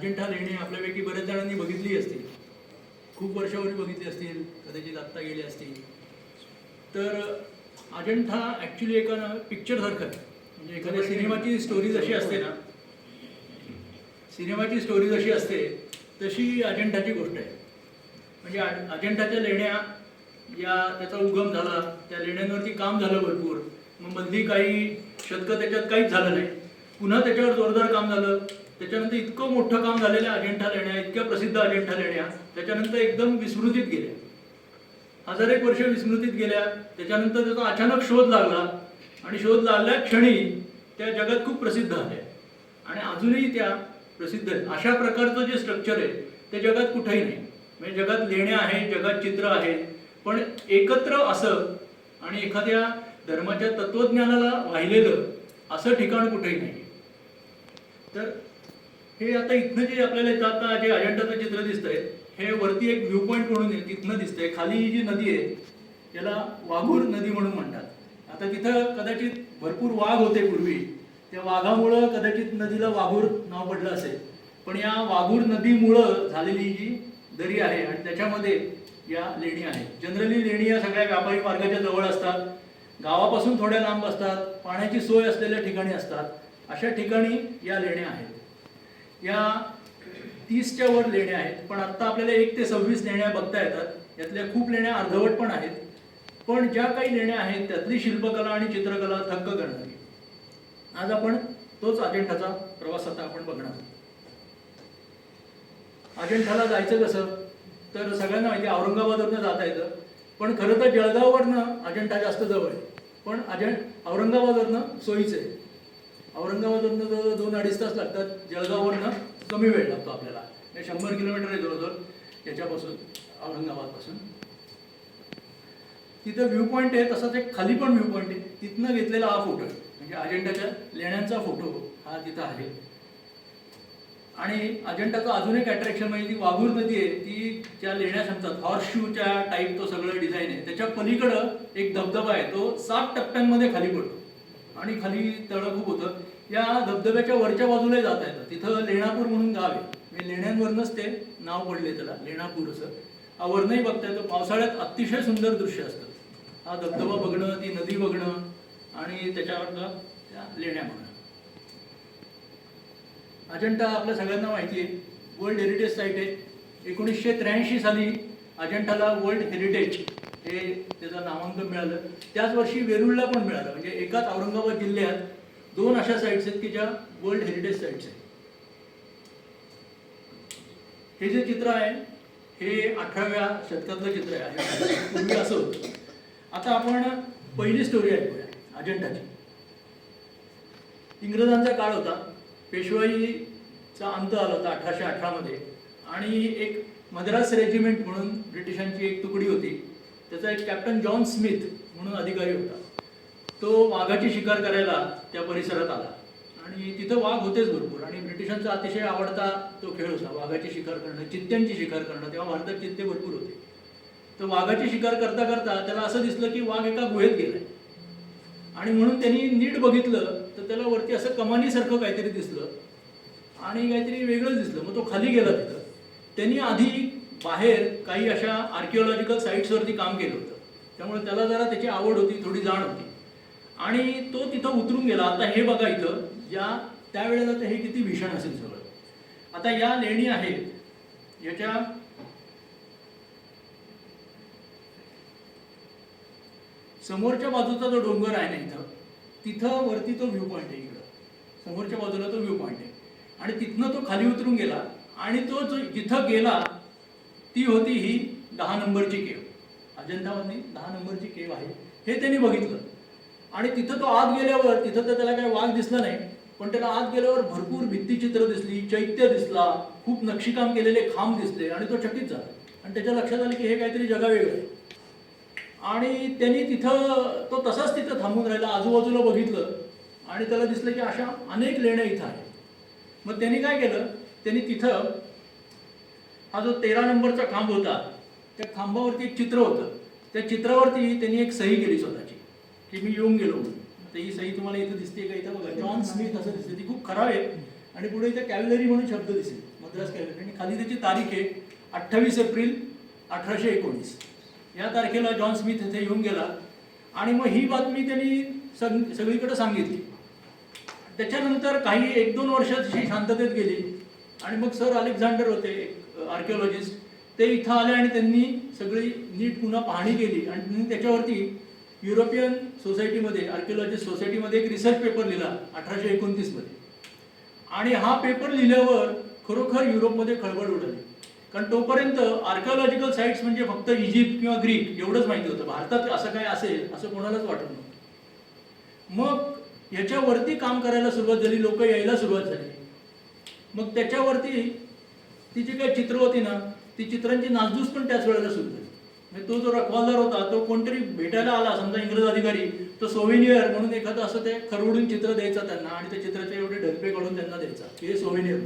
अजिंठा लेणी आपल्यापैकी बऱ्याच जणांनी बघितली असतील, खूप वर्षापूर्वी बघितली असतील, कदाचित आत्ता गेली असतील. तर अजिंठा ॲक्च्युली एका पिक्चरसारखं आहे. म्हणजे एखाद्या सिनेमाची स्टोरी जशी असते ना, सिनेमाची स्टोरी जशी असते तशी अजिंठाची गोष्ट आहे. म्हणजे अजिंठाच्या लेण्या या त्याचा उगम झाला, त्या लेण्यांवरती काम झालं भरपूर. मग मधली काही शतकं त्याच्यात काहीच झालं नाही. पुन्हा त्याच्यावर जोरदार काम झालं. त्याच्यानंतर इतकं मोठं काम झालेलं अजिंठा लेण्या, इतक्या प्रसिद्ध अजिंठा लेण्या त्याच्यानंतर एकदम विस्मृतीत गेल्या. 1000 वर्ष विस्मृतीत गेल्या. त्याच्यानंतर त्याचा अचानक शोध लागला आणि शोध लागल्या क्षणी त्या जगात खूप प्रसिद्ध झाल्या आणि अजूनही त्या प्रसिद्ध आहेत. अशा प्रकारचं जे स्ट्रक्चर आहे ते जगात कुठेही नाही. म्हणजे जगात लेण्या आहेत, जगात चित्र आहेत, पण एकत्र असं आणि एखाद्या धर्माच्या तत्वज्ञानाला वाहिलेलं असं ठिकाण कुठेही नाही. तर हे आता इथनं जे आपल्याला आता जे अजिंठाचं चित्र दिसतंय हे वरती एक व्ह्यू पॉईंट म्हणून तिथनं दिसतंय. खाली जी नदी आहे त्याला वाघूर नदी म्हणून म्हणतात. आता तिथं कदाचित भरपूर वाघ होते पूर्वी, त्या वाघामुळं कदाचित नदीला वाघूर नाव पडलं असेल. पण या वाघूर नदीमुळं झालेली जी दरी आहे आणि त्याच्यामध्ये या लेणी आहेत. जनरली लेणी या सगळ्या व्यापारी मार्गाच्या जवळ असतात, गावापासून थोड्या लांब असतात, पाण्याची सोय असलेल्या ठिकाणी असतात. अशा ठिकाणी या लेण्या आहेत. या 30च्या वर लेण्या आहेत. पण आत्ता आपल्याला 1 ते 26 लेण्या बघता येतात. यातल्या खूप लेण्या अर्धवट पण आहेत. पण ज्या काही लेण्या आहेत त्यातली शिल्पकला आणि चित्रकला थक्क करणारी. आज आपण तोच अजिंठाचा प्रवास आता आपण बघणार. अजिंठाला जायचं कसं तर सगळ्यांना माहिती औरंगाबादवरनं जाता येतं. पण खरं तर जळगाववरनं अजिंठा जास्त जवळ आहे. पण औरंगाबादवरनं सोयीचं आहे. औरंगाबादवरनं जवळ 2-2.5 तास लागतात. जळगाववरनं कमी वेळ लागतो आपल्याला. 100 किलोमीटर आहे जवळजवळ याच्यापासून, औरंगाबादपासून. तिथं व्ह्यू पॉईंट आहे, तसाच एक खाली पण व्ह्यू पॉईंट आहे. तिथनं घेतलेला हा फोटो आहे. म्हणजे अजिंठाच्या लेण्यांचा फोटो हा तिथं आहे. आणि अजिंठाचं अजून एक अट्रॅक्शन म्हणजे ती वाघूर नदी आहे, ती ज्या लेण्या सांगतात हॉर्सशूच्या टाईप तो सगळं डिझाईन आहे. त्याच्या पलीकडं एक धबधबा आहे, तो 7 टप्प्यांमध्ये खाली पडतो आणि खाली तळं खूप होतं. या धबधब्याच्या वरच्या बाजूला जाता येतं. तिथं लेणापूर म्हणून गाव आहे. म्हणजे लेण्यांवरनंच ते नाव पडले त्याला, लेणापूर असं. वरनंही बघता येतं. पावसाळ्यात अतिशय सुंदर दृश्य असतं. हा धबधबा बघणं, ती नदी बघणं आणि त्याच्यावरनं त्या लेण्या बघणं. अजिंठा आपल्या सगळ्यांना माहिती आहे, वर्ल्ड हेरिटेज साईट आहे. 1983 साली अजिंठाला वर्ल्ड हेरिटेज हे त्याचं नामांकन मिळालं. त्याच वर्षी वेरूळला पण मिळालं. म्हणजे एकाच औरंगाबाद जिल्ह्यात 2 अशा साईट्स आहेत की ज्या वर्ल्ड हेरिटेज साईट्स आहेत. हे जे चित्र आहे हे 18व्या शतकातलं चित्र आहे. पूर्वी असं होतं. आता आपण पहिली स्टोरी ऐकूया अजिंठाची. इंग्रजांचा काळ होता. पेशवाईचा अंत आला होता 1818 मध्ये. आणि एक मद्रास रेजिमेंट म्हणून ब्रिटिशांची एक तुकडी होती. त्याचा एक कॅप्टन जॉन स्मिथ म्हणून अधिकारी होता. तो वाघाची शिकार करायला त्या परिसरात आला आणि तिथं वाघ होतेच भरपूर. आणि ब्रिटिशांचा अतिशय आवडता तो खेळ होता वाघाची शिकार करणं, चित्त्यांची शिकार करणं. तेव्हा भारतात चित्ते भरपूर होते. तर वाघाची शिकार करता करता त्याला असं दिसलं की वाघ एका गुहेत गेलाय. आणि म्हणून त्यांनी नीट बघितलं तर त्याला वरती असं कमानीसारखं काहीतरी दिसलं आणि काहीतरी वेगळंच दिसलं. मग तो खाली गेला. तिथं त्यांनी आधी बाहेर काही अशा आर्किओलॉजिकल साईट्सवरती काम केलं होतं. त्यामुळे त्याला जरा त्याची आवड होती, थोडी जाण होती आणि तो तिथं उतरून गेला. आता हे बघा इथं ज्या त्यावेळेला तर हे किती भीषण असेल सगळं. आता या लेणी आहेत, याच्या समोरच्या बाजूचा जो डोंगर आहे ना इथं, तिथं वरती तो व्ह्यू पॉईंट आहे. इकडं समोरच्या बाजूला तो व्ह्यू पॉईंट आहे आणि तिथनं तो खाली उतरून गेला. आणि तो जो जिथं गेला ती होती ही 10 नंबरची केव. अजिंठामधली 10 नंबरची केव आहे हे त्यांनी बघितलं. आणि तिथं तो आत गेल्यावर तिथं तर त्याला काही वाघ दिसला नाही, पण त्याला आत गेल्यावर भरपूर भित्तीचित्र दिसली, चैत्य दिसला, खूप नक्षीकाम केलेले खांब दिसले आणि तो चकित झाला. आणि त्याच्या लक्षात आलं की हे काहीतरी जगावेगळं आहे. आणि त्यांनी तिथं तो तसाच तिथं थांबून राहिला, आजूबाजूला बघितलं आणि त्याला दिसलं की अशा अनेक लेण्या इथं आहेत. मग त्यांनी काय केलं, त्यांनी तिथं हा जो 13 नंबरचा खांब होता त्या खांबावरती एक चित्र होतं. त्या चित्रावरती त्यांनी एक सही केली स्वतःची की मी येऊन गेलो म्हणून. आता ही सही तुम्हाला इथं दिसते का? इथं बघा जॉन स्मिथ असं दिसते. ती खूप खराब आहे आणि पुढे इथे कॅव्हलरी म्हणून शब्द दिसेल. मग मद्रास कॅलेंडर, आणि खाली त्याची तारीख आहे 28 एप्रिल 1819. या तारखेला जॉन स्मिथ इथे येऊन गेला आणि मग ही बातमी त्यांनी सगळीकडे सांगितली. त्याच्यानंतर काही 1-2 वर्ष अशी शांततेत गेली आणि मग सर अलेक्झांडर होते आर्किओलॉजिस्ट, ते इथं आले आणि त्यांनी सगळी नीट पुन्हा पाहणी केली आणि त्यांनी त्याच्यावरती युरोपियन सोसायटीमध्ये, आर्किओलॉजिस्ट सोसायटीमध्ये एक रिसर्च पेपर लिहिला 1829 मध्ये. आणि हा पेपर लिहिल्यावर खरोखर युरोपमध्ये खळबळ उडाली, कारण तोपर्यंत आर्किओलॉजिकल साईट्स म्हणजे फक्त इजिप्त किंवा ग्रीक एवढंच माहिती होतं. भारतात असं काय असेल असं कोणालाच वाटत नव्हतं. मग ह्याच्यावरती काम करायला सुरुवात झाली, लोक यायला सुरुवात झाली. मग त्याच्यावरती ती जी काही चित्र होती ना, ती चित्रांची नासधूस पण त्याच वेळेला सुरू झाली. म्हणजे तो जो रखवालदार होता तो कोणतरी भेटायला आला, समजा इंग्रज अधिकारी, तो सोव्हिनियर म्हणून एखादं असं ते खरवडून चित्र द्यायचं त्यांना आणि त्या चित्राचे एवढे ढगपे काढून त्यांना द्यायचा, हे सोव्हिनियर.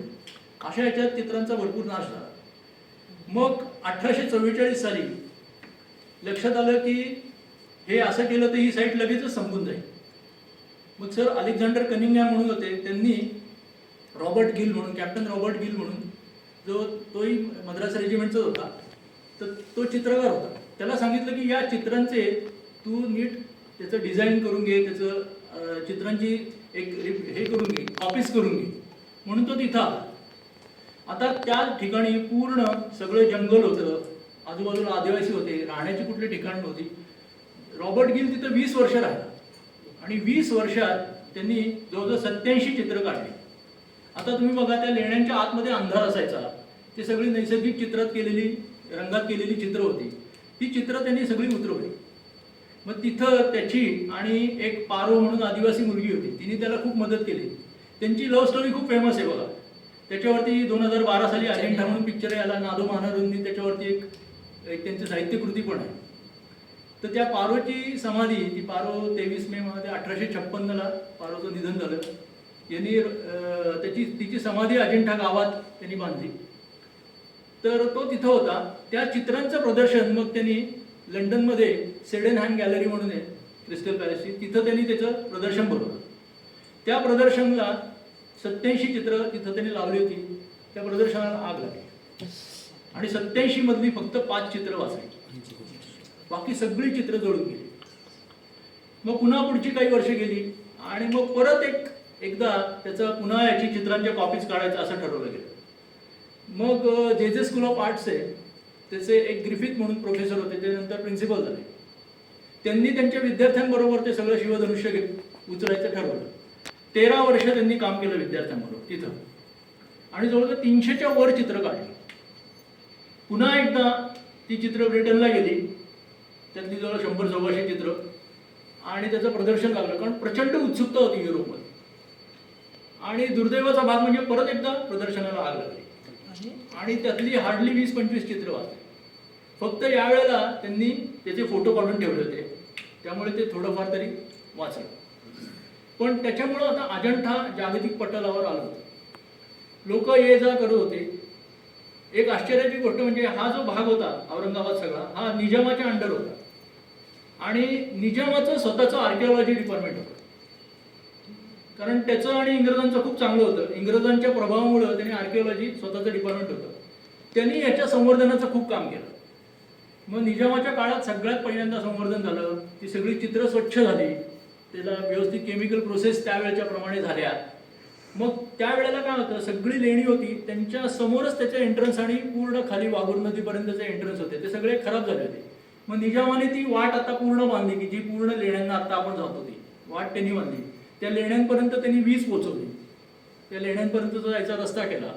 अशा ह्याच्यात चित्रांचा भरपूर नाश झाला. मग 1844 साली लक्षात आलं की हे असं केलं तर ही साईट लगेचच संपून जाईल. मग सर अलेक्झांडर कनिंगहॅम म्हणून होते, त्यांनी रॉबर्ट गिल म्हणून, कॅप्टन रॉबर्ट गिल म्हणून, जो तोही मद्रास रेजिमेंटचाच होता, तर तो चित्रकार होता, त्याला सांगितलं की या चित्रांचे तू नीट त्याचं डिझाईन करून घे, त्याचं चित्रांची एक हे करून घे, कॉपीज करून घे. म्हणून तो तिथं आला. आता त्या ठिकाणी पूर्ण सगळं जंगल होतं, आजूबाजूला आदिवासी होते, राहण्याची कुठली ठिकाण नव्हती. रॉबर्ट गिल तिथं 20 वर्ष राहिला आणि 20 वर्षात त्यांनी जवळजवळ 87 चित्र काढली. आता तुम्ही बघा, त्या लेण्यांच्या आतमध्ये अंधार असायचा, ते सगळी नैसर्गिक चित्रात केलेली, रंगात केलेली चित्र होती. ती चित्र त्यांनी सगळी उतरवली. मग तिथं त्याची आणि एक पारो म्हणून आदिवासी मुलगी होती, तिने त्याला खूप मदत केली. त्यांची लव्ह स्टोरी खूप फेमस आहे बघा. त्याच्यावरती 2012 साली अजिंठा म्हणून पिक्चर याला नादो मानरूंनी त्याच्यावरती एक त्यांची साहित्यकृती पण आहे. तर त्या पारोची समाधी, ती पारो 23 मे मध्ये 1856ला पारोचं निधन झालं. यांनी तिची समाधी अजिंठा गावात त्यांनी बांधली. तर तो तिथं होता. त्या चित्रांचं प्रदर्शन मग त्यांनी लंडनमध्ये सेडेनहॅम गॅलरी म्हणून आहे क्रिस्टल पॅलेसची, तिथं त्यांनी त्याचं प्रदर्शन भरवलं. त्या प्रदर्शनाला 87 चित्र तिथं त्यांनी लावली होती. त्या प्रदर्शनाला आग लागली आणि 87 मधली फक्त 5 चित्र वाचली, बाकी सगळी चित्र जळून गेली. मग पुन्हा पुढची काही वर्ष गेली आणि मग परत एकदा त्याचं पुन्हा याची चित्रांच्या कॉपीज काढायचं असं ठरवलं गेलं. मग जे स्कूल ऑफ आर्ट्स आहे त्याचे एक ग्रिफिथ म्हणून प्रोफेसर होते, ते नंतर प्रिन्सिपल झाले. त्यांनी त्यांच्या विद्यार्थ्यांबरोबर ते सगळं शिवधनुष्य उचलायचं ठरवलं. 13 वर्ष त्यांनी काम केलं विद्यार्थ्यांबरोबर तिथं आणि जवळजवळ 300च्या वर चित्र काढली. पुन्हा एकदा ती चित्र ब्रिटनला गेली, त्यातली जवळ 100-125 चित्र, आणि त्याचं प्रदर्शन लागलं, कारण प्रचंड उत्सुकता होती युरोपमध्ये. आणि दुर्दैवाचा भाग म्हणजे परत एकदा प्रदर्शनाला आग लागली आणि त्यातली हार्डली 20-25 चित्र वाचली. फक्त यावेळेला त्यांनी त्याचे फोटो काढून ठेवले होते, त्यामुळे ते थोडंफार तरी वाचलं. पण त्याच्यामुळं आता अजंठा जागतिक पटलावर आलं होतं, लोक ये जा करत होते. एक आश्चर्याची गोष्ट म्हणजे हा जो भाग होता औरंगाबाद सगळा, हा निजामाच्या अंडर होता आणि निजामाचं स्वतःचं आर्किओलॉजी डिपार्टमेंट होतं, कारण त्याचं आणि इंग्रजांचं खूप चांगलं होतं. इंग्रजांच्या प्रभावामुळं त्यांनी आर्किओलॉजी स्वतःचं डिपार्टमेंट होतं, त्यांनी याच्या संवर्धनाचं खूप काम केलं. मग निजामाच्या काळात सगळ्यात पहिल्यांदा संवर्धन झालं, ती सगळी चित्र स्वच्छ झाली, त्याला व्यवस्थित केमिकल प्रोसेस त्यावेळेच्या प्रमाणे झाल्या. मग त्यावेळेला काय होतं, सगळी लेणी होती त्यांच्या समोरच त्याचे एंट्रन्स आणि पूर्ण खाली वाघूर नदीपर्यंतचे एंट्रन्स होते, ते सगळे खराब झाले होते. मग निजामाने ती वाट आता पूर्ण बांधली, की जी पूर्ण लेण्यांना आता आपण जातो ती वाट त्यांनी बांधली. त्या लेण्यांपर्यंत त्यांनी वीज पोहोचवली, त्या लेण्यांपर्यंतचा जायचा रस्ता केला.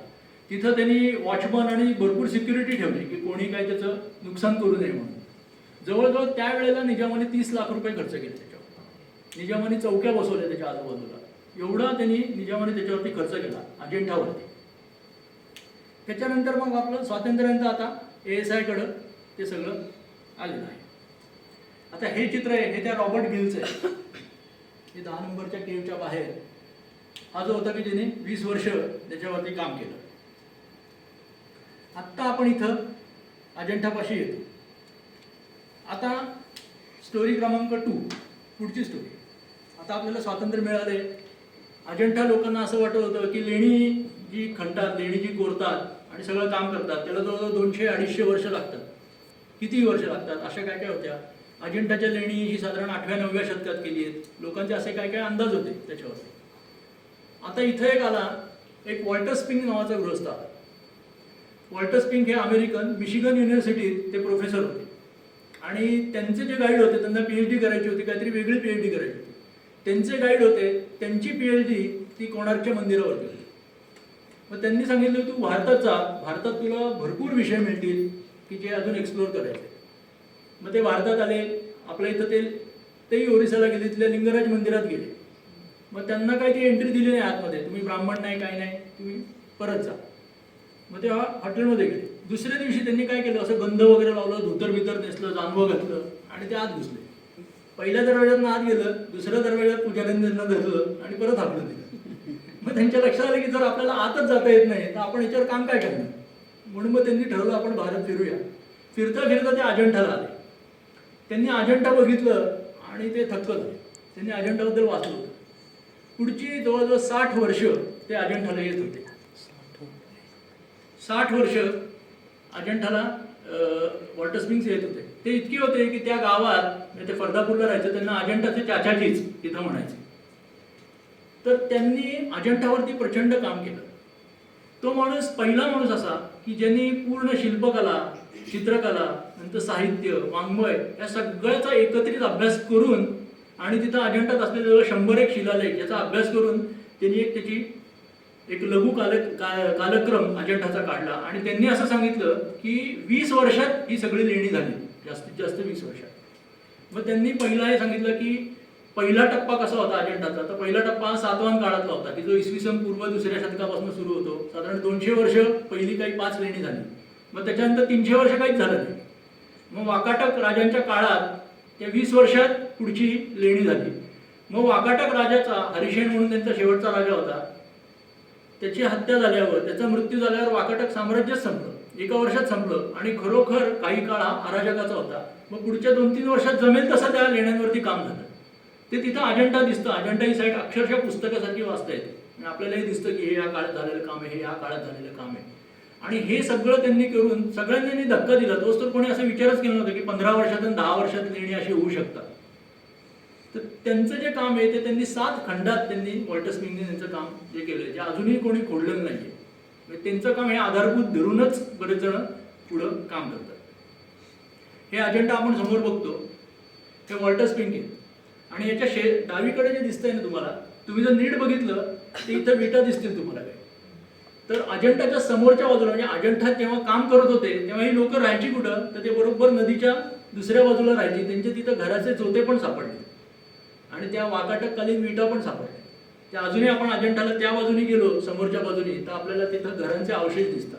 तिथं त्यांनी वॉचमन आणि भरपूर सिक्युरिटी ठेवली की कोणी काही त्याचं नुकसान करू नये म्हणून. जवळजवळ त्यावेळेला निजामाने 30 लाख रुपये खर्च केले त्याच्यावर. निजामाने चौक्या बसवल्या त्याच्या आजूबाजूला, एवढा त्यांनी निजामाने त्याच्यावरती खर्च केला अजिंठावरती. त्याच्यानंतर मग आपलं स्वातंत्र्यानंतर आता ASI कडं ते सगळं आलेलं आहे. आता हे चित्र आहे, हे त्या रॉबर्ट गिलचं आहे. हे 10 नंबरच्या केवच्या बाहेर हा जो होता की ज्याने 20 वर्ष त्याच्यावरती काम केलं. आत्ता आपण इथं अजिंठापाशी येतो. आता स्टोरी क्रमांक 2, पुढची स्टोरी. आता आपल्याला स्वातंत्र्य मिळाले. अजिंठा लोकांना असं वाटत होतं की लेणी जी खणतात, लेणी जी कोरतात आणि सगळं काम करतात त्याला जवळजवळ 200-250 वर्ष लागतात. किती वर्ष लागतात अशा काय काय होत्या. अजिंठाच्या लेणी ही साधारण 8व्या-9व्या शतकात केली आहेत. लोकांचे असे काय काय अंदाज होते त्याच्यावर. आता इथं एक आला, एक वॉल्टर स्पिंग नावाचा गृहस्थ आला. वॉल्टर स्पिंग हे अमेरिकन मिशिगन युनिव्हर्सिटीत ते प्रोफेसर होते आणि त्यांचे जे गाईड होते त्यांना PhD करायची होती, काहीतरी वेगळी PhD करायची होती. त्यांचे गाईड होते, त्यांची PhD ती कोणार्कच्या मंदिरावरती होती. मग त्यांनी सांगितलं तू भारतात जा, भारतात तुला भरपूर विषय मिळतील की जे अजून एक्सप्लोअर करायचे. मग ते भारतात आले. आपल्या इथं तेही ओरिसाला गेले, तिथल्या लिंगराज मंदिरात गेले. मग त्यांना काही ती एंट्री दिली नाही आतमध्ये, तुम्ही ब्राह्मण नाही काय नाही, तुम्ही परत जा. मग ते हॉटेलमध्ये गेले. दुसऱ्या दिवशी त्यांनी काय केलं, असं गंध वगैरे लावलं, धोतर बितर नेसलं, जानवं घातलं आणि ते आत घुसले. पहिल्या दरवाज्यात आत गेलं, दुसऱ्या दरवाज्यात पुजाऱ्यांनी त्यांना धरलं आणि परत हाकलून दिलं. मग त्यांच्या लक्षात आलं की जर आपल्याला आतच जाता येत नाही तर आपण याच्यावर काम काय करणार. म्हणून मग त्यांनी ठरवलं आपण भारत फिरूया. फिरता फिरता ते अजिंठाला आले. त्यांनी अजिंठा बघितलं आणि ते थक्क झाले. त्यांनी अजिंठाबद्दल वाचलं होतं. पुढची जवळजवळ 60 वर्ष ते अजिंठाला येत होते. 60 वर्ष अजिंठाला वॉल्टर स्पिंग्स येत होते. ते इतके होते की त्या गावात ते फर्दापूरला राहायचं, त्यांना अजिंठाचे चाचाजीच तिथं म्हणायचे. तर त्यांनी अजिंठावरती प्रचंड काम केलं. तो माणूस पहिला माणूस असा की ज्यांनी पूर्ण शिल्पकला, चित्रकला, नंतर साहित्य, वाङ्मय या सगळ्याचा एकत्रित अभ्यास करून आणि तिथं अजिंठात असलेले 101 शिलालेख याचा अभ्यास करून त्यांनी त्याची एक लघु कालक्रम अजिंठाचा काढला. आणि त्यांनी असं सांगितलं की 20 वर्षात ही सगळी लेणी झाली, जास्तीत जास्त 20 वर्षात. मग त्यांनी पहिला हे सांगितलं की पहिला टप्पा कसा होता अजिंठाचा. तर पहिला टप्पा सातवाहन काळातला होता की जो इसवी सन पूर्व 2ऱ्या शतकापासून सुरू होतो. साधारण 200 वर्ष पहिली काही 5 लेणी झाली. मग त्याच्यानंतर 300 वर्ष काहीच झालं नाही. मग वाकाटक राजांच्या काळात त्या 20 वर्षात पुढची लेणी झाली. मग वाकाटक राजाचा हरिसेन म्हणून त्यांचा शेवटचा राजा होता, त्याची हत्या झाल्यावर, त्याचा मृत्यू झाल्यावर वाकाटक साम्राज्यच संपलं, 1 वर्षात संपलं. आणि खरोखर काही काळ हा अराजकाचा होता. मग पुढच्या 2-3 वर्षात जमेल तसं त्या लेण्यांवरती काम झालं. ते तिथं अजिंठा दिसतं. अजिंठा ही साईट अक्षरशः पुस्तकासारखी वाचता येते. आपल्यालाही दिसतं की हे या काळात झालेलं काम आहे, हे या काळात झालेलं काम आहे. आणि हे सगळं त्यांनी करून सगळ्यांनी धक्का दिला. तोच तर कोणी असं विचारच केला नव्हता की 15 वर्षात आणि 10 वर्षात लेणी अशी होऊ शकतात. तर त्यांचं जे काम आहे ते त्यांनी 7 खंडात त्यांनी वॉल्टर स्पिंगने त्यांचं काम जे केलं, जे अजूनही कोणी खोडलेलं नाही आहे. त्यांचं काम हे आधारभूत धरूनच बरेच जण पुढं काम करतात. हे अजिंठा आपण समोर बघतो, हे वॉल्टर स्पिंग आहे. आणि याच्या डावीकडे जे दिसतंय ना तुम्हाला, तुम्ही जर नीट बघितलं तर इथं विटा दिसतील तुम्हाला काही. तर अजिंठाच्या समोरच्या बाजूला, म्हणजे अजिंठा जेव्हा काम करत होते तेव्हा ही लोक राहायची कुठं, तर ते बरोबर नदीच्या दुसऱ्या बाजूला राहायची. त्यांचे तिथं घराचे चोते पण सापडले आणि त्या वाकाटककालीन विटा पण सापडल्या. त्या अजूनही आपण अजिंठाला त्या बाजूने गेलो समोरच्या बाजूने तर आपल्याला तिथं घरांचे अवशेष दिसतात.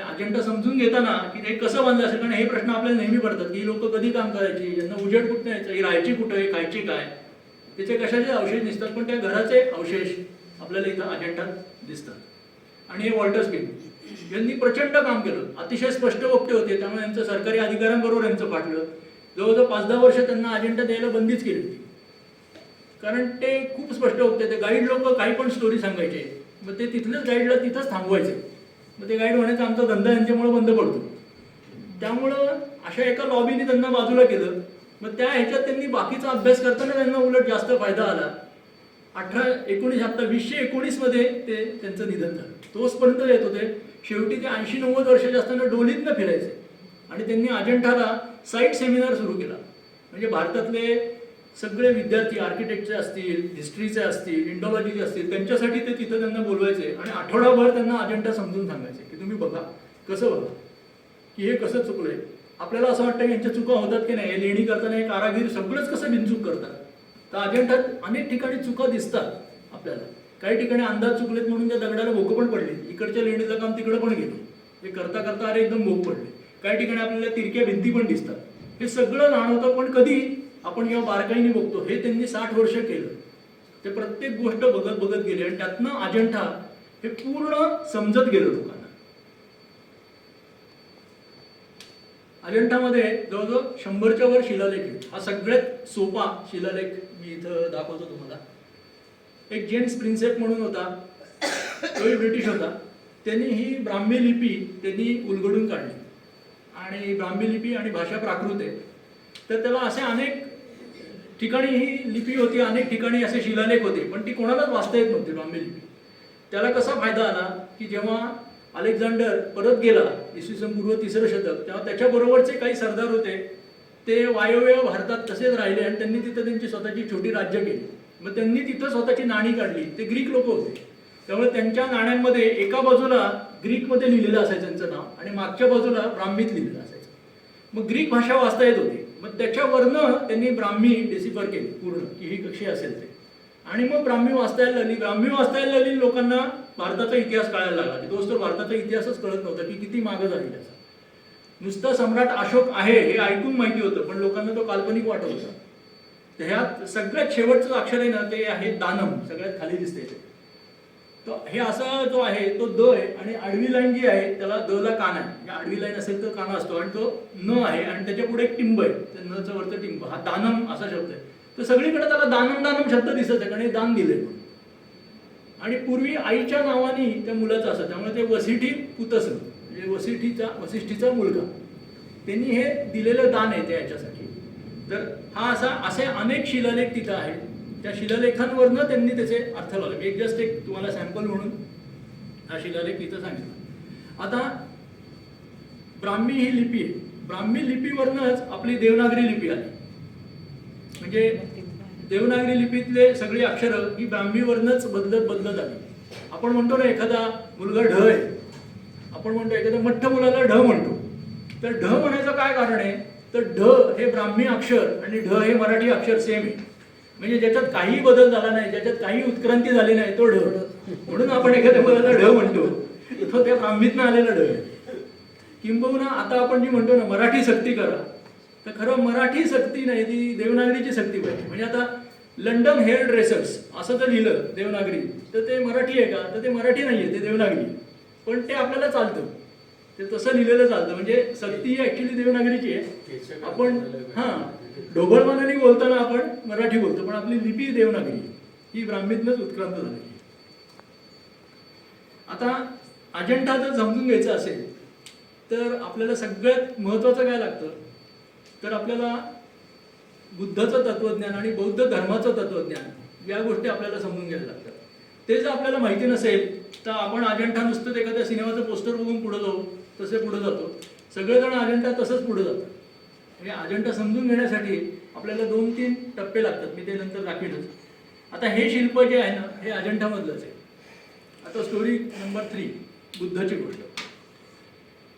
अजिंठा समजून घेताना की हे कसं बांधलं असेल, कारण हे प्रश्न आपल्याला नेहमी पडतात की ही लोक कधी काम करायची, यांना उजेड कुठं यायचं, ही राहायची कुठं, हे खायची काय, त्याचे कशाचे अवशेष दिसतात. पण त्या घराचे अवशेष आपल्याला इथं अजिंठात दिसतात. आणि हे वॉल्टर स्पिंग यांनी प्रचंड काम केलं. अतिशय स्पष्ट वक्ते होते, त्यामुळे यांचं सरकारी अधिकाऱ्यांबरोबर यांचं फाटलं. जवळजवळ 5-10 वर्ष त्यांना अजिंठा द्यायला बंदीच केली होती, कारण ते खूप स्पष्ट होते. ते गाईड लोक काही पण स्टोरी सांगायचे, मग ते तिथलेच गाईडला तिथंच थांबवायचे. मग ते गाईड होण्याचा आमचा धंदा यांच्यामुळे बंद पडतो. त्यामुळं अशा एका लॉबीने त्यांना बाजूला केलं. मग त्या ह्याच्यात त्यांनी बाकीचा अभ्यास करताना त्यांना उलट जास्त फायदा आला. 2019 मध्ये ते त्यांचं निधन झालं. तोचपर्यंत येत होते. शेवटी ते 80-90 वर्षाचे असताना डोलीतनं फिरायचे आणि त्यांनी अजिंठाला साईट सेमिनार सुरू केला. म्हणजे भारतातले सगळे विद्यार्थी, आर्किटेक्टचे असतील, हिस्ट्रीचे असतील, इंडोलॉजीचे असतील, त्यांच्यासाठी ते तिथं त्यांना बोलवायचे आणि आठवडाभर त्यांना अजिंठा समजून सांगायचे की तुम्ही बघा, कसं बघा की हे कसं चुकलंय. आपल्याला असं वाटतं की यांच्या चुका होतात की नाही, लेणी करताना हे कारागीर सगळंच कसं बिनचूक करतात. तर अजिंठात अनेक ठिकाणी चुका दिसतात आपल्याला. काही ठिकाणी अंदाज चुकलेत म्हणून त्या दगडाला भोकं पण पडली, इकडच्या लेणीचं काम तिकडं पण गेलं, हे करता करता अरे एकदम भोक पडले. काही ठिकाणी आपल्याला तिरक्या भिंती पण दिसतात. हे सगळं जाणवतं, पण कधी आपण जेव्हा बारकाईने बघतो. हे त्यांनी 60 वर्ष केलं. ते प्रत्येक गोष्ट बघत बघत गेले आणि त्यातनं अजिंठा हे पूर्ण समजत गेलं लोकांना. अजिंठामध्ये जवळजवळ 100च्या वर शिलालेख आहेत. हा सगळ्यात सोपा शिलालेख मी इथं दाखवतो तुम्हाला. एक जेम्स प्रिन्सेप म्हणून होता, तोही ब्रिटिश होता. त्यांनी ही ब्राह्मी लिपी त्यांनी उलगडून काढली आणि ब्राह्मी लिपी आणि भाषा प्राकृत आहे. तर त्याला असे अनेक ठिकाणी ही लिपी होती, अनेक ठिकाणी असे शिलालेख होते, पण ती कोणालाच वाचता येत नव्हती ब्राह्मी लिपी. त्याला कसा फायदा आला की जेव्हा अलेक्झांडर परत गेला इसवी सन पूर्व 3रं शतक, तेव्हा त्याच्याबरोबरचे काही सरदार होते ते वायव्य भारतात तसेच राहिले आणि त्यांनी तिथं त्यांची स्वतःची छोटी राज्य केली. मग त्यांनी तिथं स्वतःची नाणी काढली. ते ग्रीक लोक होते, त्यामुळे त्यांच्या नाण्यांमध्ये एका बाजूला ग्रीकमध्ये लिहिलेलं असायचं त्यांचं नाव आणि मागच्या बाजूला ब्राह्मीत लिहिलेलं असायचं. मग ग्रीक भाषा वाचता येत होती. मग त्याच्यावरनं त्यांनी ब्राह्मी डेसिफर केली पूर्ण की ही कशी असेल ते, आणि मग ब्राह्मी वाचता यायला लागली. ब्राह्मी वाचता यायला लागली लोकांना भारताचा इतिहास कळायला लागला. दिवस तर भारताचा इतिहासच कळत नव्हता की किती मागं झालेला असा. नुसतं सम्राट अशोक आहे हे ऐकून माहिती होतं, पण लोकांना तो काल्पनिक वाटत होता. तर ह्यात सगळ्यात शेवटचं अक्षर आहे ना ते आहे दानम, सगळ्यात खाली दिसते ते. तर हे असा जो आहे तो द आहे आणि आडवी लाईन जी आहे त्याला द ला कान आहे. आडवी लाईन असेल तर काना असतो आणि तो न आहे आणि त्याच्या पुढे एक टिंब आहे, त्या नचं वरचं टिंब, हा दानम असा शब्द आहे. तर सगळीकडे त्याला दानम दानम शब्द दिसत आहे कारण दान दिले. आणि पूर्वी आईच्या नावाने त्या मुलाचं असं, त्यामुळे ते वसिठी पुतसं म्हणजे वसिष्ठीचा मुलगा, त्यांनी हे दिलेलं दान आहे त्या याच्यासाठी. तर हा असे अनेक शिलालेख तिथं आहेत. त्या शिलालेखांवरनं त्यांनी त्याचे अर्थ लावले. एक जस्ट एक तुम्हाला सॅम्पल म्हणून हा शिलालेख तिथं सांगितला. आता ब्राह्मी ही लिपी आहे. ब्राह्मी लिपीवरनंच आपली देवनागरी लिपी आली. म्हणजे देवनागरी लिपीतले सगळी अक्षरं ही ब्राह्मीवरनंच बदलत आली. आपण म्हणतो ना एखादा मुलगा ढ आहे, आपण म्हणतो एखाद्या मठ्ठ मुलाला ढ म्हणतो. तर ढ म्हणायचं काय कारण आहे, तर ढ हे ब्राह्मी अक्षर आणि ढ हे मराठी अक्षर सेम आहे. म्हणजे ज्याच्यात काही बदल झाला नाही, ज्याच्यात काही उत्क्रांती झाली नाही तो ढ. म्हणून आपण एखाद्या मुलाला ढ म्हणतो, तो त्या ब्राह्मीतनं आलेला ढ आहे. किंबहुना आता आपण जी म्हणतो ना मराठी सक्ती करा, तर खरं मराठी सक्ती नाही, ती देवनागरीची सक्ती पाहिजे. म्हणजे आता लंडन हेअर ड्रेसर्स असं जर लिहिलं देवनागरी तर ते मराठी आहे का, तर ते मराठी नाही आहे, ते देवनागरी. पण ते आपल्याला चालतं, ते तसं लिहिलेलं चालतं. म्हणजे सक्ती ही ॲक्च्युली देवनागरीची आहे. आपण ढोबळमानाने बोलताना आपण मराठी बोलतो, पण आपली लिपी देवनागरी ही ब्राह्मीतनंच उत्क्रांत झाली. आता अजंठा जर समजून घ्यायचं असेल तर आपल्याला सगळ्यात महत्त्वाचं काय लागतं, तर आपल्याला बुद्धाचं तत्त्वज्ञान आणि बौद्ध धर्माचं तत्त्वज्ञान या गोष्टी आपल्याला समजून घ्यायला लागतात. ते जर आपल्याला माहिती नसेल तर आपण अजंठा नुसतं एखाद्या सिनेमाचं पोस्टर बघून पुढे जाऊ तसे पुढे जातो. सगळेजण अजंठा तसंच पुढे जातात. म्हणजे अजंठा समजून घेण्यासाठी आपल्याला 2-3 टप्पे लागतात, मी ते नंतर दाखवेनच. आता हे शिल्प जे आहे ना हे अजंठामधलंच आहे. आता स्टोरी नंबर 3, बुद्धाची गोष्ट.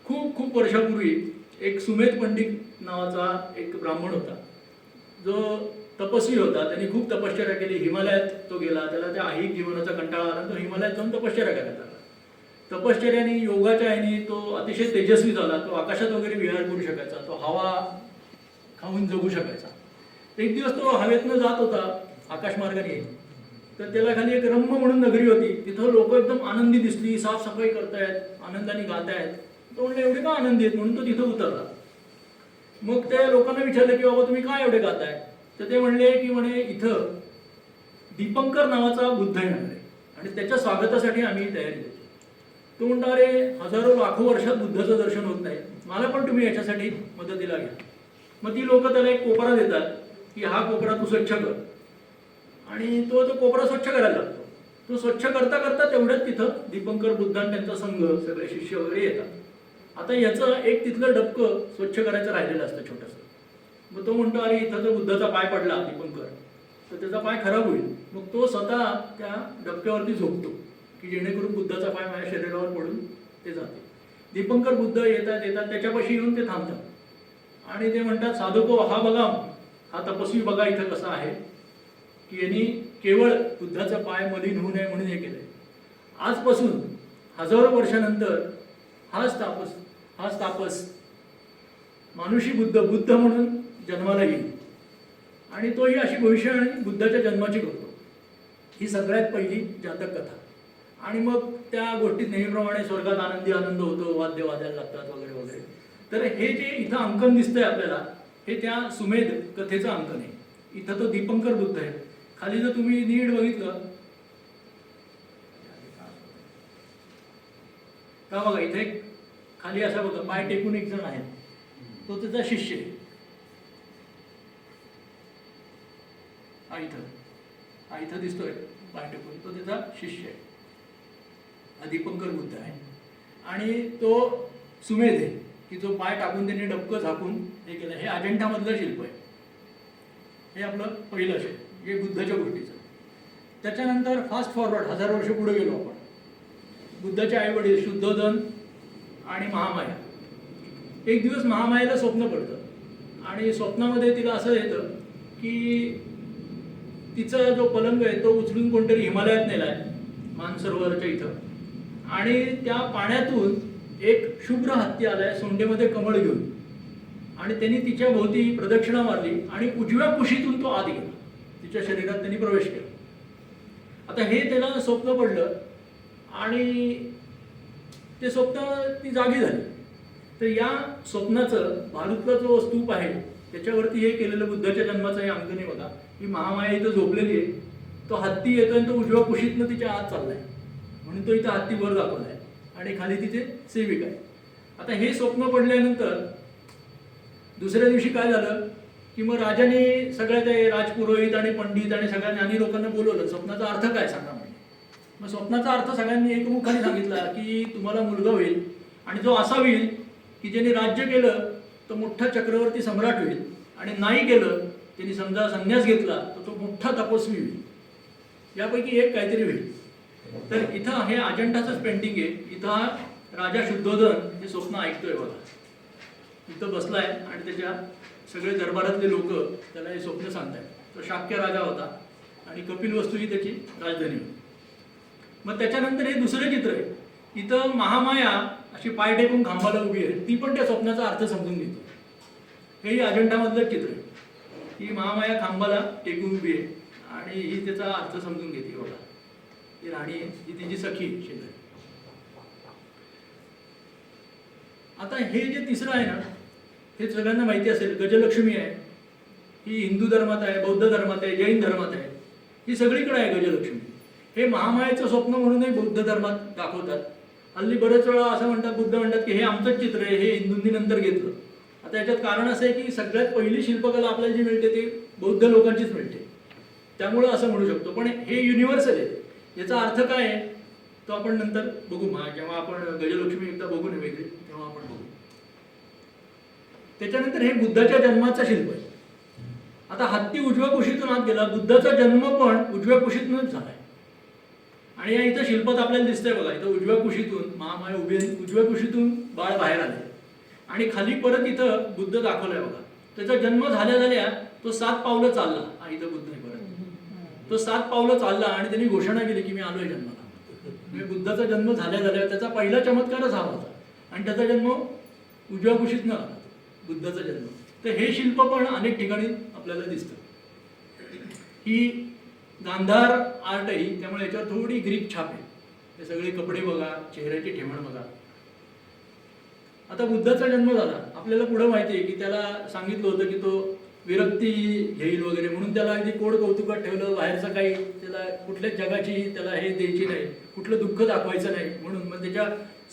खूप वर्षापूर्वी एक सुमेध पंडित नावाचा एक ब्राह्मण होता, जो तपस्वी होता. त्यांनी खूप तपश्चर्या केली. हिमालयात तो गेला, त्याला त्या ऐहिक जीवनाचा कंटाळा आला, तो हिमालयात जाऊन तपश्चर्या करायला लागला. तपश्चर्याने योगाच्या ह्याने तो अतिशय तेजस्वी झाला. तो आकाशात वगैरे विहार करू शकायचा, तो हवा खाऊन जगू शकायचा. एक दिवस तो हवेतनं जात होता आकाशमार्गाने, तर त्याला खाली एक रम्म म्हणून नगरी होती. तिथं लोक एकदम आनंदी दिसली, साफसफाई करतायत, आनंदाने गातायत. तो म्हणले एवढे का आनंदी आहेत, म्हणून तो तिथं उतरला. मग त्या लोकांना विचारलं की बाबा तुम्ही काय एवढे गाताय, तर ते म्हणले की म्हणे इथं दीपंकर नावाचा बुद्ध येणार आहे आणि त्याच्या स्वागतासाठी आम्ही तयारी केली. तो म्हणतो अरे हजारो लाखो वर्षात बुद्धाचं दर्शन होत नाही, मला पण तुम्ही याच्यासाठी मदतीला घ्या. मग ती लोक त्याला एक कोपरा देतात की हा कोपरा तू स्वच्छ कर, आणि तो कोपरा स्वच्छ करायला लागतो. तो स्वच्छ करता करता तेवढ्याच तिथं दीपंकर बुद्ध आणि त्यांचा संघ सगळे शिष्य वगैरे येतात. आता याचं एक तिथलं डबकं स्वच्छ करायचं राहिलेलं असतं छोटंसं. मग तो म्हणतो अरे इथं जर बुद्धाचा पाय पडला दीपंकर तर त्याचा पाय खराब होईल. मग तो स्वतः त्या डबक्यावरती झोपतो की जेणेकरून बुद्धाचा पाय माझ्या शरीरावर पडून ते जाते. दीपंकर बुद्ध येतात त्याच्यापाशी येऊन ते थांबतात आणि ते म्हणतात साधको हा बघा, हा तपस्वी बघा इथं कसा आहे की यांनी केवळ बुद्धाचा पाय मलिन होऊ नये म्हणून हे केलंय. आजपासून हजारो वर्षानंतर हाच तापस मानुषी बुद्ध म्हणून जन्माला येईल आणि तोही अशी भविष्यवाणी बुद्धाच्या जन्माची करतो. ही सगळ्यात पहिली जातक कथा. आणि मग त्या गोष्टीत नेहमीप्रमाणे स्वर्गात आनंद होतो, वाद्य वाजायला लागतात वगैरे वगैरे. तर हे जे इथं अंकन दिसतंय आपल्याला हे त्या सुमेध कथेचं अंकन आहे. इथं तो दीपंकर बुद्ध आहे. खाली जर तुम्ही नीट बघितलं का बघा इथे एक खाली असा बघा पाय टेकून एक जण आहे, तो त्याचा शिष्य आहे. हा इथं दिसतोय पाय टेकून, तो त्याचा शिष्य आहे, दीपंकर बुद्ध आहे. आणि तो सुमेध आहे की जो पाय टाकून त्यांनी डबकं झाकून हे केलं. हे अजंठामधलं शिल्प आहे. हे आपलं पहिलं शिल्प, हे बुद्धाच्या गोष्टीचं. त्याच्यानंतर फास्ट फॉरवर्ड 1000 वर्ष पुढे गेलो आपण. बुद्धाचे आई वडील शुद्धोधन आणि महामाया. एक दिवस महामायेला स्वप्न पडतं आणि स्वप्नामध्ये तिला असं येतं की तिचा जो पलंग आहे तो उचलून कोणतरी हिमालयात नेला आहे, मानसरोवराच्या इथं. आणि त्या पाण्यातून एक शुभ्र हत्ती आलाय सोंडेमध्ये कमळ घेऊन, आणि त्यांनी तिच्या भोवती प्रदक्षिणा मारली आणि उजव्या कुशीतून तो आत गेला, तिच्या शरीरात त्यांनी प्रवेश केला. आता हे त्याला स्वप्न पडलं आणि ते स्वप्न ती जागी झाली. तर या स्वप्नाचं भारूतला जो स्तूप आहे त्याच्यावरती हे केलेलं बुद्धाच्या जन्माचं हे अंकन आहे बघा. ही महामाया इथं झोपलेली आहे, तो हत्ती येतोय आणि तो उजव्या कुशीतनं तिच्या आत चाललाय, म्हणून तो इथं हत्ती वर दाखवलाय आणि खाली तिचे सेविक आहे. आता हे स्वप्न पडल्यानंतर दुसऱ्या दिवशी काय झालं की मग राजाने सगळ्या ते राजपुरोहित आणि पंडित आणि सगळ्या ज्ञानी लोकांना बोलवलं, स्वप्नाचा अर्थ काय सांगा म्हणजे. मग स्वप्नाचा अर्थ सगळ्यांनी एकमुखाने सांगितला की तुम्हाला मुलगा होईल आणि जो असा होईल की ज्याने राज्य केलं तो मोठा चक्रवर्ती सम्राट होईल, आणि नाही केलं त्यांनी समजा संन्यास घेतला तर तो मोठा तपस्वी होईल, यापैकी एक काहीतरी होईल. तर इथं हे अजंठाचंच पेंटिंग आहे. इथं हा राजा शुद्धोधन हे स्वप्न ऐकतोय बघा, इथं बसलाय आणि त्याच्या सगळे दरबारातले लोक त्याला हे स्वप्न सांगतायत. तो शाक्य राजा होता आणि कपिलवस्तू ही त्याची राजधानी होती. मग त्याच्यानंतर हे दुसरं चित्र आहे. इथं महामाया अशी पाय टेकून खांबाला उभी आहे, ती पण त्या स्वप्नाचा अर्थ समजून घेते. हेही अजंठामधलं चित्र आहे. ही महामाया खांबाला टेकून उभी आहे आणि ही त्याचा अर्थ समजून घेते बघा. ही राणी आहे, ही तिची सखी शेजारी. आता हे जे तिसरं आहे ना, हे सगळ्यांना माहिती असेल, गजलक्ष्मी आहे. ही हिंदू धर्मात आहे, बौद्ध धर्मात आहे, जैन धर्मात आहे, ही सगळीकडे आहे गजलक्ष्मी. हे महामायेचं स्वप्न म्हणूनही बौद्ध धर्मात दाखवतात. हल्ली बरेच वेळा असं म्हणतात, बुद्ध म्हणतात की हे आमचंच चित्र आहे, हे हिंदूंनी नंतर घेतलं. आता याच्यात कारण असं आहे की सगळ्यात पहिली शिल्पकला आपल्याला जी मिळते ती बौद्ध लोकांचीच मिळते, त्यामुळं असं म्हणू शकतो. पण हे युनिव्हर्सल आहे. याचा अर्थ काय आहे तो आपण नंतर बघू. जेव्हा आपण गजलक्ष्मी एकदा बघू ना वेगळी, तेव्हा आपण बघू. त्याच्यानंतर हे बुद्धाच्या जन्माचं शिल्प आहे. आता हत्ती उजव्या कुशीतून आत गेला, बुद्धाचा जन्म पण उजव्या कुशीतूनच झालाय. आणि या इथं शिल्पात आपल्याला दिसतंय बघा, इथं उजव्या कुशीतून महामाया उभी, उजव्या कुशीतून बाळ बाहेर आले आणि खाली परत इथं बुद्ध दाखवलाय बघा. त्याचा जन्म झाल्या झाल्या तो 7 पावलं चालला. इथं बुद्ध आहे परत, तो 7 पावलं चालला आणि त्यांनी घोषणा केली की मी आलोय जन्माला. म्हणजे बुद्धाचा जन्म झाल्या झाल्या त्याचा पहिला चमत्कारच हा होता आणि त्याचा जन्म उजव्या कुशीत न आला, बुद्धाचा जन्म. तर हे शिल्प पण अनेक ठिकाणी आपल्याला दिसतं. ही गांधार आर्ट आहे, त्यामुळे याच्यावर थोडी ग्रीक छाप आहे. हे सगळे कपडे बघा, चेहऱ्याची ठेवण बघा. आता बुद्धाचा जन्म झाला, आपल्याला पुढे माहिती आहे की त्याला सांगितलं होतं की तो विरक्ती घेईल वगैरे, म्हणून त्याला अगदी कोड कौतुकात ठेवलं. बाहेरचं काही त्याला कुठल्याच जगाची त्याला हे द्यायची नाही, कुठलं दुःख दाखवायचं नाही म्हणून. मग त्याच्या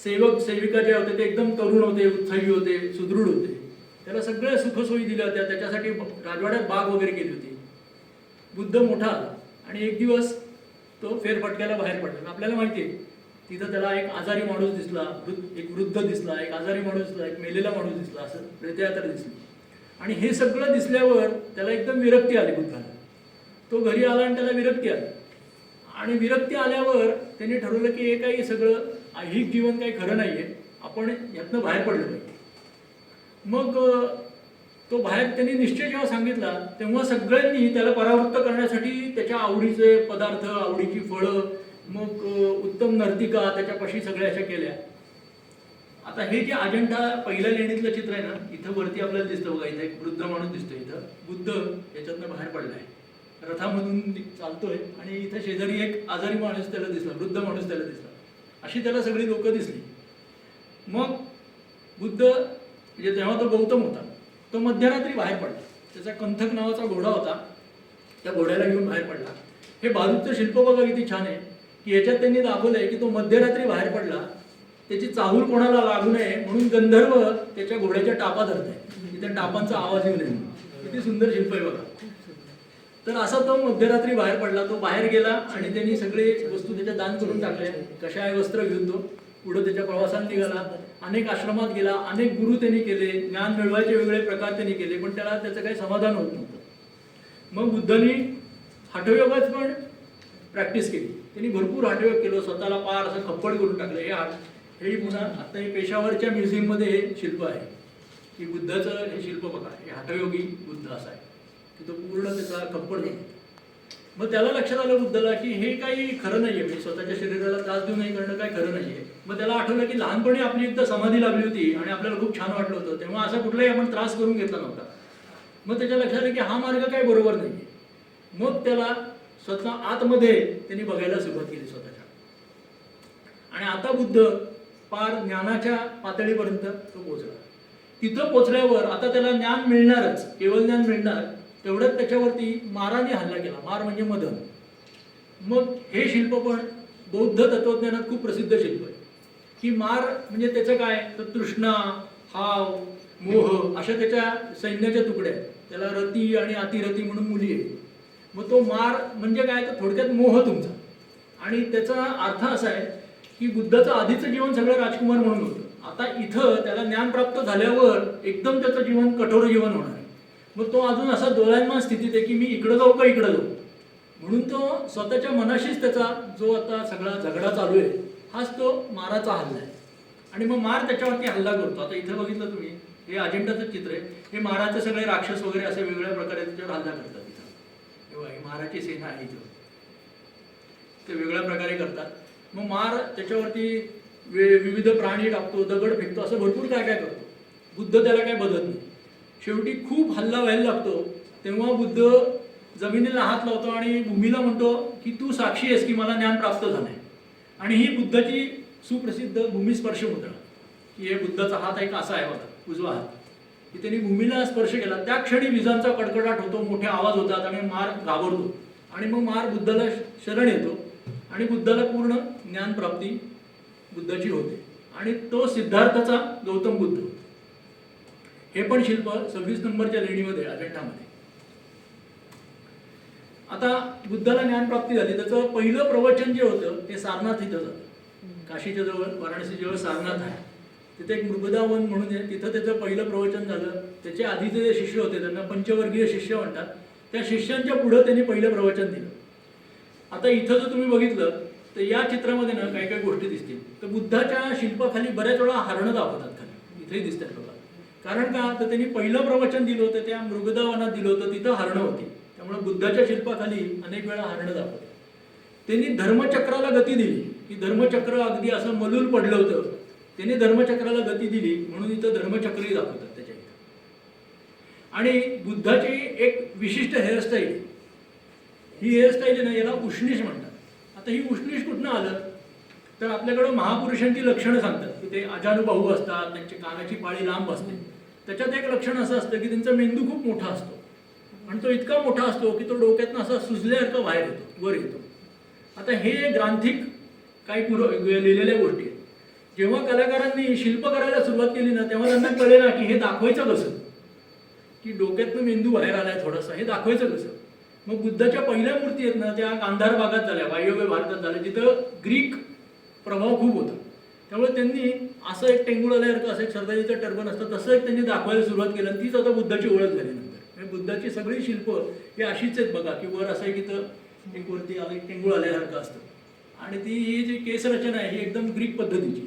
सेवक सेविका जे होते ते एकदम तरुण होते, उत्साही होते, सुदृढ होते. त्याला सगळ्या सुखसोयी दिल्या होत्या, त्याच्यासाठी राजवाड्यात बाग वगैरे केली होती. बुद्ध मोठा आला आणि एक दिवस तो फेरफटक्याला बाहेर पडला. आपल्याला माहिती आहे तिथं त्याला एक आजारी माणूस दिसला, एक वृद्ध दिसला, एक आजारी माणूस दिसला, एक मेलेला माणूस दिसला, असं प्रेतयात्रा दिसली. आणि हे सगळं दिसल्यावर त्याला एकदम विरक्ती आली बुद्धाला. तो घरी आला आणि त्याला विरक्ती आली. आणि विरक्ती आल्यावर त्यांनी ठरवलं की हे काही सगळं ऐहिक जीवन काही खरं नाहीये, आपण यातनं बाहेर पडलं पाहिजे. मग तो बाहेर त्यांनी निश्चय जेव्हा सांगितला तेव्हा सगळ्यांनी त्याला परावृत्त करण्यासाठी त्याच्या आवडीचे पदार्थ, आवडीची फळं, मग उत्तम नर्तिका त्याच्यापाशी सगळ्या अशा केल्या. आता हे जे अजंठा पहिल्या लेणीतलं चित्र आहे ना, इथं वरती आपल्याला दिसतं बघा, इथं एक वृद्ध माणूस दिसतोय. इथं बुद्ध याच्यातनं बाहेर पडलाय, रथामधून चालतोय आणि इथं शेजारी एक आजारी माणूस त्याला दिसला, वृद्ध माणूस त्याला दिसला. अशी त्याला सगळी लोक दिसली. मग बुद्ध म्हणजे तेव्हा तो गौतम होता, तो मध्यरात्री बाहेर पडला. त्याचा कंथक नावाचा घोडा होता, त्या घोड्याला घेऊन बाहेर पडला. हे भारूतचं शिल्प बघा किती छान आहे की याच्यात त्यांनी दाखवलंय की तो मध्यरात्री बाहेर पडला. त्याची चाहूल कोणाला लागू नये म्हणून गंधर्व त्याच्या घोड्याच्या टापा धरत आहे, तिथे टापांचा आवाज येऊ नये. किती सुंदर शिल्प आहे बघा. तर असा तो मध्यरात्री बाहेर पडला. तो बाहेर गेला आणि त्यांनी सगळे वस्तू त्याच्या दान करून टाकल्या. कशाय वस्त्र घेऊन तो पुढे त्याच्या प्रवासाला निघाला. अनेक आश्रमात गेला, अनेक गुरु त्यांनी केले, ज्ञान मिळवायचे वेगळे प्रकार त्यांनी केले, पण त्याला त्याचं काही समाधान होत नव्हतं. मग बुद्धांनी हठयोगात पण प्रॅक्टिस केली. त्यांनी भरपूर हठयोग केलं, स्वतःला पार असं खप्पड करून टाकलं. हे पुन्हा आता हे पेशावरच्या म्युझियममध्ये हे शिल्प आहे की बुद्धाचं हे शिल्प बघा, हे हठयोगी बुद्ध असं आहे की तो पूर्ण त्याचा खप्पड झाला. मग त्याला लक्षात आलं बुद्धाला की हे काही खरं नाहीये, म्हणजे स्वतःच्या शरीराला त्रास देऊ नाही करणं काही खरं नाहीये. मग त्याला आठवलं की लहानपणी आपली एकदा समाधी लागली होती आणि आपल्याला खूप छान वाटलं होतं, तेव्हा असा कुठलाही आपण त्रास करून घेतला नव्हता. मग त्याच्या लक्षात आलं की हा मार्ग काही बरोबर नाहीये. मग त्याला स्वतः आतमध्ये त्यांनी बघायला सुरुवात केली स्वतःच्या. आणि आता बुद्ध पार ज्ञानाच्या पातळीपर्यंत तो पोहोचला. तिथं पोहोचल्यावर आता त्याला ज्ञान मिळणारच, केवळ ज्ञान मिळणार, तेवढ्यात त्याच्यावरती माराने हल्ला केला. मार म्हणजे मदन. मग हे शिल्प पण बौद्ध तत्वज्ञानात खूप प्रसिद्ध शिल्प आहे की मार म्हणजे त्याचं काय तर तृष्णा, हाव, मोह अशा त्याच्या सैन्याच्या तुकड्या. त्याला रती आणि अतिरती म्हणून मुली आहे. मग तो मार म्हणजे काय तर थोडक्यात मोह तुमचा. आणि त्याचा अर्थ असा आहे की बुद्धाचं आधीचं जीवन सगळं राजकुमार म्हणून होतं. आता इथं त्याला ज्ञान प्राप्त झाल्यावर एकदम त्याचं जीवन कठोर जीवन होणार आहे. मग तो अजून असा दोलायमान स्थितीत आहे की मी इकडं जाऊ का इकडं जाऊ, म्हणून तो स्वतःच्या मनाशीच त्याचा जो आता सगळा झगडा चालू आहे हाच तो माराचा हल्ला आहे. आणि मग मार त्याच्यावरती हल्ला करतो. आता इथं बघितलं तुम्ही, हे अजिंठाचं चित्र आहे. हे माराचे सगळे राक्षस वगैरे असे वेगळ्या प्रकारे त्याच्यावर हल्ला करतात. इथं ही माराची सेना आहे, इथं ते वेगळ्या प्रकारे करतात. मग मार त्याच्यावरती विविध प्राणी टाकतो, दगड फेकतो, असं भरपूर काय काय करतो. बुद्ध त्याला काय बदलत नाही. शेवटी खूप हल्ला व्हायला लागतो तेव्हा बुद्ध जमिनीला हात लावतो आणि भूमीला म्हणतो की तू साक्षी आहेस की मला ज्ञान प्राप्त झालंय. आणि ही बुद्धाची सुप्रसिद्ध भूमिस्पर्श मुद्रा की हे बुद्धाचा हात एक असा आहे बघा, उजवा हात, की त्यांनी भूमीला स्पर्श केला. त्या क्षणी विजांचा कडकडाट होतो, मोठे आवाज होतात आणि मार घाबरतो. आणि मग मार बुद्धाला शरण येतो आणि बुद्धाला पूर्ण ज्ञानप्राप्ती बुद्धाची होते. आणि तो सिद्धार्थाचा गौतम बुद्ध. हे पण शिल्प 26 नंबरच्या लेणीमध्ये अजिंठामध्ये. आता बुद्धाला ज्ञानप्राप्ती झाली. त्याचं पहिलं प्रवचन जे होतं ते सारनाथ इथं झालं. काशीच्या जवळ, वाराणसी जवळ सारनाथ आहे. तिथे एक मृगदावन म्हणून आहे, तिथं त्याचं पहिलं प्रवचन झालं. त्याचे आधीचे जे शिष्य होते त्यांना पंचवर्गीय शिष्य म्हणतात. त्या शिष्यांच्या पुढं त्यांनी पहिलं प्रवचन दिलं. आता इथं जर तुम्ही बघितलं तर या चित्रामध्ये ना काही काही गोष्टी दिसतील. तर बुद्धाच्या शिल्पाखाली बऱ्याच वेळा हरणं दाखवतात खाली, इथेही दिसतात बघा. कारण का तर त्यांनी पहिलं प्रवचन दिलं होतं त्या मृगदावनात दिलं होतं, तिथं हरणं होती. त्यामुळे बुद्धाच्या शिल्पाखाली अनेक वेळा हरणं दाखवतात. त्यांनी धर्मचक्राला गती दिली की धर्मचक्र अगदी असं मलूल पडलं होतं, त्यांनी धर्मचक्राला गती दिली म्हणून इथं धर्मचक्रही दाखवतात त्याच्या इथं. आणि बुद्धाची एक विशिष्ट हेअरस्टाईल, ही हेअरस्टाईल ना याला उष्णीष म्हणतात. आता ही उष्णीष कुठनं आलं तर आपल्याकडं महापुरुषांची लक्षणं सांगतात की ते अजानुबाहू असतात, त्यांची कानाची पाळी लांब असते. त्याच्यात एक लक्षण असं असतं की त्यांचा मेंदू खूप मोठा असतो आणि तो इतका मोठा असतो की तो डोक्यातनं असा सुजल्यासारखं बाहेर येतो, वर येतो. आता हे ग्रांथिक काही लिहिलेल्या गोष्टी आहेत. जेव्हा कलाकारांनी शिल्प करायला सुरुवात केली ना तेव्हा त्यांना कळेल ना की हे दाखवायचं कसं, की डोक्यातनं मेंदू बाहेर आलाय थोडासा, हे दाखवायचं कसं. मग बुद्धाच्या पहिल्या मूर्ती आहेत ना त्या गांधार भागात झाल्या, वायव्य भारतात झाल्या, जिथं ग्रीक प्रभाव खूप होता. त्यामुळे त्यांनी असं एक टेंगुळ आल्यासारखं असं एक सरदारीचं टर्बन असतं तसं एक त्यांनी दाखवायला सुरुवात केली आणि तीच आता बुद्धाची ओळख झाली नंतर. बुद्धाची सगळी शिल्प ही अशीच आहेत बघा, की वर असं की तर एक वरती आलं एक टेंगुळ आल्यासारखं असतं आणि ती ही जी केस रचना आहे ही एकदम ग्रीक पद्धतीची,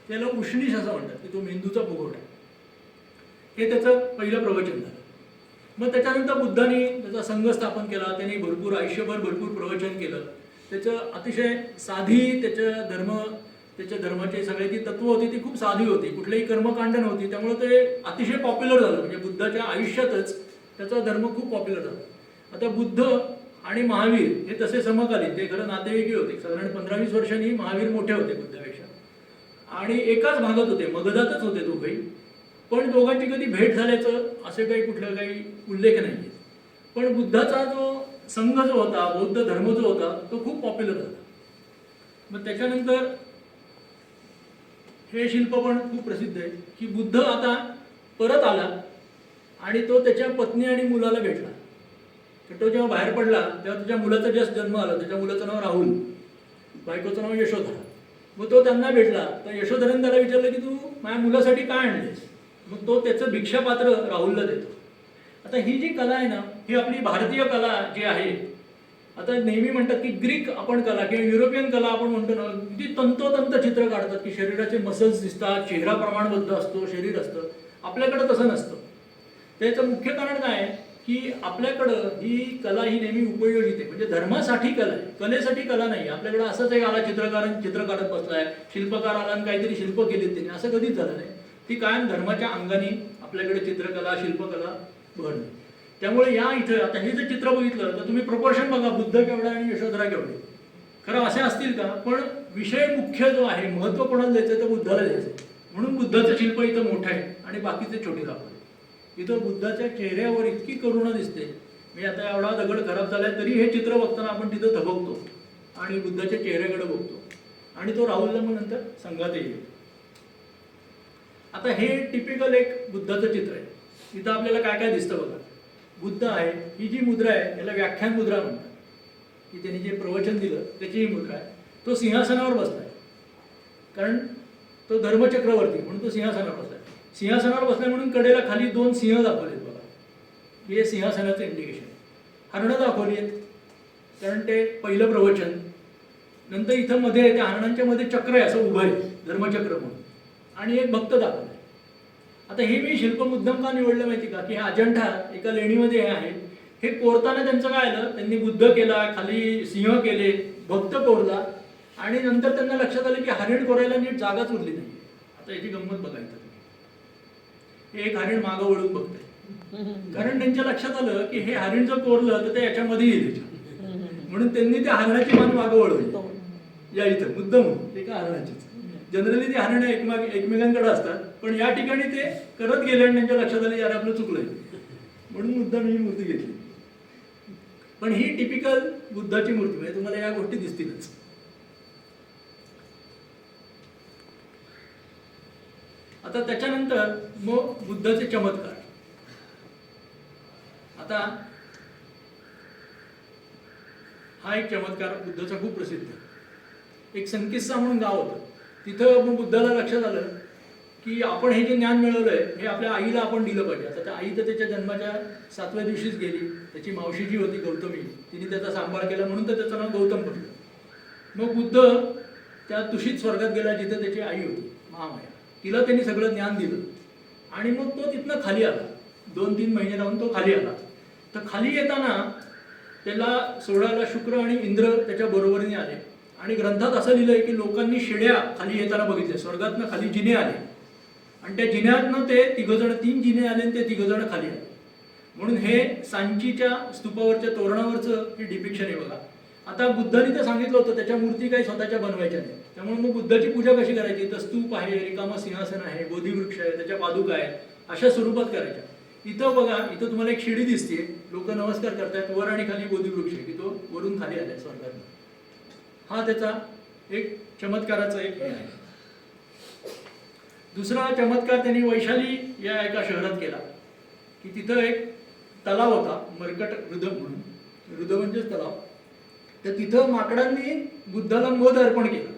त्याला उष्णीष असं म्हणतात की तो मेंदूचा फुगवटा. हे त्याचं पहिलं प्रवचन झालं. मग त्याच्यानंतर बुद्धांनी त्याचा संघ स्थापन केला. त्यांनी भरपूर आयुष्यभर भरपूर प्रवचन केलं. त्याचं अतिशय साधी त्याच्या धर्माची सगळी ती तत्व होती ती खूप साधी होती, कुठलेही कर्मकांड नव्हती. त्यामुळे ते अतिशय पॉप्युलर झालं. म्हणजे बुद्धाच्या आयुष्यातच त्याचा धर्म खूप पॉप्युलर झाला. आता बुद्ध आणि महावीर हे तसे समकालीन, ते खरं नातेवाईकही होते. साधारण 15-20 वर्षांनी महावीर मोठे होते बुद्धापेक्षा आणि एकाच भागात होते, मगधातच होते दोघंही. पण दोघांची कधी भेट झाल्याचं असे काही उल्लेख नाही. पण बुद्धाचा जो संघ जो होता, बौद्ध धर्म जो होता तो खूप पॉप्युलर झाला. मग त्याच्यानंतर हे शिल्प पण खूप प्रसिद्ध आहे की बुद्ध आता परत आला आणि तो त्याच्या पत्नी आणि मुलाला भेटला. तर तो जेव्हा बाहेर पडला तेव्हा त्याच्या मुलाचा जस्ट जन्म आला. त्याच्या मुलाचं नाव राहुल, बायकोचं नाव यशोधरा. मग तो त्यांना भेटला तर यशोधराने त्याला विचारलं की तू माझ्या मुलासाठी काय आणलेस. मग तो त्याचं भिक्षापात्र राहुलला देतो. आता ही जी कला आहे ना, ही आपली भारतीय कला जी आहे, आता नेहमी म्हणतात की ग्रीक आपण कला किंवा युरोपियन कला आपण म्हणतो ना, ती तंतोतंत चित्र काढतात की शरीराचे मसल्स दिसतात, चेहरा प्रमाणबद्ध असतो, शरीर असतं. आपल्याकडं तसं नसतं. त्याचं मुख्य कारण काय आहे की आपल्याकडं ही कला ही नेहमी उपयोजित आहे, म्हणजे धर्मासाठी कला आहे, कलेसाठी कला नाही. आपल्याकडं असंच एक आला चित्र काढत बसलाय, शिल्पकार आला आणि काहीतरी शिल्प केलीत त्यांनी, असं कधीच झालं नाही. ती कायम धर्माच्या अंगाने आपल्याकडे चित्रकला शिल्पकला बहरली. त्यामुळे या इथं आता हे जर चित्र बघितलं तर तुम्ही प्रपोर्शन बघा, बुद्ध केवढा आणि यशोधरा केवढे. खरं असे असतील का, पण विषय मुख्य जो आहे, महत्त्व कोणाला द्यायचं तर बुद्धाला द्यायचं. म्हणून बुद्धाचं शिल्प इथं मोठं आहे आणि बाकीचे छोटे दाखवले. इथं बुद्धाच्या चेहऱ्यावर इतकी करुणा दिसते. मी आता एवढा दगड खराब झालाय तरी हे चित्र बघताना आपण तिथं थबकतो आणि बुद्धाच्या चेहऱ्याकडे बघतो आणि तो राहुलला मग नंतर संघात येईल. आता हे टिपिकल एक बुद्धाचं चित्र आहे. इथं आपल्याला काय काय दिसतं बघा. बुद्ध आहे, ही जी मुद्रा आहे याला व्याख्यान मुद्रा म्हणतात, की त्यांनी जे प्रवचन दिलं त्याची ही मुद्रा आहे. तो सिंहासनावर बसलाय, कारण तो धर्मचक्रवर्ती म्हणून तो सिंहासनावर बसलाय. सिंहासनावर बसलाय म्हणून कडेला खाली 2 सिंह दाखवलेत बघा, हे सिंहासनाचं इंडिकेशन. हरणं दाखवली आहेत कारण ते पहिलं प्रवचन. नंतर इथं मध्ये त्या हरणांच्या मध्ये चक्र आहे, असं उभं आहे धर्मचक्र म्हणून, आणि एक भक्त दाखवलाय. आता हे मी शिल्प मुद्दाम का निवडलं माहिती का, की हे अजंठा एका लेणीमध्ये हे आहे. हे कोरताना त्यांचं काय आलं, त्यांनी बुद्ध केला, खाली सिंह केले, भक्त कोरला आणि नंतर त्यांना लक्षात आलं की हरिण कोरायला नीट जागाच उरली नाही. आता याची गंमत बघायचं, हे एक हरिण मागं वळून बघतंय, कारण त्यांच्या लक्षात आलं की हे हरिण जर कोरलं तर ते याच्यामध्ये येईल, म्हणून त्यांनी त्या हरणाची मान मागं वळवली. या इथं मुद्दाम ते का हरणाचीच, जनरली ती हरणं एकमेकांकडे असतात, पण या ठिकाणी ते करत गेले आणि त्यांच्या लक्षात आले यार आपलं चुकलंय, म्हणून मुद्दाम ही मूर्ती घेतली. पण ही टिपिकल बुद्धाची मूर्ती, म्हणजे तुम्हाला या गोष्टी दिसतीलच. आता त्याच्यानंतर मग बुद्धाचे चमत्कार. आता हा एक चमत्कार बुद्धाचा खूप प्रसिद्ध. एक संकिस्सा म्हणून गाव होतं, तिथं मग बुद्धाला लक्षात आलं की आपण हे जे ज्ञान मिळवलंय हे आपल्या आईला आपण दिलं पाहिजे. आता त्या आई तर त्याच्या जन्माच्या 7व्या दिवशीच गेली. त्याची मावशी जी होती गौतमी, तिने त्याचा सांभाळ केला म्हणून तर त्याचं नाव गौतम पडलं. मग बुद्ध त्या तुषित स्वर्गात गेला जिथं त्याची आई होती महामाया. तिला त्यांनी सगळं ज्ञान दिलं आणि मग तो तिथनं खाली आला. 2-3 महिने राहून तो खाली आला. तर खाली येताना त्याला सोडायला शुक्र आणि इंद्र त्याच्या बरोबरीने आले आणि ग्रंथात असं लिहिलंय की लोकांनी शिड्या खाली येताना बघितल्या. स्वर्गातनं खाली जिने आले आणि त्या जिन्यातनं ते 3 जिने आले आणि ते 3 खाली आले. म्हणून हे सांचीच्या स्तूपावरच्या तोरणावरचं हे डिपिक्शन आहे बघा. आता बुद्धांनी तर सांगितलं होतं त्याच्या मूर्ती काही स्वतःच्या बनवायच्या नाही. त्यामुळे मग बुद्धाची पूजा कशी करायची, तर स्तूप आहे, रिकामं सिंहासन आहे, बोधिवृक्ष आहे, त्याच्या पादुका आहेत, अशा स्वरूपात करायच्या. इथं बघा, इथं तुम्हाला एक शिडी दिसते, लोक नमस्कार करतात, वर आणि खाली बोधिवृक्ष आहे की तो वरून खाली आलाय स्वर्गात. हा त्याचा एक चमत्काराचा एक हे आहे. दुसरा चमत्कार त्यांनी वैशाली या एका शहरात केला की तिथं एक तलाव होता, मरकट हृदय म्हणून, हृदय म्हणजेच तलाव. तर तिथं माकडांनी बुद्धाला मध अर्पण केलं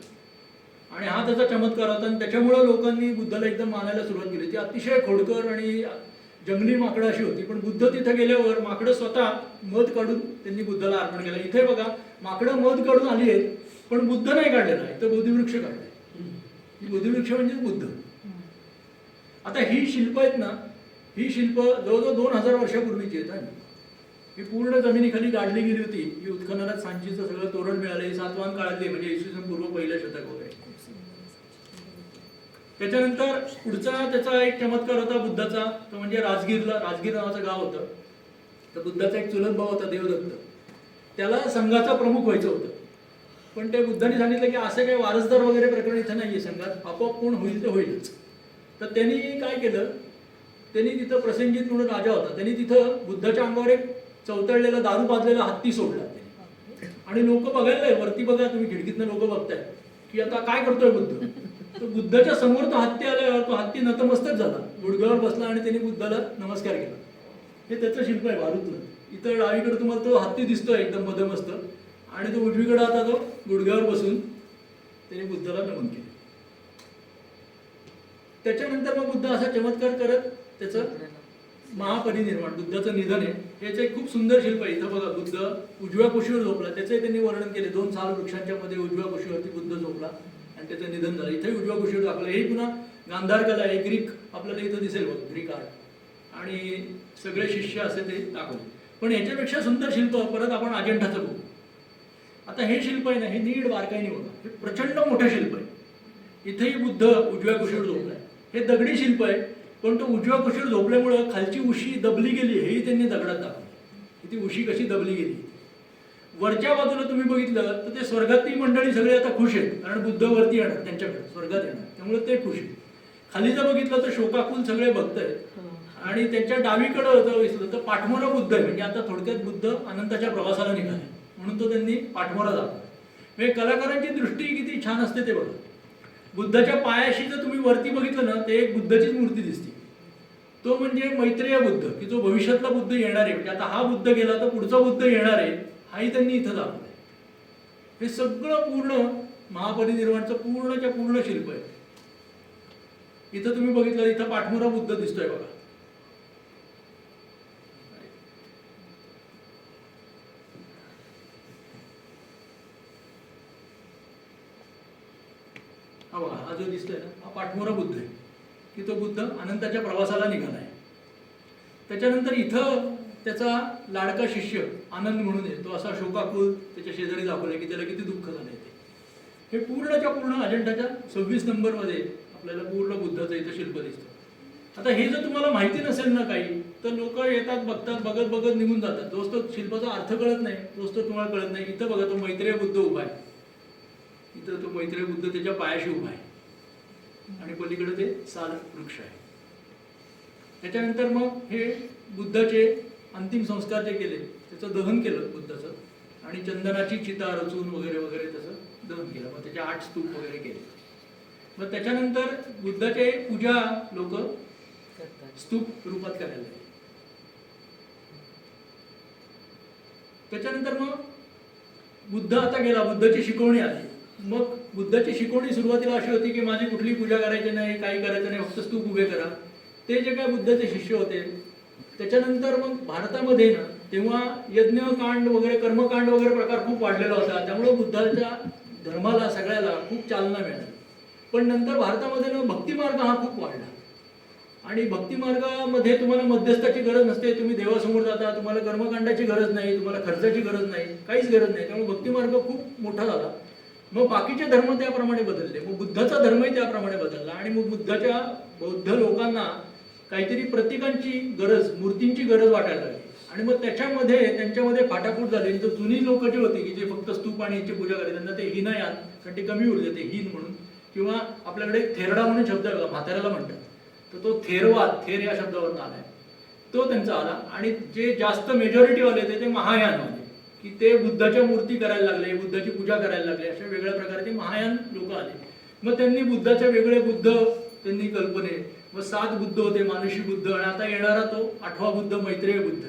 आणि हा त्याचा चमत्कार होता. आणि त्याच्यामुळं लोकांनी बुद्धाला एकदम मानायला सुरुवात केली. ती अतिशय खोडकर आणि जंगली माकडं अशी होती, पण बुद्ध तिथं गेल्यावर माकडं स्वतः मध काढून त्यांनी बुद्धाला अर्पण केलं. इथे बघा, माकडं मध काढून आली आहेत पण बुद्ध नाही काढलेला आहे, तर बोधिवृक्ष काढलाय. बोधिवृक्ष म्हणजे बुद्ध. आता ही शिल्प आहेत ना, ही शिल्प जवळजवळ 2000 वर्षापूर्वीची आहेत. ही पूर्ण जमिनीखाली गाडली गेली होती. ही उत्खननात सांचीचं सगळं तोरण मिळाले, सातवाहन काळातले, म्हणजे इसवी सन पूर्व 1ल्या शतक वगैरे. त्याच्यानंतर पुढचा त्याचा एक चमत्कार होता बुद्धाचा, तो म्हणजे राजगीर नावाचं गाव होतं. तर बुद्धाचा एक चुलत भाऊ होता देवदत्त, त्याला संघाचा प्रमुख व्हायचं होतं. पण ते बुद्धांनी सांगितलं की असं काही वारसदार वगैरे प्रकरण इथं नाहीये, संघात आपोआप कोण होईल ते होईलच. तर त्यांनी काय केलं, त्यांनी तिथं प्रसेनजित म्हणून राजा होता, त्यांनी तिथं बुद्धाच्या अंगावर एक चवतळलेला दारू पाजलेला हत्ती सोडला. आणि लोक बघायला, वरती बघा तुम्ही खिडकीतनं लोक बघताय की आता काय करतोय बुद्ध. तर बुद्धाच्या समोर तो हत्ती आल्यावर तो हत्ती नतमस्तक झाला, गुडघ्यावर बसला आणि त्याने बुद्धाला नमस्कार केला. हे त्याचं शिल्प आहे भारूतलं. इथं डावीकडे तुम्हाला तो हत्ती दिसतोय एकदम मधमस्त, आणि तो उजवीकडे आता तो गुडघ्यावर बसून त्याने बुद्धाला नमन केलं. त्याच्यानंतर मग बुद्ध असा चमत्कार करत त्याचं महापरिनिर्वाण, बुद्धाचं निधन आहे. याचं एक खूप सुंदर शिल्प आहे. इथं बघा, बुद्ध उजव्या कुशीवर झोपला, त्याचंही त्यांनी वर्णन केले. 2 साल वृक्षांच्या मध्ये उजव्या कुशीवरती बुद्ध झोपला आणि त्याचं निधन झालं. इथेही उजव्या कुशीवर दाखवलं. हे पुन्हा गांधार कला आहे, ग्रीक आपल्याला इथं दिसेल बघ, ग्रीक आर्ट, आणि सगळे शिष्य असे ते दाखवले. पण याच्यापेक्षा सुंदर शिल्प परत आपण अजंठाचं बघू. आता हे शिल्प आहे ना, हे नीट बारकाईने बघा, हे प्रचंड मोठं शिल्प आहे. इथेही बुद्ध उजव्या कुशीवर झोपलाय. हे दगडी शिल्प आहे, पण तो उजव्या कुशीवर झोपल्यामुळं खालची उशी दबली गेली, हेही त्यांनी दगडात दाखवलं की ती उशी कशी दबली गेली. वरच्या बाजूला तुम्ही बघितलं तर ते स्वर्गातली मंडळी सगळे आता खुश आहेत, कारण बुद्ध वरती येणार, त्यांच्याकडे स्वर्गात येणार, त्यामुळे ते खुश आहेत. खाली जर बघितलं तर शोकाकुल सगळे भक्त आहेत, आणि त्यांच्या डावीकडे जर बघितलं तर पाठमोरा बुद्ध आहे. म्हणजे आता थोडक्यात बुद्ध अनंताच्या प्रवासाला निघाले, म्हणून तो त्यांनी पाठमोरा दाखवला. म्हणजे कलाकारांची दृष्टी किती छान असते ते बघा. बुद्धाच्या पायाशी जर तुम्ही वरती बघितलं ना, ते एक बुद्धाचीच मूर्ती दिसते. तो म्हणजे मैत्रेय बुद्ध, की जो भविष्यातला बुद्ध येणार आहे. म्हणजे आता हा बुद्ध गेला तर पुढचा बुद्ध येणार आहे, हाही त्यांनी इथं दाखवलंय. हे सगळं पूर्ण महापरिनिर्वाणचं पूर्णच्या पूर्ण शिल्प आहे. इथं तुम्ही बघितलं, इथं पाठमोरा बुद्ध दिसतोय बघा. हा बघा, हा जो दिसतोय ना, हा पाठमोरा बुद्ध आहे, की तो बुद्ध अनंताच्या प्रवासाला निघाला आहे. त्याच्यानंतर इथं त्याचा लाडका शिष्य आनंद म्हणून आहे, तो असा शोकाकुल त्याच्या शेजारी दाखवलाय की त्याला किती दुःख झालंय ते. हे पूर्णच्या पूर्ण अजंठाच्या 26 नंबरमध्ये आपल्याला पूर्ण बुद्धाचं इथं शिल्प दिसतं. आता हे जर तुम्हाला माहिती नसेल ना काही, तर लोक येतात, बघतात, बघत बघत निघून जातात. तोच तो शिल्पाचा अर्थ कळत नाही, तोच तो तुम्हाला कळत नाही. इथं बघा, तो मैत्रेय बुद्ध उभा आहे. इथं तो मैत्रेय बुद्ध त्याच्या पायाशी उभा आहे, आणि पलीकडे ते साल वृक्ष आहे. त्याच्यानंतर मग हे बुद्धाचे अंतिम संस्कार जे केले, त्याचं दहन केलं बुद्धाचं, आणि चंदनाची चिता रचून वगैरे वगैरे त्याचं दहन केलं. मग त्याचे 8 स्तूप वगैरे केले. मग त्याच्यानंतर बुद्धाचे पूजा लोक स्तूप रूपात करायला लागले. त्याच्यानंतर मग बुद्ध आता गेला, बुद्धाची शिकवणी आली. मग बुद्धाची शिकवणी सुरुवातीला अशी होती की माझी कुठली पूजा करायची नाही, काही करायचं नाही, फक्त स्तूप उभे करा. ते जे काय बुद्धाचे शिष्य होते. त्याच्यानंतर मग भारतामध्ये ना, तेव्हा यज्ञकांड वगैरे, कर्मकांड वगैरे प्रकार खूप वाढलेला होता, त्यामुळे बुद्धाच्या धर्माला सगळ्याला खूप चालना मिळाली. पण नंतर भारतामध्ये ना भक्तिमार्ग हा खूप वाढला, आणि भक्तिमार्गामध्ये तुम्हाला मध्यस्थाची गरज नसते. तुम्ही देवासमोर जाता, तुम्हाला कर्मकांडाची गरज नाही, तुम्हाला खर्चाची गरज नाही, काहीच गरज नाही. त्यामुळे भक्तिमार्ग खूप मोठा झाला. मग बाकीचे धर्म त्याप्रमाणे बदलले. मग बुद्धाचा धर्मही त्याप्रमाणे बदलला, आणि मग बुद्धाच्या बौद्ध लोकांना काहीतरी प्रतीकांची गरज, मूर्तींची गरज वाटायला लागली. आणि मग त्याच्यामध्ये त्यांच्यामध्ये फाटाफूट झाली. तर जुनी लोक जे होती की जे फक्त स्तूप आणि याची पूजा करायची, त्यांना ते हीनयान, कारण ते कमी ऊर्जा, ते हीन म्हणून, किंवा आपल्याकडे थेरडा म्हणून शब्द आहे बघा, म्हाताऱ्याला म्हणतात, तर तो थेरवाद, थेर या शब्दावरून आलाय, तो त्यांचा आला. आणि जे जास्त मेजॉरिटी वाले ते महायान वाले, की ते बुद्धाच्या मूर्ती करायला लागले, बुद्धाची पूजा करायला लागले. अशा वेगळ्या प्रकारचे महायान लोक आले. मग त्यांनी बुद्धाचे वेगळे बुद्ध त्यांनी कल्पने, मग 7 बुद्ध होते, मानुषी बुद्ध, आणि आता येणारा तो 8वा बुद्ध मैत्रेय बुद्ध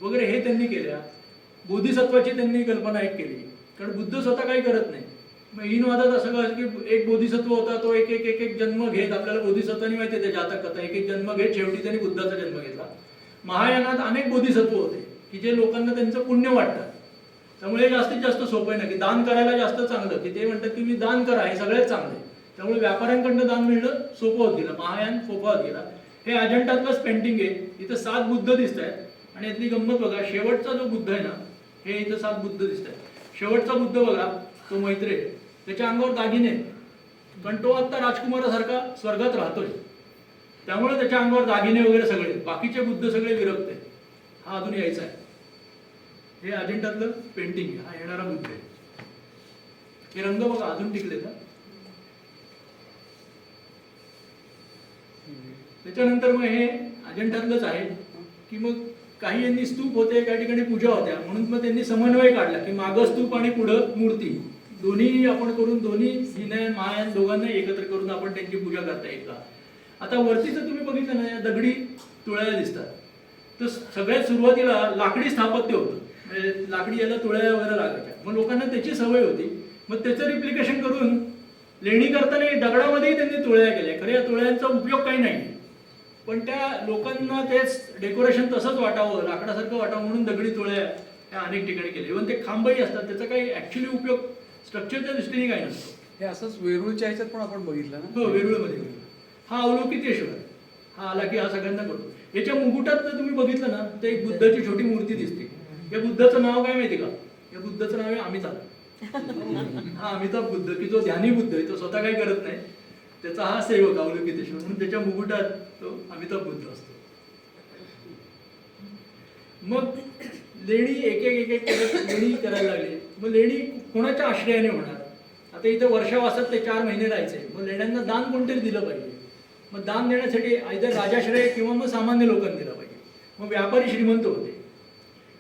वगैरे, हे त्यांनी केल्या. बोधिसत्वाची त्यांनी कल्पना एक केली, कारण बुद्ध स्वतः काही करत नाही. मग हीनवादात असं काय की एक बोधिसत्व होता, तो एक एक एक एक जन्म घेत, आपल्याला बोधिसत्वानी माहिती आहे, जातक कथा, एक एक जन्म घेत शेवटी त्यांनी बुद्धाचा जन्म घेतला. महायानात अनेक बोधिसत्व होते की जे लोकांना त्यांचं पुण्य वाटतं, त्यामुळे जास्तीत जास्त सोपं आहे ना, की दान करायला जास्त चांगलं, की ते म्हणतात की मी दान करा, हे सगळ्यात चांगलं आहे. त्यामुळे व्यापाऱ्यांकडनं दान मिळणं सोपं होत गेलं, महायान सोपं होत गेला. हे अजंठातलंच पेंटिंग आहे. इथं 7 बुद्ध दिसत आहेत, आणि यातली गंमत बघा, शेवटचा जो बुद्ध आहे ना, हे इथं 7 बुद्ध दिसत आहेत. शेवटचा बुद्ध बघा, तो मैत्रेय, त्याच्या अंगावर दागिने, कारण तो आता राजकुमारासारखा स्वर्गात राहतोय, त्यामुळे त्याच्या अंगावर दागिने वगैरे सगळे. बाकीचे बुद्ध सगळे विरक्त आहेत. हा अजून यायचा आहे. हे अजंठातलं पेंटिंग आहे, हा येणारा बुद्ध आहे. हे रंग बघा अजून टिकले का. त्याच्यानंतर मग हे अजंठातलंच आहे की मग काही यांनी स्तूप होते, काही ठिकाणी पूजा होत्या, म्हणून मग त्यांनी समन्वय काढला की मागं स्तूप आणि पुढं मूर्ती. दोन्ही आपण करून दोन्ही हिनयन महायान दोघांना एकत्र करून आपण त्यांची पूजा करता येईल का. आता वरती जर तुम्ही बघितलं ना, या दगडी तुळया दिसतात, तर सगळ्यात सुरुवातीला लाकडी स्थापत्य होतं, म्हणजे लाकडी याला तुळया वगैरे लागायच्या. मग लोकांना त्याची सवय होती, मग त्याचं रिप्लिकेशन करून लेणी करताना दगडामध्येही त्यांनी तुळया केल्या. खरं या तुळयांचा उपयोग काही नाही, पण त्या लोकांना तेच डेकोरेशन तसंच वाटावं, लाकडासारखं वाटावं म्हणून दगडी तुळया ह्या अनेक ठिकाणी केल्या. इव्हन ते खांबही असतात, त्याचा काही ऍक्च्युली उपयोग स्ट्रक्चरच्या दृष्टीने काही नसतो. हे असंच वेरूळच्या ह्याच्यात पण आपण बघितलं ना. हो, वेरूळमध्ये हा अवलोकितेश्वर हा आला की हा सगळ्यांना करतो. याच्या मुकुटात जर तुम्ही बघितलं ना, तर एक बुद्धाची छोटी मूर्ती दिसते. या बुद्धाचं नाव काय माहिती का? या बुद्धाचं नाव आहे अमिताभ. हा अमिताभ बुद्ध, की जो ध्यानी बुद्ध आहे, तो स्वतः काही करत नाही, त्याचा हा सेवक अवलोकितेश्वर म्हणून त्याच्या मुकुटात तो अमिताभ बुद्ध असतो. मग लेणी एक एक एक एक लेणी करायला लागली. मग लेणी कोणाच्या आश्रयाने होणार? आता इथं वर्षावासात ते 4 महिने राहायचे, मग लेण्यांना दान कोणतरी दिलं पाहिजे. मग दान देण्यासाठी आयदर राजाश्रय किंवा मग सामान्य लोकांनी दिलं पाहिजे. मग व्यापारी श्रीमंत होते.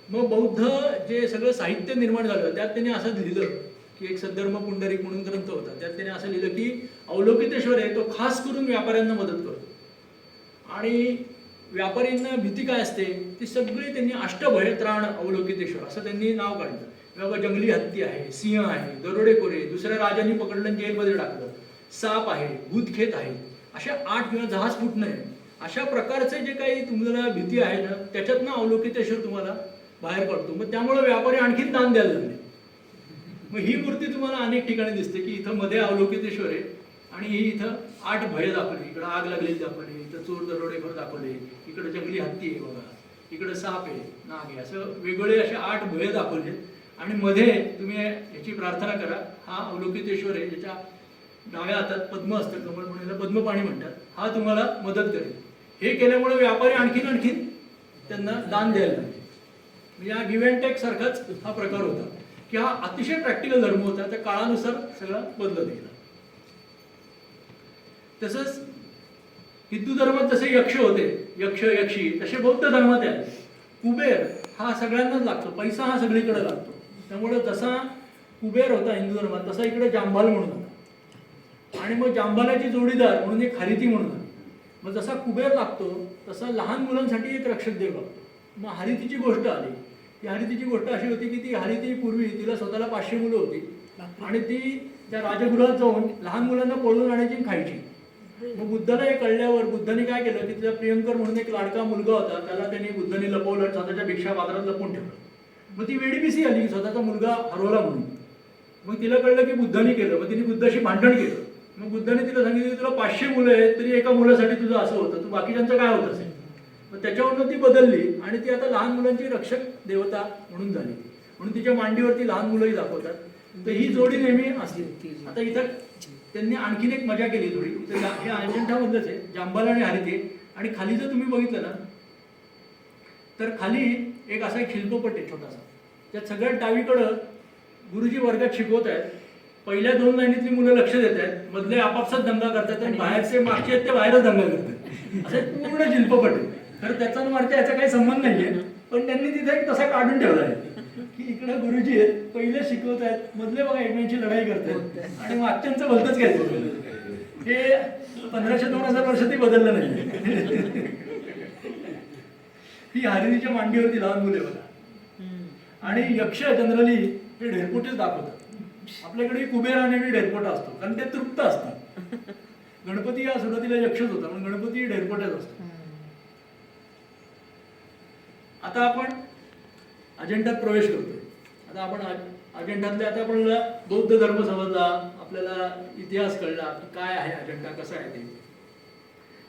मग बौद्ध जे सगळं साहित्य निर्माण झालं त्यात त्यांनी असं लिहिलं की एक सद्धर्म पुंडरीक म्हणून ग्रंथ होता, त्यात त्याने असं लिहिलं की अवलोकितेश्वर आहे तो खास करून व्यापाऱ्यांना मदत करतो. आणि व्यापाऱ्यांना भीती काय असते ती सगळी त्यांनी अष्टभय त्राण अवलोकितेश्वर असं त्यांनी नाव काढलं. बाबा जंगली हत्ती आहे, सिंह आहे, दरोडेखोरे, दुसऱ्या राजांनी पकडलं जेलमध्ये टाकलं, साप आहे, भूतखेत आहे, अशा 8 किंवा जहाज फुटणं आहे, अशा प्रकारचे जे काही तुम्हाला भीती आहे ना, त्याच्यातनं अवलोकितेश्वर तुम्हाला बाहेर पडतो. मग त्यामुळे व्यापारी आणखीन दान द्यायला लागले. मग ही मूर्ती तुम्हाला अनेक ठिकाणी दिसते की इथं मध्ये अवलोकितेश्वर आहे आणि ही इथं 8 भय दाखवली. इकडं आग लागलेली दाखवली, इथं चोर दरोडेखोर दाखवले, इकडं जंगली हत्ती आहे बघा, इकडं साप आहे, नाग आहे, असं वेगवेगळे असे 8 भय दाखवले. आणि मध्ये तुम्ही याची प्रार्थना करा, हा अवलोकितेश्वर आहे, ज्याच्या डाव्या हातात पद्म असतं, कमळ म्हणून पद्मपाणी म्हणतात, हा तुम्हाला मदत करेल. हे केल्यामुळे व्यापारी आणखीन त्यांना दान द्यायला लागले. म्हणजे हा गिव्ह अँड टेक सारखाच हा प्रकार होता की हा अतिशय प्रॅक्टिकल धर्म होता. त्या काळानुसार सगळं बदलत गेला. तसंच हिंदू धर्मात जसे यक्ष होते, यक्ष यक्षी, तसे बौद्ध धर्मात आहे. कुबेर हा सगळ्यांनाच लागतो, पैसा हा सगळीकडे लागतो. त्यामुळे जसा कुबेर होता हिंदू धर्मात तसा इकडे जांबाल म्हणून होता. आणि मग जांबालाची जोडीदार म्हणून एक हरिती म्हणून होता. मग जसा कुबेर लागतो तसा लहान मुलांसाठी एक रक्षक देव लागतो. मग हरितीची गोष्ट आली. ती हरितीची गोष्ट अशी होती की ती हरिती पूर्वी तिला स्वतःला 500 मुलं होती आणि ती त्या राजगृहात जाऊन लहान मुलांना पळवून आणायची आणि खायची. मग बुद्धाला हे कळल्यावर बुद्धाने काय केलं की तिचा प्रियंकर म्हणून एक लाडका मुलगा होता, त्याला त्यांनी बुद्धाने लपवलं, स्वतःच्या भिक्षा पात्रात लपवून ठेवलं. मग ती वेडीपिसी आली की स्वतःचा मुलगा हरवला म्हणून. मग तिला कळलं की बुद्धाने केलं. मग तिने बुद्धाशी भांडण केलं. मग बुद्धाने तिला सांगितलं की तुला 500 मुलं आहेत तरी एका मुलासाठी तुझं असं होतं, तू बाकीच्यांचं काय होत असेल. मग त्याच्यावरनं ती बदलली आणि ती आता लहान मुलांची रक्षक देवता म्हणून झाली. म्हणून तिच्या मांडीवरती लहान मुलंही दाखवतात. तर ही जोडी नेहमी असते. आता इथं त्यांनी आणखीन एक मजा केली थोडी. इथं हे अजंठामधलंच आहे, जांबाला आणि हरिते. आणि खाली जर तुम्ही बघितलं ना तर खाली एक असा एक शिल्पपट आहे छोटासा. त्यात सगळ्यात डावीकडं गुरुजी वर्गात शिकवत आहेत. पहिल्या 2 लाईनीतली मुलं लक्ष देत आहेत, मधले आपापसात दंगा करतात आणि बाहेरचे मागचे आहेत ते बाहेरच दंगा करतात. असं पूर्ण शिल्पपट आहे. तर त्याचा मारचा याचा काही संबंध नाहीये, पण त्यांनी तिथे एक तसा काढून ठेवला आहे की इकडे गुरुजी आहेत, पहिले शिकवत आहेत, मधले बघा एकमेकांची लढाई करतात आणि मागच्यांचं भलतंच काय हे 1500-2000 वर्ष ते बदललं नाही. ही हरिणीच्या मांडीवरती लहान मुले बघा. आणि यक्ष जनरली हे ढेरपोटेच दाखवतात. आपल्याकडे कुबेर आणि ढेरपोटा असतो कारण ते तृप्त असतात. गणपती हा सुरुवातीला यक्षच होता म्हणून गणपती ढेरपोटाच असतो. आता आपण अजंठात प्रवेश करतोय. आता आपण अजंठातले आता आपल्याला बौद्ध धर्म समजला, आपल्याला इतिहास कळला की काय आहे अजंठा, कसं आहे ते.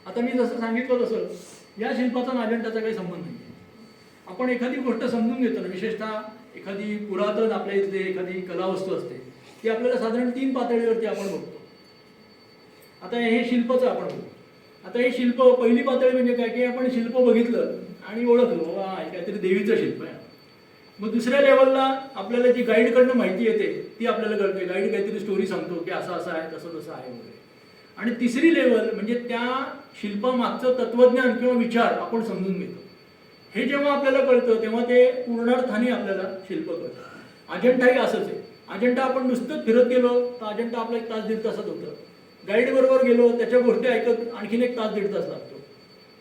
आता मी जसं सांगितलं तसं या शिल्पाचा आणि अजंठाचा काही संबंध नाही. आपण एखादी गोष्ट समजून घेतो ना, विशेषतः एखादी पुरातन आपल्या इथली एखादी कलावस्तू असते ती आपल्याला साधारण 3 पातळीवरती आपण बघतो. आता हे शिल्पचं आपण बघू. आता हे शिल्प पहिली पातळी म्हणजे काय की आपण शिल्प बघितलं आणि ओळखलो वा काहीतरी देवीचं शिल्प आहे. मग दुसऱ्या लेवलला आपल्याला जी गाईडकडनं माहिती येते ती आपल्याला कळते. गाईड काहीतरी स्टोरी सांगतो की असं असं आहे, तसं तसं आहे वगैरे. आणि तिसरी लेवल म्हणजे त्या शिल्पामागचं तत्वज्ञान किंवा विचार आपण समजून घेतो. हे जेव्हा आपल्याला कळतं तेव्हा ते पूर्णार्थाने आपल्याला शिल्प कळतं. अजंठाही असंच आहे. अजिंठा आपण नुसतंच फिरत गेलो तर अजिंठा आपला 1 तास 1.5 तासात होतं. गाईड बरोबर गेलो त्याच्या गोष्टी ऐकत आणखीन 1 तास 1.5 तास लागतो.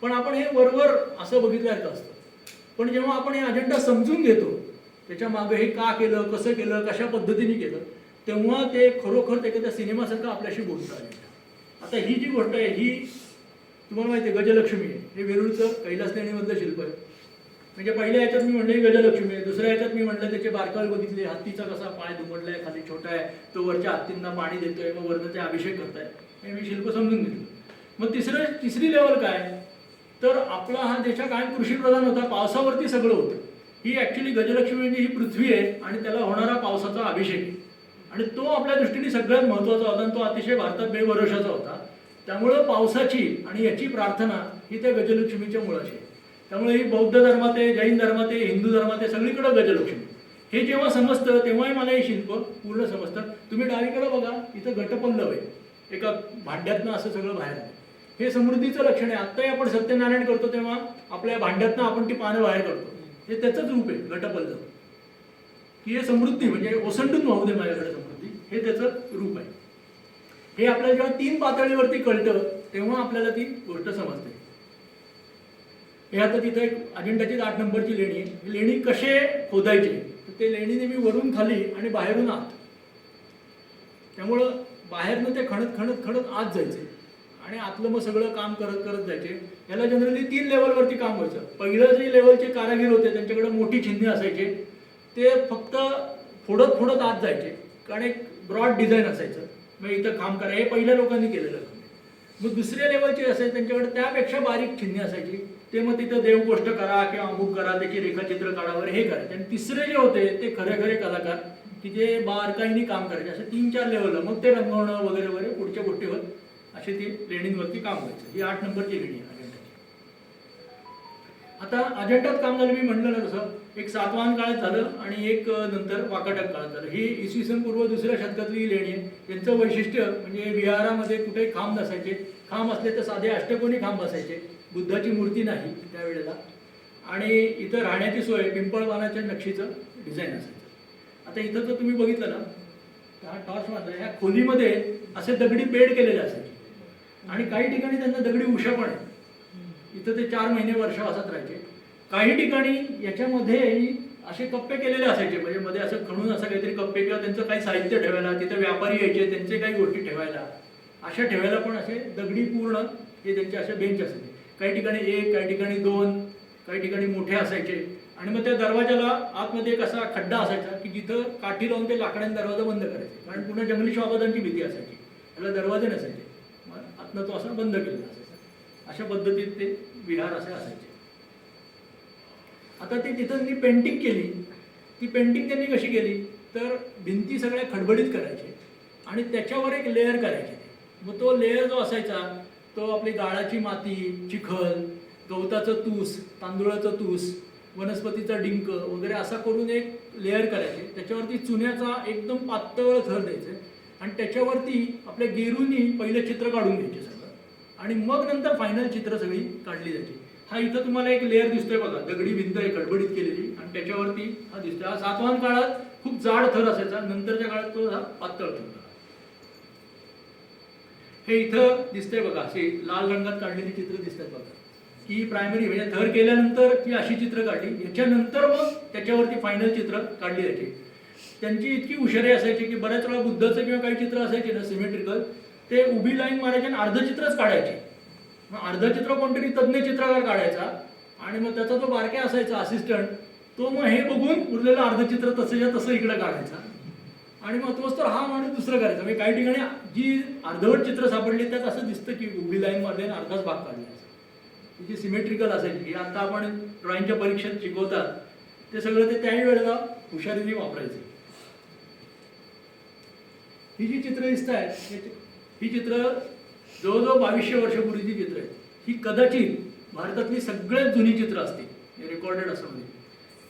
पण आपण हे वरवर असं बघितल्यासारखं असतं. पण जेव्हा आपण हे अजिंठा समजून घेतो, त्याच्या मागे हे का केलं, कसं केलं, कशा पद्धतीने केलं, तेव्हा ते खरोखर एखाद्या सिनेमासारखं आपल्याशी बोलतं अजिंठा. आता ही जी गोष्ट आहे ही तुम्हाला माहिती आहे गजलक्ष्मी आहे. हे वेरूळचं कैलास लेणीमधलं शिल्प आहे. म्हणजे पहिल्या याच्यात मी म्हणलं ही गजलक्ष्मी आहे, दुसऱ्या याच्यात मी म्हणलं त्याचे बारकावे बघितले, हत्तीचा कसा पाय दुमडलाय, खाली छोटा आहे, तो वरच्या हत्तींना पाणी देतोय, मग वरनं ते अभिषेक करताय, हे मी शिल्प समजून घेतलं. मग तिसरी लेवल काय, तर आपला हा देश कायम कृषीप्रधान होता, पावसावरती सगळं होतं. ही ॲक्च्युली गजलक्ष्मी म्हणजे ही पृथ्वी आहे आणि त्याला होणारा पावसाचा अभिषेक आहे. आणि तो आपल्या दृष्टीने सगळ्यात महत्त्वाचा होता आणि तो अतिशय भारतात बेभरोशाचा होता. त्यामुळं पावसाची आणि याची प्रार्थना ही त्या गजलक्ष्मीच्या मुळाशी आहे. त्यामुळे ही बौद्ध धर्मात आहे, जैन धर्मात आहे, हिंदू धर्मात आहे, सगळीकडे गजलक्ष्मी. हे जेव्हा समजतं तेव्हाही मला हे शिल्प पूर्ण समजतं. तुम्ही डावीकडे बघा, इथं घटपल्लव आहे, एका भांड्यातनं असं सगळं बाहेर आहे. हे समृद्धीचं लक्षण आहे. आत्ताही आपण सत्यनारायण करतो तेव्हा आपल्या भांड्यातनं आपण ती पानं बाहेर करतो, हे त्याचंच रूप आहे घटपल्लव. की हे समृद्धी म्हणजे ओसंडून वाहू दे माझ्याकडे समृद्धी, हे त्याचं रूप आहे. हे आपल्याला जेव्हा 3 पातळीवरती कळतं तेव्हा आपल्याला ती गोष्ट समजते. हे आता तिथं एक अजिंठाची 8 नंबरची लेणी आहे. ही लेणी कसे खोदायचे, तर ते लेणी नेहमी वरून खाली आणि बाहेरून आत. त्यामुळं बाहेरनं ते खणत खणत खणत आत जायचे आणि आतलं मग सगळं काम करत करत जायचे. याला जनरली 3 लेवलवरती काम व्हायचं. पहिलं जे लेवलचे कारागीर होते त्यांच्याकडे मोठी छिन्नी असायचे, ते फक्त फोडत फोडत आत जायचे, कारण एक ब्रॉड डिझाईन असायचं. मग इथं काम करा, हे पहिल्या लोकांनी केलेलं. मग दुसऱ्या लेवलचे असायचे त्यांच्याकडे त्यापेक्षा बारीक छिन्नी असायची, ते मग तिथं देवकोष्ट करा किंवा अमुक करा, त्याची रेखाचित्र काढावर हे करायचे. आणि तिसरे जे होते ते खरे खरे कलाकार की जे बारकाईने काम करायचे, असे 3-4 लेवलला. मग ते रंगवणं वगैरे वगैरे पुढच्या गोष्टीवर अशी ती लेणींवरती काम व्हायचं. ही 8 नंबरची लेणी आहे अजिंठाची. आता अजिंठात काम झालं, मी म्हटलं ना तसं, एक सातवाहन काळात झालं आणि एक नंतर वाकाटक काळात झालं. ही इसवी सन पूर्व 2ऱ्या शतकातली लेणी आहे. यांचं वैशिष्ट्य म्हणजे विहारामध्ये कुठे खांब नसायचे, खांब असले तर साधे अष्टकोनी खांब असायचे, बुद्धाची मूर्ती नाही त्यावेळेला. आणि इथं राहण्याची सोय पिंपळपानाच्या नक्षीचं डिझाईन असायचं. आता इथं जर तुम्ही बघितलं ना, हा टॉर्च मारला, ह्या खोलीमध्ये असे दगडी बेड केलेले असायचे आणि काही ठिकाणी त्यांना दगडी उशा पण आहे. इथं ते 4 महिने वर्षावासात राहायचे. काही ठिकाणी याच्यामध्ये असे कप्पे केलेले असायचे, म्हणजे मध्ये असं खणून असं काहीतरी कप्पे किंवा त्यांचं काही साहित्य ठेवायला, तिथे व्यापारी यायचे त्यांचे काही गोष्टी ठेवायला, अशा ठेवायला पण असे दगडी पूर्ण हे त्यांचे असे बेंच असायचे. काही ठिकाणी 1, काही ठिकाणी 2, काही ठिकाणी मोठे असायचे. आणि मग त्या दरवाजाला आतमध्ये एक असा खड्डा असायचा की जिथं काठी लावून ते लाकडाने दरवाजा बंद करायचे, कारण पुन्हा जंगली श्वापदांची भीती असायची, त्याला दरवाजे नसायचे. मग आतनं तो असा बंद केलेला असायचा. अशा पद्धतीत ते विहार असे असायचे. आता ते तिथं त्यांनी पेंटिंग केली. ती पेंटिंग त्यांनी कशी केली, तर भिंती सगळ्या खडबडीत करायचे आणि त्याच्यावर एक लेअर करायचे. मग तो लेअर जो असायचा तो आपली गाळाची माती, चिखल, गवताचं तूस, तांदूळाचं तूस, वनस्पतीचा डिंक वगैरे असा करून एक लेअर करायचे. त्याच्यावरती चुन्याचा एकदम पातळ थर द्यायचे आणि त्याच्यावरती आपल्या गेरूनी पहिले चित्र काढून घ्यायचे सगळं आणि मग नंतर फायनल चित्र सगळी काढली जायची. हा इथं तुम्हाला एक लेअर दिसतोय बघा, दगडी भिंत आहे खडबडीत केलेली आणि त्याच्यावरती हा दिसतोय. हा सातवाहन काळात खूप जाड थर असायचा, नंतरच्या काळात तो हा पातळ थर. हे इथं दिसतंय बघा, अशी लाल रंगात काढलेली चित्र दिसतात बघा, की प्रायमरी म्हणजे थर केल्यानंतर ती अशी चित्र काढली, याच्यानंतर मग त्याच्यावरती फायनल चित्र काढली जायची. त्यांची इतकी हुशारी असायची की बऱ्याच वेळा बुद्धाचं किंवा काही चित्र असायचे ना सिमेट्रिकल, ते उभी लाईन मारायचे आणि अर्ध चित्रच काढायचे. मग अर्ध चित्र कोणतरी तज्ञ चित्रकार काढायचा आणि मग त्याचा जो बारक्या असायचा असिस्टंट, तो मग हे बघून उरलेलं अर्ध चित्र तसंच्या तसं इकडे काढायचा आणि मग तोच तर हा माणूस दुसरं करायचा. म्हणजे काही ठिकाणी जी अर्धवट चित्र सापडली त्यात असं दिसतं की उभी लाईन मध्ये अर्धाच भाग काढला, जी सिमेट्रिकल असायची. की आता आपण ड्रॉइंगच्या परीक्षेत शिकवतात ते सगळं ते त्याही वेळेला हुशारीने वापरायचे. ही जी चित्र दिसत आहेत, ही चित्र जवळजवळ 2200 वर्षापूर्वीची चित्र आहेत. ही कदाचित भारतातली सगळ्यात जुनी चित्र असतील रेकॉर्डेड असं म्हणजे.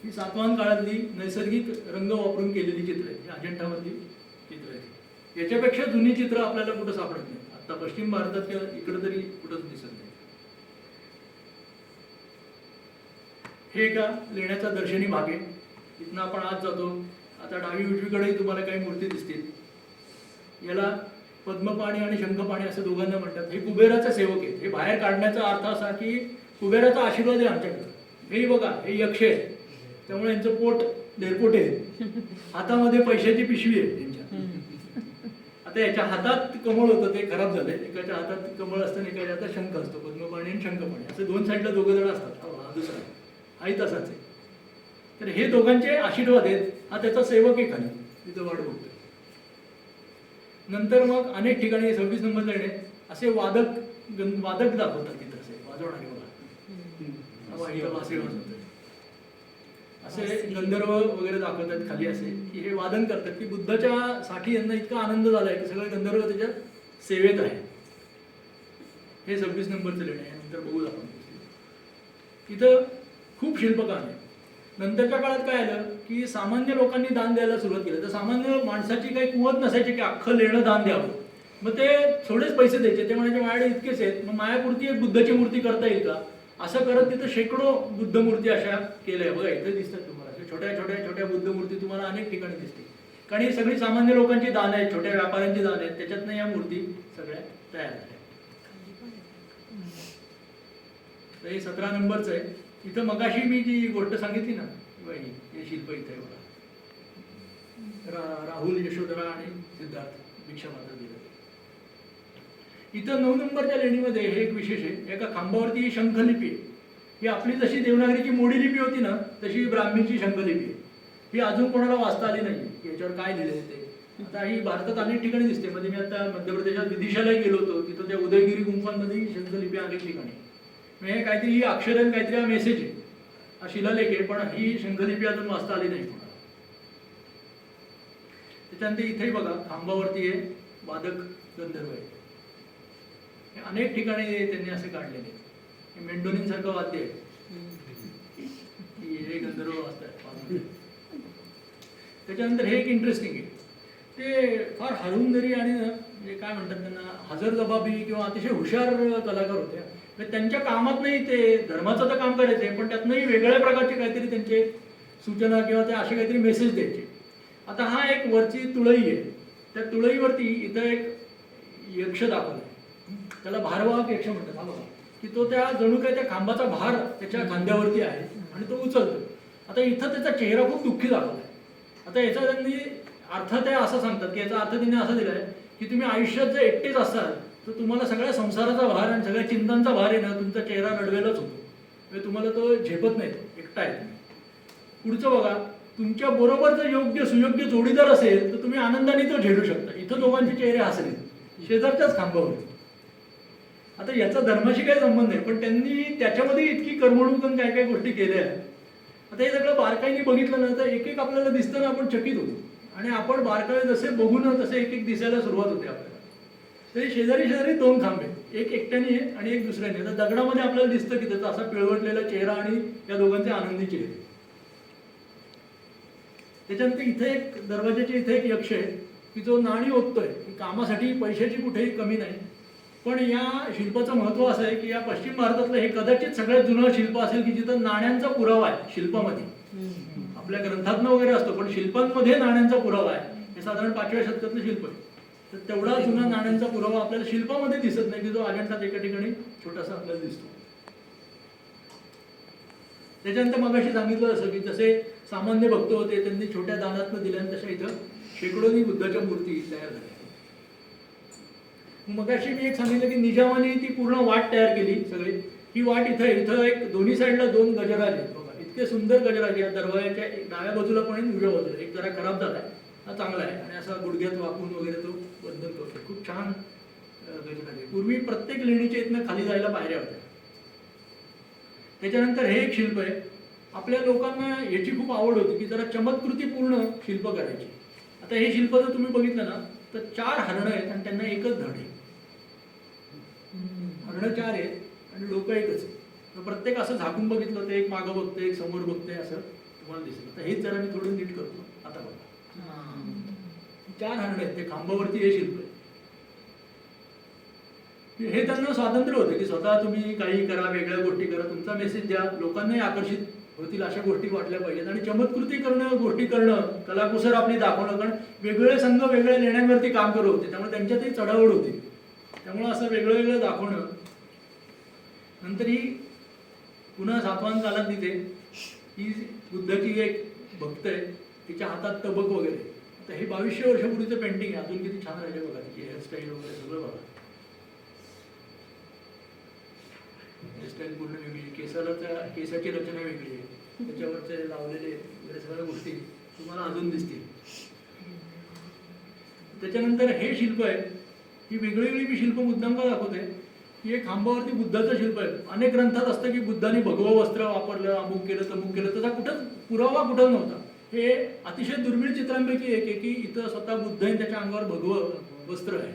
ही सातवाहन काळातली नैसर्गिक रंग वापरून केलेली चित्र आहेत. ही अजिंठामधली चित्र आहेत. याच्यापेक्षा जुनी चित्र आपल्याला कुठं सापडत नाही आता पश्चिम भारतात किंवा इकडं तरी कुठंच दिसत नाही. हे एका लेण्याचा दर्शनी भाग आहे. इथनं आपण आत जातो. आता डावी उजवीकडेही तुम्हाला काही मूर्ती दिसतील. याला पद्मपाणी आणि शंखपाणी असं दोघांना म्हणतात. हे कुबेराचे सेवक आहेत. हे बाहेर काढण्याचा अर्थ असा की कुबेराचा आशीर्वाद आहे आमच्याकडे. हे बघा, हे यक्ष आहे, त्यामुळे यांचं पोट देरपोटे आहे. हातामध्ये पैशाची पिशवी आहे त्यांच्या. आता याच्या हातात कमळ होतं, ते खराब झालंय. एकाच्या हातात कमळ असतं आणि एकाच्या हातात शंख असतो. पद्मपाणी आणि शंखपाणी असे दोन साईडला दोघं जण असतात. हा दुसरा हाही तसाच आहे. तर हे दोघांचे आशीर्वाद आहेत. हा त्याचा सेवक आहे खाली, तिथं वाट बघतोय. नंतर मग अनेक ठिकाणी 26 नंबर लेणे असे वादक दाखवतात तिथं, असे वाजवणारे बघा. वासिळ वाजवतात. असे गंधर्व वगैरे दाखवतात खाली असे, की हे वादन करतात की बुद्धाच्या साठी यांना इतका आनंद झालाय की सगळे गंधर्व त्याच्या सेवेत आहे. हे 26 नंबरचं लेणं आहे. नंतर बघू आपण. इथं खूप शिल्पकार आहे. नंतरच्या काळात काय आलं की सामान्य लोकांनी दान द्यायला सुरुवात केली. तर सामान्य माणसाची काही कुवत नसायची की अख्खं लेणं दान द्यावं. मग ते थोडेच पैसे द्यायचे. ते म्हणायचे माझ्याकडे इतकेच आहेत, मग मायापुरती एक बुद्धाची मूर्ती करता येईल का, असं करत तिथं शेकडो बुद्ध मूर्ती अशा केल्या. बघा इथे दिसतात तुम्हाला छोट्या छोट्या छोट्या बुद्ध मूर्ती तुम्हाला अनेक ठिकाणी दिसतील. कारण ही सगळी सामान्य लोकांची दान आहेत, छोट्या व्यापाऱ्यांची दान आहेत. त्याच्यातनं या मूर्ती सगळ्या तयार झाल्या. तर हे 17 नंबरचं आहे. इथं मगाशी मी जी गोष्ट सांगितली ना, हे शिल्प इथे आहे बघा. राहुल, यशोधरा आणि सिद्धार्थ भिक्षा मात्र दिलं. इथं 9 नंबरच्या लेणीमध्ये हे एक विशेष आहे. एका खांबावरती ही शंखलिपी आहे. ही आपली जशी देवनागरीची मोडी लिपी होती ना, तशी ब्राह्मीची शंखलिपी आहे. ही अजून कोणाला वाचता आली नाही की याच्यावर काय लिहिलंय ते. आता ही भारतात अनेक ठिकाणी दिसते. म्हणजे मी आता मध्य प्रदेशात विदिशालाही गेलो होतो. तिथं त्या उदयगिरी गुंफांमध्ये ही शंखलिपी अनेक ठिकाणी. म्हणजे काहीतरी ही अक्षर काहीतरी हा मेसेज आहे, हा शिलालेख आहे, पण ही शंखलिपी अजून वाचता आली नाही कोणाला. त्याच्यानंतर इथेही बघा खांबावरती आहे वादक गंधर्व आहे. अनेक ठिकाणी त्यांनी असे काढलेले. मेंडोलिन सारखं वाद्य आहे की हे गंधर्व वाजतात. त्याच्यानंतर हे एक इंटरेस्टिंग आहे. ते फार हरवूनदरी आणि म्हणजे काय म्हणतात त्यांना हजरजबाबी किंवा अतिशय हुशार कलाकार होते. म्हणजे त्यांच्या कामात नाही ते धर्माचं तर काम करायचे, पण त्यातनंही वेगळ्या प्रकारचे काहीतरी त्यांचे सूचना किंवा ते असे काहीतरी मेसेज द्यायचे. आता हा एक वरची तुळई आहे. त्या तुळईवरती इथं एक यक्ष दाखवला. त्याला भारवाहक यक्ष म्हणतात. हा बघा की तो त्या जणू काय त्या खांबाचा भार त्याच्या खांद्यावरती आहे आणि तो उचलतो. आता इथं त्याचा चेहरा खूप दुःखी दाखवलाय. आता याचा त्यांनी अर्थ ते असं सांगतात की याचा अर्थ त्यांनी असा दिलाय की तुम्ही आयुष्यात जर एकटेच असाल तर तुम्हाला सगळ्या संसाराचा भार आणि सगळ्या चिंतांचा भार आहे ना, तुमचा चेहरा रडवेलाच होतो. म्हणजे तुम्हाला तो झेपत नाही, तो एकटा आहे तुम्ही. पुढचं बघा, तुमच्या बरोबर जर योग्य सुयोग्य जोडीदार असेल तर तुम्ही आनंदाने तो झेडू शकता. इथं दोघांचे चेहरे हसले शेजारच्याच खांबावर. आता याचा धर्माशी काही संबंध नाही, पण त्यांनी त्याच्यामध्ये इतकी करमणूक आणि काय काय गोष्टी केल्या आहेत. आता हे सगळं बारकाईने बघितलं ना तर एक एक आपल्याला दिसतं ना, आपण चकित होतो. आणि आपण बारकावे जसे बघू ना तसे एक एक दिसायला सुरुवात होते आपल्याला. तरी शेजारी शेजारी 2 खांबे, एक एकट्याने आहे आणि एक दुसऱ्याने. तर दगडामध्ये आपल्याला दिसतं की त्याचा असा पिळवटलेला चेहरा आणि या दोघांचे आनंदी चेहरे. त्याच्यानंतर इथे एक दरवाजाच्या इथे एक यक्ष आहे की जो नाणी ओततोय. कामासाठी पैशाची कुठेही कमी नाही. पण या शिल्पाचं महत्व असं आहे की या पश्चिम भारतातलं हे कदाचित सगळ्यात जुनं शिल्प असेल की जिथं नाण्यांचा पुरावा आहे शिल्पामध्ये. आपल्या ग्रंथातनं वगैरे असतो, पण शिल्पांमध्ये नाण्यांचा पुरावा आहे. हे साधारण 5व्या शतकातलं शिल्प आहे. तर तेवढा जुना नाण्यांचा पुरावा आपल्याला शिल्पामध्ये दिसत नाही की जो अजंठात एका ठिकाणी छोटासा आपल्याला दिसतो. त्याच्यानंतर मगाशी सांगितलं असं की जसे सामान्य भक्त होते त्यांनी छोट्या दानातनं दिल्यानं तशा इथं शेकडोनी बुद्धाच्या मूर्ती तयार झाल्या. मगाशी मी एक सांगितलं की निजामाने ती पूर्ण वाट तयार केली सगळी. ही वाट इथं एक दोन्ही साईडला 2 गजराज आहेत बघा. इतके सुंदर गजराज या दरवाजाच्या डाव्या बाजूला पण आणि उजव्या बाजूला. एक जरा खराब झालाय, हा चांगला आहे आणि असा गुडघ्यात वाकून वगैरे तो बंधन करतो. खूप छान गजराज आहे. पूर्वी प्रत्येक लेणीच्या इथनं खाली जायला पायऱ्या होत्या. त्याच्यानंतर हे एक शिल्प आहे. आपल्या लोकांना याची खूप आवड होती की जरा चमत्कृतीपूर्ण शिल्प करायची. आता हे शिल्प जर तुम्ही बघितलं ना तर 4 हरणं आहेत आणि त्यांना एकच धड आहे. हरणं 4 आहेत आणि डोकं एकच आहे. प्रत्येक असं झाकून बघितलं तर एक मागं बघते, एक समोर बघते, असं तुम्हाला दिसलं. तर हेच जरा मी थोडं नीट करतो. आता बघा 4 हरणं आहेत. ते खांबावरती हे शिल्प आहे. हे त्यांना स्वातंत्र्य होतं की स्वतः तुम्ही काही करा, वेगळ्या गोष्टी करा, तुमचा मेसेज द्या, लोकांनाही आकर्षित होतील अशा गोष्टी वाटल्या पाहिजेत आणि चमत्कृती करणं, गोष्टी करणं, कलाकुसर आपली दाखवणं. कारण वेगवेगळे संघ वेगळ्या लेण्यांवरती काम करत होते, त्यामुळे त्यांच्यातही चढावड होती. त्यामुळं असं वेगळं वेगळं दाखवणं. नंतर ही पुन्हा सातवाहन कालात तिथे ही बुद्धाची एक भक्त आहे, तिच्या हातात तबक वगैरे. आता हे 2200 वर्षापूर्वीचं पेंटिंग आहे, अजून किती छान राहिले बघा, तिची हेअरस्टाईल वगैरे सगळं बघा. हेअरस्टाईल पूर्ण वेगळी, केसाची रचना वेगळी आहे, त्याच्यावरचे लावलेले वगैरे सगळ्या गोष्टी तुम्हाला अजून दिसतील. त्याच्यानंतर हे शिल्प आहे, ही वेगळी मी शिल्प मुद्दाम का दाखवते की एक खांबावरती बुद्धाचं शिल्प आहे. अनेक ग्रंथात असतं की बुद्धाने भगवं वस्त्र वापरलं, अमुक केलं तमुक केलं, त्याचा कुठंच पुरावा कुठं नव्हता. हे अतिशय दुर्मिळ चित्रांपैकी एक आहे की इथं स्वतः बुद्ध आहे, त्याच्या अंगावर भगवं वस्त्र आहे.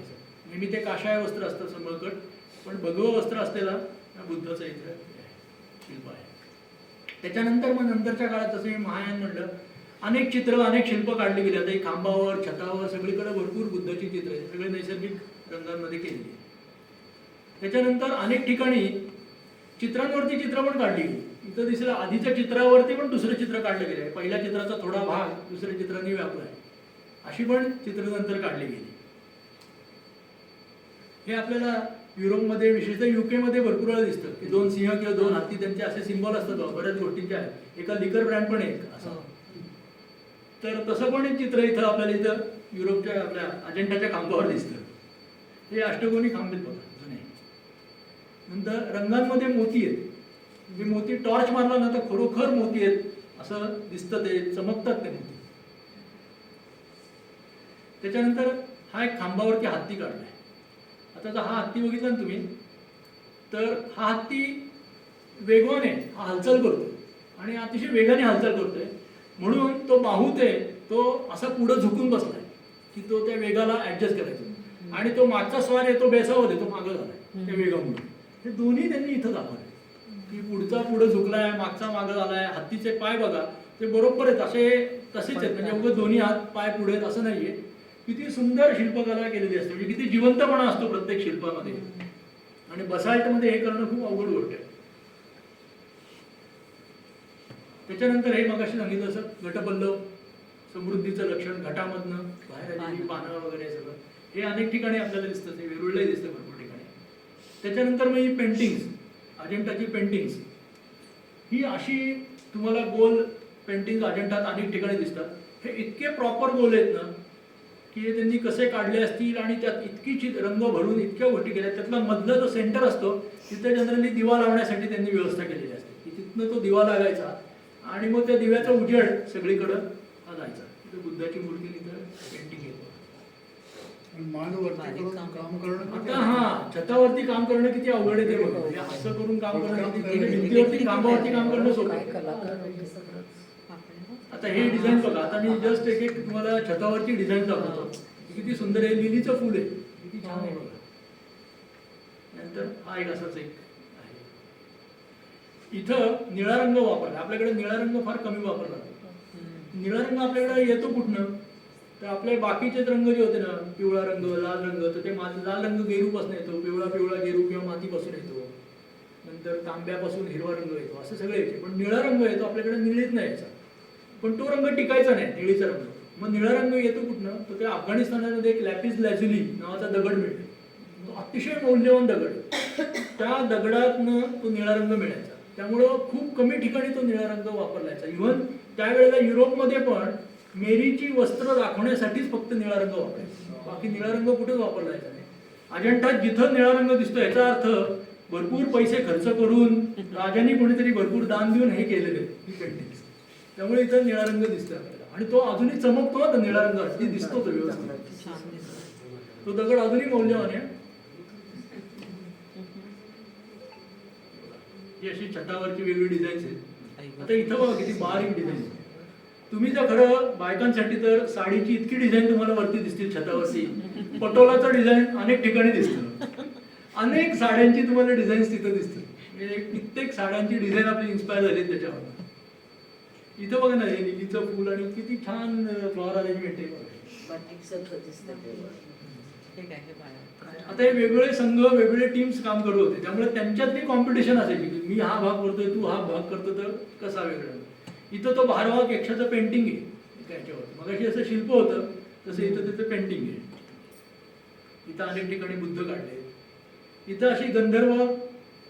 नेहमी ते काशाय वस्त्र असतं समळकट, पण भगवं वस्त्र असलेला बुद्धाचं इथं शिल्प आहे. त्याच्यानंतर मग नंतरच्या काळात जसं मी महायान म्हटलं, अनेक चित्र, अनेक शिल्प काढली गेली. आता खांबावर, छतावर सगळीकडे भरपूर बुद्धाची चित्र आहेत, सगळे नैसर्गिक रंगांमध्ये केलेली आहेत. त्याच्यानंतर अनेक ठिकाणी चित्रांवरती चित्र पण काढली गेली. इथं दिसलं आधीच्या चित्रावरती पण दुसरं चित्र काढलं गेलं आहे, पहिल्या चित्राचा थोडा भाग दुसऱ्या चित्रांनी व्यापला आहे, अशी पण चित्र नंतर काढली गेली. हे आपल्याला युरोपमध्ये, विशेषतः UK मध्ये भरपूर वेळा दिसतं की 2 सिंह किंवा 2 हत्ती, त्यांचे असे सिम्बॉल असतात बऱ्याच गोष्टींचे आहेत. एका लिकर ब्रँड पण आहे असं. तर तसं पण एक चित्र इथं आपल्याला इथं युरोपच्या आपल्या अजेंठाच्या खांबावर दिसतं. हे अष्टकोनी खांब आहेत बघा, जुने. नंतर रंगांमध्ये मोती आहेत, जे मोती टॉर्च मारला ना तर खरोखर मोती आहेत असं दिसतं, ते चमकतात ते मोती. त्याच्यानंतर हा एक खांबावरती हत्ती काढलाय. आता जर हा हत्ती बघितला ना तुम्ही, तर हा हत्ती वेगवान आहे, हा हालचाल करतोय आणि अतिशय वेगाने हालचाल करतोय, म्हणून तो बाहूत आहे, तो असा पुढं झुकून बसलाय की तो त्या वेगाला ऍडजस्ट करायचा. आणि तो मागचा स्वार आहे, तो बेसावत आहे, तो मागं झालाय त्या वेगामुळे. हे दोन्ही त्यांनी इथं दाखवले की पुढचा पुढं झुकलाय, मागचा मागं झालाय. हत्तीचे पाय बघा, ते बरोबर आहेत, तसेच आहेत, म्हणजे उगाच दोन्ही हात पाय पुढे आहेत असं नाहीये. किती सुंदर शिल्पकला केलेली असते, म्हणजे किती जिवंतपणा असतो प्रत्येक शिल्पामध्ये. आणि बसाल्टमध्ये हे करणं खूप अवघड गोष्ट आहे. त्याच्यानंतर हे मगाशी सांगितलं असं घटपल्लव, समृद्धीचं लक्षण, घटामधनं बाहेर आलेली पानं वगैरे सगळं हे अनेक ठिकाणी आपल्याला दिसतं, ते वेरुळही दिसतं भरपूर ठिकाणी. त्याच्यानंतर मग ही पेंटिंग्स, अजिंठाची पेंटिंग्स, ही अशी तुम्हाला गोल पेंटिंग अजिंठात अनेक ठिकाणी दिसतात. हे इतके प्रॉपर गोल आहेत ना की त्यांनी कसे काढले असतील आणि त्यात इतकी रंग भरून इतक्या गोष्टी केल्या. त्यातला मधला जो सेंटर असतो तिथे जनरली दिवा लावण्यासाठी त्यांनी व्यवस्था केलेली असते की तिथनं तो दिवा लागायचा आणि मग त्या दिव्याचा उजेड सगळीकडं हा जायचा. तिथे बुद्धाची मूर्ती तिथं पेंटिंग येतो. काम करणं आता हा छतावरती काम करणं किती अवघड आहे ते बघा. म्हणजे असं करून काम करणं, भिंतीवरती खांबावरती काम करणं सोपं आहे. आता हे डिझाईन बघा, आता मी जस्ट एक तुम्हाला छतावरची डिझाईन दाखवतो, किती सुंदर आहे. लिलीचं फुल आहे, किती छान आहे बघा. नंतर हा एक असाच एक आहे. इथं निळा रंग वापरला, आपल्याकडे निळा रंग फार कमी वापरला जातो. निळा रंग आपल्याकडे येतो कुठनं, तर आपले बाकीचे रंग जे होते ना, पिवळा रंग, लाल रंग, तर ते लाल रंग गेरूपासून येतो, पिवळा गेरू किंवा मातीपासून येतो, नंतर तांब्यापासून हिरवा रंग येतो, असं सगळे येते. पण निळा रंग येतो आपल्याकडे निळीत नाही यायचा, पण तो रंग टिकायचा नाही, निळीचा रंग. मग निळा रंग येतो कुठनं, तर ते अफगाणिस्तानामध्ये एक लॅपिस लॅझुली नावाचा दगड मिळतो, तो अतिशय मौल्यवान दगड. त्या दगडातनं तो निळा रंग मिळायचा, त्यामुळं खूप कमी ठिकाणी तो निळा रंग वापरला जायचा. इव्हन त्यावेळेला युरोपमध्ये पण मेरीची वस्त्र दाखवण्यासाठीच फक्त निळा रंग वापरायचा, बाकी निळा रंग कुठेच वापरला जायचा नाही. अजिंठात जिथं निळा रंग दिसतो याचा अर्थ भरपूर पैसे खर्च करून राजांनी कोणीतरी भरपूर दान देऊन हे केलेले ही पेंटिंग, त्यामुळे इथं निळा रंग दिसतोय आपल्याला. आणि तो अजूनही चमकतो ना, निळा रंग अगदी दिसतो तो व्यवस्थित, तो दगड अजूनही मौल्यवान आहे. ही अशी छतावरची वेगळी डिझाईन्स आहेत. आता इथं बघा किती बारीक डिझाईन. तुम्ही जर खरं बायकांसाठी तर साडीची इतकी डिझाईन तुम्हाला वरती दिसतील छतावरती, पटोलाचं डिझाईन अनेक ठिकाणी दिसतं, अनेक साड्यांची तुम्हाला डिझाईन्स तिथं दिसतील. म्हणजे कित्येक साड्यांची डिझाईन आपली इन्स्पायर झाली त्याच्यावर. इथं बघा ना, हे लिलीचं फुल आणि किती छान फ्लॉवर अरेंजमेंट आहे. आता हे वेगवेगळे संघ वेगवेगळे टीम्स काम करत होते, त्यामुळे त्यांच्यातली कॉम्पिटिशन असायची की मी हा भाग करतोय, तू हा भाग करतो, तर कसा वेगळा. इथं तो भारवाहक यक्षाचं पेंटिंग आहे एका ह्याच्यावर. मगाशी असं शिल्प होतं तसं इथं तिथं पेंटिंग आहे. इथं अनेक ठिकाणी बुद्ध काढले. इथं अशी गंधर्व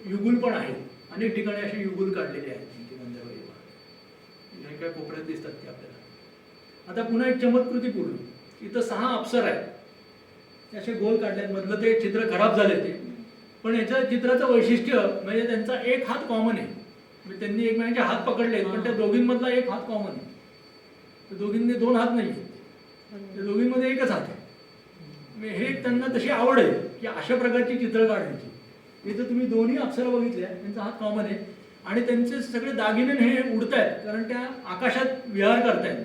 युगुल पण आहेत, अनेक ठिकाणी अशी युगुल काढलेली आहेत त्यांची गंधर्व युगुल. हे काय कोपऱ्यात दिसतात ते आपल्याला. आता पुन्हा एक चमत्कृती पूर्ण. इथं 6 अप्सर आहेत, ते असे गोल काढले. मधलं ते चित्र खराब झाले ते, पण याच्या चित्राचं वैशिष्ट्य म्हणजे त्यांचा एक हात कॉमन आहे. म्हणजे त्यांनी एकमेकांचे हात पकडले, पण त्या दोघींमधला एक हात कॉमन आहे. त्या दोघींनी 2 हात नाही आहेत, त्या दोघींमध्ये एकच हात आहे. हे त्यांना तशी आवड आहे की अशा प्रकारची चित्र काढायची. इथं तुम्ही दोन्ही अप्सरा बघितल्या, त्यांचा हात कॉमन आहे आणि त्यांचे सगळे दागिने हे उडतायत, कारण त्या आकाशात विहार करतायत,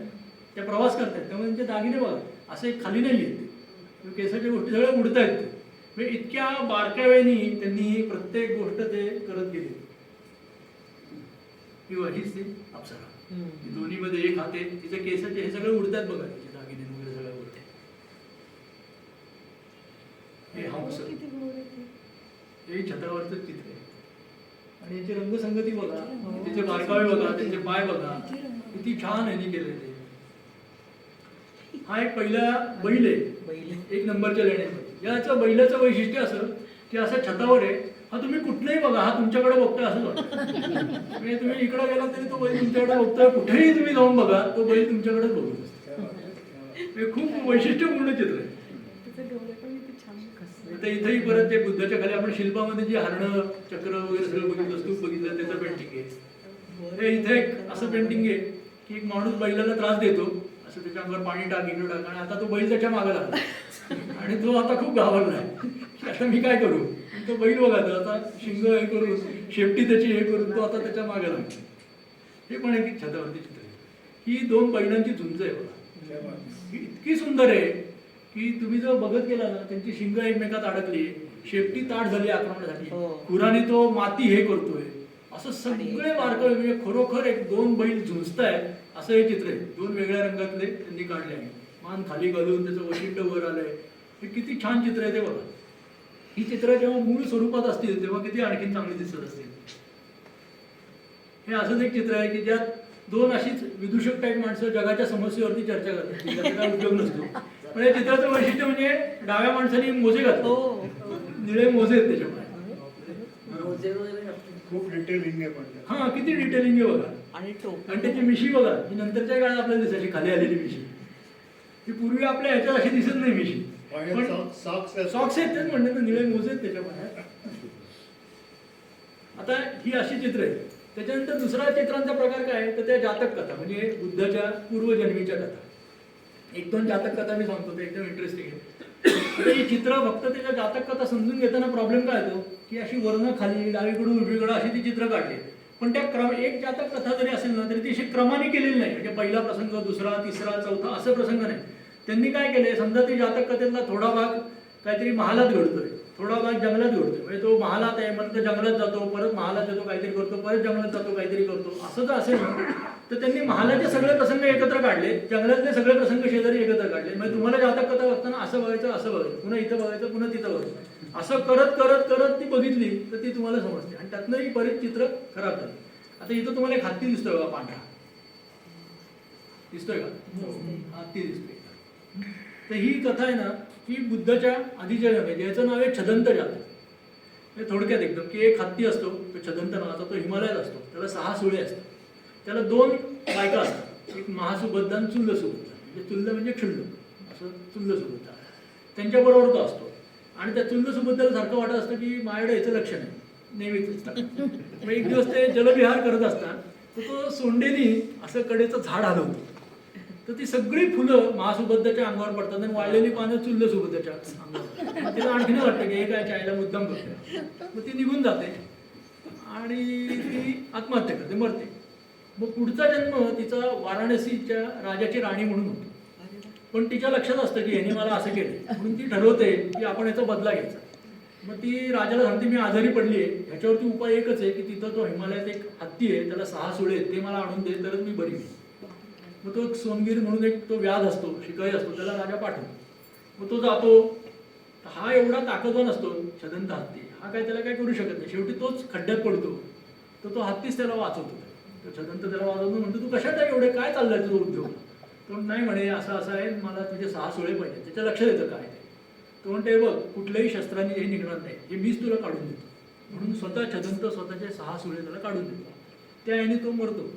त्या प्रवास करतायत, त्यामुळे त्यांचे दागिने बघा असे खाली नाही आहेत, केसाच्या गोष्टी सगळ्या उडतायत. म्हणजे इतक्या बारक्या वेळेनी त्यांनी प्रत्येक गोष्ट ते करत गेले. किंवा हीच ती अप्सरा, दोन्ही मध्ये एक हात आहे, तिचे केसाचे हे सगळे उडतात बघा, तिचे दागिने वगैरे सगळे उडते. हे हंस, हे छतावरचं चित्र आहे आणि याची रंगसंगती बघा, तिचे बारकावे बघा, त्यांचे पाय बघा, किती छान यांनी केले ते. हा एक पहिला बैल आहे 1 नंबरच्या लेण्यामध्ये. याचं बैलाचं वैशिष्ट्य असं की असं छतावर आहे, हा तुम्ही कुठलंही बघा, हा तुमच्याकडे बघतोय असंच वाटतं. म्हणजे तुम्ही इकडे गेला तरी तो बैल तुमच्याकडे बघतोय, कुठेही तुम्ही जाऊन बघा तो बैल तुमच्याकडेच बघत असतो. हे खूप वैशिष्ट्यपूर्ण चित्र आहे. तर इथेही परत ते बुद्धाच्या खाली आपण शिल्पामध्ये जी हरणं चक्र वगैरे सगळं बघितलं, स्तूप बघितलं, त्याचं पेंटिंग आहे. इथे एक असं पेंटिंग आहे की एक माणूस बैलाला त्रास देतो, असं त्याच्या अंगावर पाणी टाक, इकडं टाक, आणि आता तो बैल त्याच्या मागे लागला आणि तो आता खूप घाबरला आहे, आता मी काय करू. तो बैल बघा, तो आता शिंग हे करून शेपटी त्याची हे करून तो आता त्याच्या मागे लागला. हे पण एक छतावरती चित्र आहे. ही 2 बैलांची झुंज आहे बघा, ही इतकी सुंदर आहे की तुम्ही जर बघत गेला ना, त्यांची शिंग एकमेकात अडकली, शेपटी ताट झाली आक्रमणासाठी, खुराने तो माती हे करतोय, असं सगळे बारकावे. म्हणजे खरोखर एक 2 बैल झुंजतायत असं हे चित्र आहे. 2 वेगळ्या रंगातले त्यांनी काढले आहे. मान खाली घालून त्याचं वशिंड वर आलंय. हे किती छान चित्र आहे ते बघा. ही चित्र जेव्हा मूळ स्वरूपात असतील तेव्हा किती आणखी चांगली दिसत असतील. हे असंच एक चित्र आहे की ज्यात 2 अशीच विदूषक टाईप माणसं जगाच्या समस्येवरती चर्चा करतात, त्याचा काय उपयोग नसतो. पण या चित्राचं वैशिष्ट्य म्हणजे डाव्या माणसाने मोजे घातले, निळे मोजे आहेत त्याच्यामुळे. खूप डिटेलिंग आहे पण. हा, किती डिटेलिंग आहे बघा. आणि त्याची मिशी बघा, ही नंतरच्या काळात आपल्याला दिसायची खाली आलेली मिशी. ही पूर्वी आपल्या ह्याच्यात अशी दिसत नाही मिशी. सॉक्स आहेत तेच म्हणतात, निळे मोजे आहेत त्याच्यामध्ये. आता ही अशी चित्र आहे. त्याच्यानंतर दुसरा चित्रांचा प्रकार काय आहे तर त्या जातक कथा, म्हणजे बुद्धाच्या पूर्वजन्मीच्या कथा. 1-2 जातक कथा मी सांगतो, ते एकदम इंटरेस्टिंग आहे. ही चित्र फक्त त्याच्या जातक कथा समजून घेताना प्रॉब्लेम काय येतो की अशी वर्ण खाली डावीकडून उजवीकडं अशी ती चित्र काढली, पण त्या एक जातक कथा जरी असेल ना तरी ती अशी क्रमाने केलेली नाही. म्हणजे पहिला प्रसंग, दुसरा, तिसरा, चौथा असं प्रसंग नाही. त्यांनी काय केलंय, समजा ती जातक कथेतला थोडा भाग काहीतरी महालात घडतोय, थोडा भाग जंगलात घडतोय. म्हणजे तो महालात आहे म्हणतो जंगलात जातो, परत महालात जातो काहीतरी करतो, परत जंगलात जातो काहीतरी करतो, असं जर असेल ना तर त्यांनी महालाचे सगळे प्रसंग एकत्र काढले, जंगलातले सगळे प्रसंग शेजारी एकत्र काढले. म्हणजे तुम्हाला जातक कथा बघताना असं बघायचं, असं बघायचं, पुन्हा इथं बघायचं, पुन्हा तिथं बघायचं, असं करत करत करत ती बघितली तर ती तुम्हाला समजते. आणि त्यातनंही बरेच चित्र खराब झाले. आता इथं तुम्हाला एक हत्ती दिसतोय बघा, पांढरा दिसतोय का, हत्ती दिसतोय. तर ही कथा आहे ना, ही बुद्धाच्या आधीच्या जगाची, याचं नाव आहे छदंत जातक. थोडक्यात एकदम की एक हत्ती असतो, तो छदंत नावाचा, तो हिमालयात असतो, त्याला 6 सुळे असतात, त्याला 2 बायका असतात, एक महासुबद्धा आणि चुल्ल सुबद्धा. म्हणजे चुल्ल म्हणजे क्षुल्लक, असं चुल्ल सुबद्धा, त्यांच्याबरोबर तो असतो. आणि त्या चुल्ल सुबद्धाला सारखं वाटत असतं की माझ्याकडे याचं लक्ष नाही, नेहमीच. मग एक दिवस ते जलविहार करत असतात, तर तो सोंडेनी असं कडेचं झाड हलवतो, तर ती सगळी फुलं महासुबद्धाच्या अंगावर पडतात आणि वाळलेली पानं चुल्ल सुबद्धाच्या अंगावर. तिला आणखीन वाटतं की हे काय चायला मुद्दाम करते. मग ती निघून जाते आणि ती आत्महत्या करते, मरते. मग पुढचा जन्म तिचा वाराणसीच्या राजाची राणी म्हणून होतो. पण तिच्या लक्षात असतं की ह्याने मला असं केलं, म्हणून ती ठरवते की आपण याचा बदला घ्यायचा. मग ती राजाला सांगते मी आजारी पडली आहे, ह्याच्यावरती उपाय एकच आहे की तिथं तो हिमालयात एक हत्ती आहे, त्याला 6 सुळे आहेत, ते मला आणून दे तरच मी बरी होईल. मग तो सोनगीर म्हणून एक तो व्याध असतो, शिकारी असतो, त्याला राजा पाठवतो. मग तो जातो, तर हा एवढा ताकदवान असतो छदंत हत्ती, हा काय त्याला काय करू शकत नाही. शेवटी तोच खड्ड्यात पडतो, तर तो हत्तीच त्याला वाचवतो. तो छदंत त्याला वाचवतो, म्हणतो तू कशात आहे एवढे, काय चाललंय तुझं उद्योग. तो नाही म्हणे असं असं आहे, मला तुझे 6 सुळे पाहिजे. त्याच्या लक्षात येतं काय ते. तो म्हणते बघ कुठल्याही शस्त्राने हे निघणार नाही, हे मीच तुला काढून देतो. म्हणून स्वतः छदंत स्वतःचे 6 सुळे त्याला काढून देतो. त्या याने तो मरतो.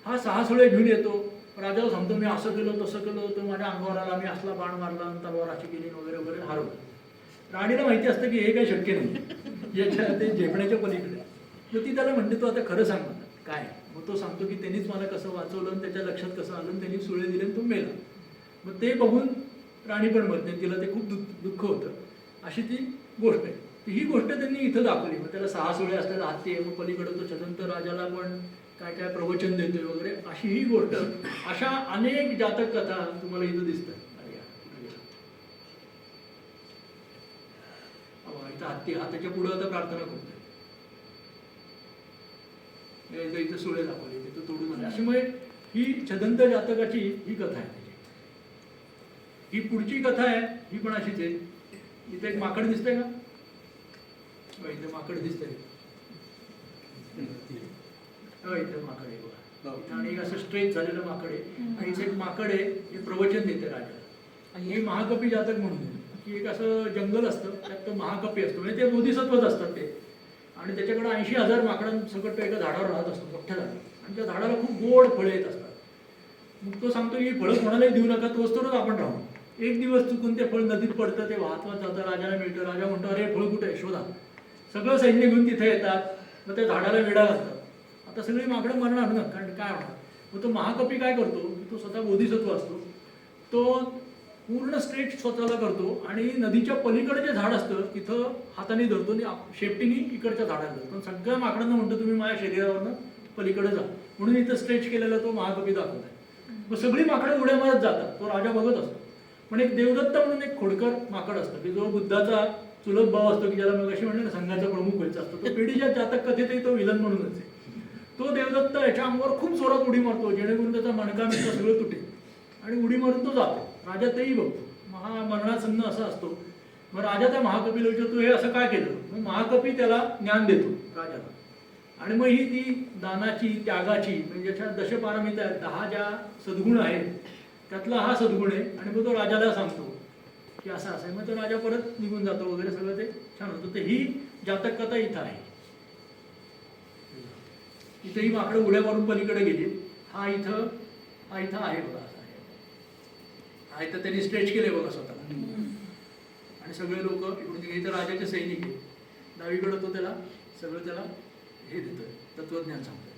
हा 6 सुळे घेऊन येतो, राजाला सांगतो मी असं केलं तसं केलं, तो माझ्या अंगावर आला, मी असला बाण मारला, तलवार अशी केली वगैरे वगैरे, हरवलं. राणीला माहिती असतं की हे काही शक्य नाही, याच्या ते झेपण्याच्या पलीकडे. मग ती त्याला म्हणते तू आता खरं सांग मला काय. मग तो सांगतो की त्यांनीच मला कसं वाचवलं आणि त्याच्या लक्षात कसं आलं, त्यांनी सुळे दिले आणि तो मेला. मग ते बघून राणी पण मरते, तिला ते खूप दुःख होतं. अशी ती गोष्ट आहे. ही गोष्ट त्यांनी इथं दाखवली. मग त्याला 6 सुळे असलेला हत्ती आहे, मग पलीकडे तो छदंत राजाला पण काय काय प्रवचन देतोय वगैरे, अशी ही गोष्ट. अशा अनेक जातक कथा तुम्हाला इथं दिसतात. इथं हत्ती, हा त्याच्या पुढे आता प्रार्थना करतोय. इथं सुळे दाखवले, तिथं तोडून आले. अशी मग ही छदंत जातकाची ही कथा आहे. ही पुढची कथा आहे, ही पण अशीच आहे. इथे एक माकड दिसतंय का, इथे माकड दिसतंय, इथे माकड आहे बघा. इथं आणि एक असं स्ट्रेच झालेलं माकड आहे, आणि इथे एक माकड आहे, हे प्रवचन देते राजाला. हे महाकपी जातक म्हणून, की एक असं जंगल असतं, त्यात तो महाकपी असतो, म्हणजे ते बोधिसत्वच असतात ते. आणि त्याच्याकडे 80,000 माकडांसकट एका झाडावर राहत असतो, मोठ्या झाडावर, आणि त्या झाडाला खूप गोड फळे येत असतात. मग तो सांगतो की फळं कोणालाही देऊ नका, तोच तरच आपण राहू. एक दिवस चुकून ते फळ नदीत पडतं, ते वाहत जातं, राजाला मिळतं. राजा म्हणतो अरे फळ कुठे आहे, शोधा. सगळं सैन्य घेऊन तिथे येतात, मग त्या झाडाला वेढा घालतात. आता सगळी माकडं मरणार ना, कारण काय होणार. मग तो महाकपी काय करतो, तो स्वतः बोधिसत्व असतो, तो पूर्ण स्ट्रेच स्वतःला करतो आणि नदीच्या पलीकडे जे झाड असतं तिथं हाताने धरतो आणि शेपटीने इकडच्या झाडाला धरतो. सगळ्या माकडांना म्हणतो तुम्ही माझ्या शरीरावरनं पलीकडे जा, म्हणून इथं स्ट्रेच केलेला तो महाकपी दाखवत आहे. मग सगळी माकडं उड्या मारत जातात, तो राजा बघत असतो. पण एक देवदत्त म्हणून एक खोडकर माकड असतं, की जो बुद्धाचा चुलत भाव असतो, की ज्याला मग अशी म्हणलं ना संघाचा प्रमुख व्हायचा असतो. तो पिढीच्या जातक कथेतही तो विलन म्हणूनच आहे. तो देवदत्त याच्या अंगावर खूप जोरात उडी मारतो, जेणेकरून त्याचा मणका मिणका सगळं तुटेल, आणि उडी मारून तो जातो. राजा तेही बघतो, मरणासन्न असा असतो. मग राजा त्या महाकपीला विचारतो हे असं काय केलं. मग महाकपी त्याला ज्ञान देतो राजाला. आणि मग ही ती दानाची, त्यागाची, म्हणजे ज्याच्या दशपारमिता आहेत, 10 ज्या सद्गुण आहेत त्यातला हा सद्गुण आहे. आणि मग तो राजाला सांगतो की असं असं आहे. मग तो राजा परत निघून जातो वगैरे, सगळं ते छान होतं. तर ही जातक कथा इथं आहे. इथं ही माकडं उड्या मारून पलीकडे गेली. हा इथं आहे बघा, असं आहे. हा इथं त्यांनी स्ट्रेच केले बघा स्वतःला, आणि सगळे लोक इकडून इथं राजाचे सैनिक आहे. डावीकडे तो त्याला सगळं त्याला हे देतोय, तत्वज्ञान सांगतोय.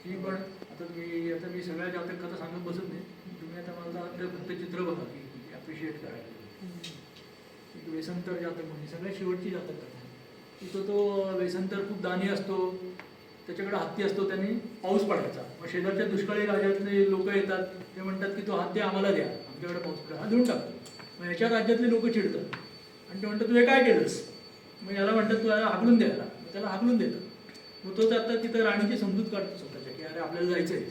ही पण आता मी सगळ्या जातक कथा सांगत बसत नाही. तुम्ही आता मला फक्त चित्र बघा की अप्रिशिएट करायला. वेसंतर जातक म्हणजे सगळ्यात शेवटची जातक कथा. तिथं तो वेसंतर खूप दानी असतो, त्याच्याकडे हत्ती असतो. त्यांनी पाऊस पडायचा, मग शेजारच्या दुष्काळी राज्यातले लोक येतात, ते म्हणतात की तो हत्ती आम्हाला द्या, आमच्याकडे पाऊस पडा. हा देऊन टाकतो. मग ह्याच्या राज्यातले लोक चिडतात आणि ते म्हणतात तू हे काय केलंस. मग याला म्हणतात तू याला हाकलून द्यायला, त्याला हाकलून देतात. मग तो आता तिथं राणीची समजूत काढतो स्वतःच्या, की अरे आपल्याला जायचं आहे.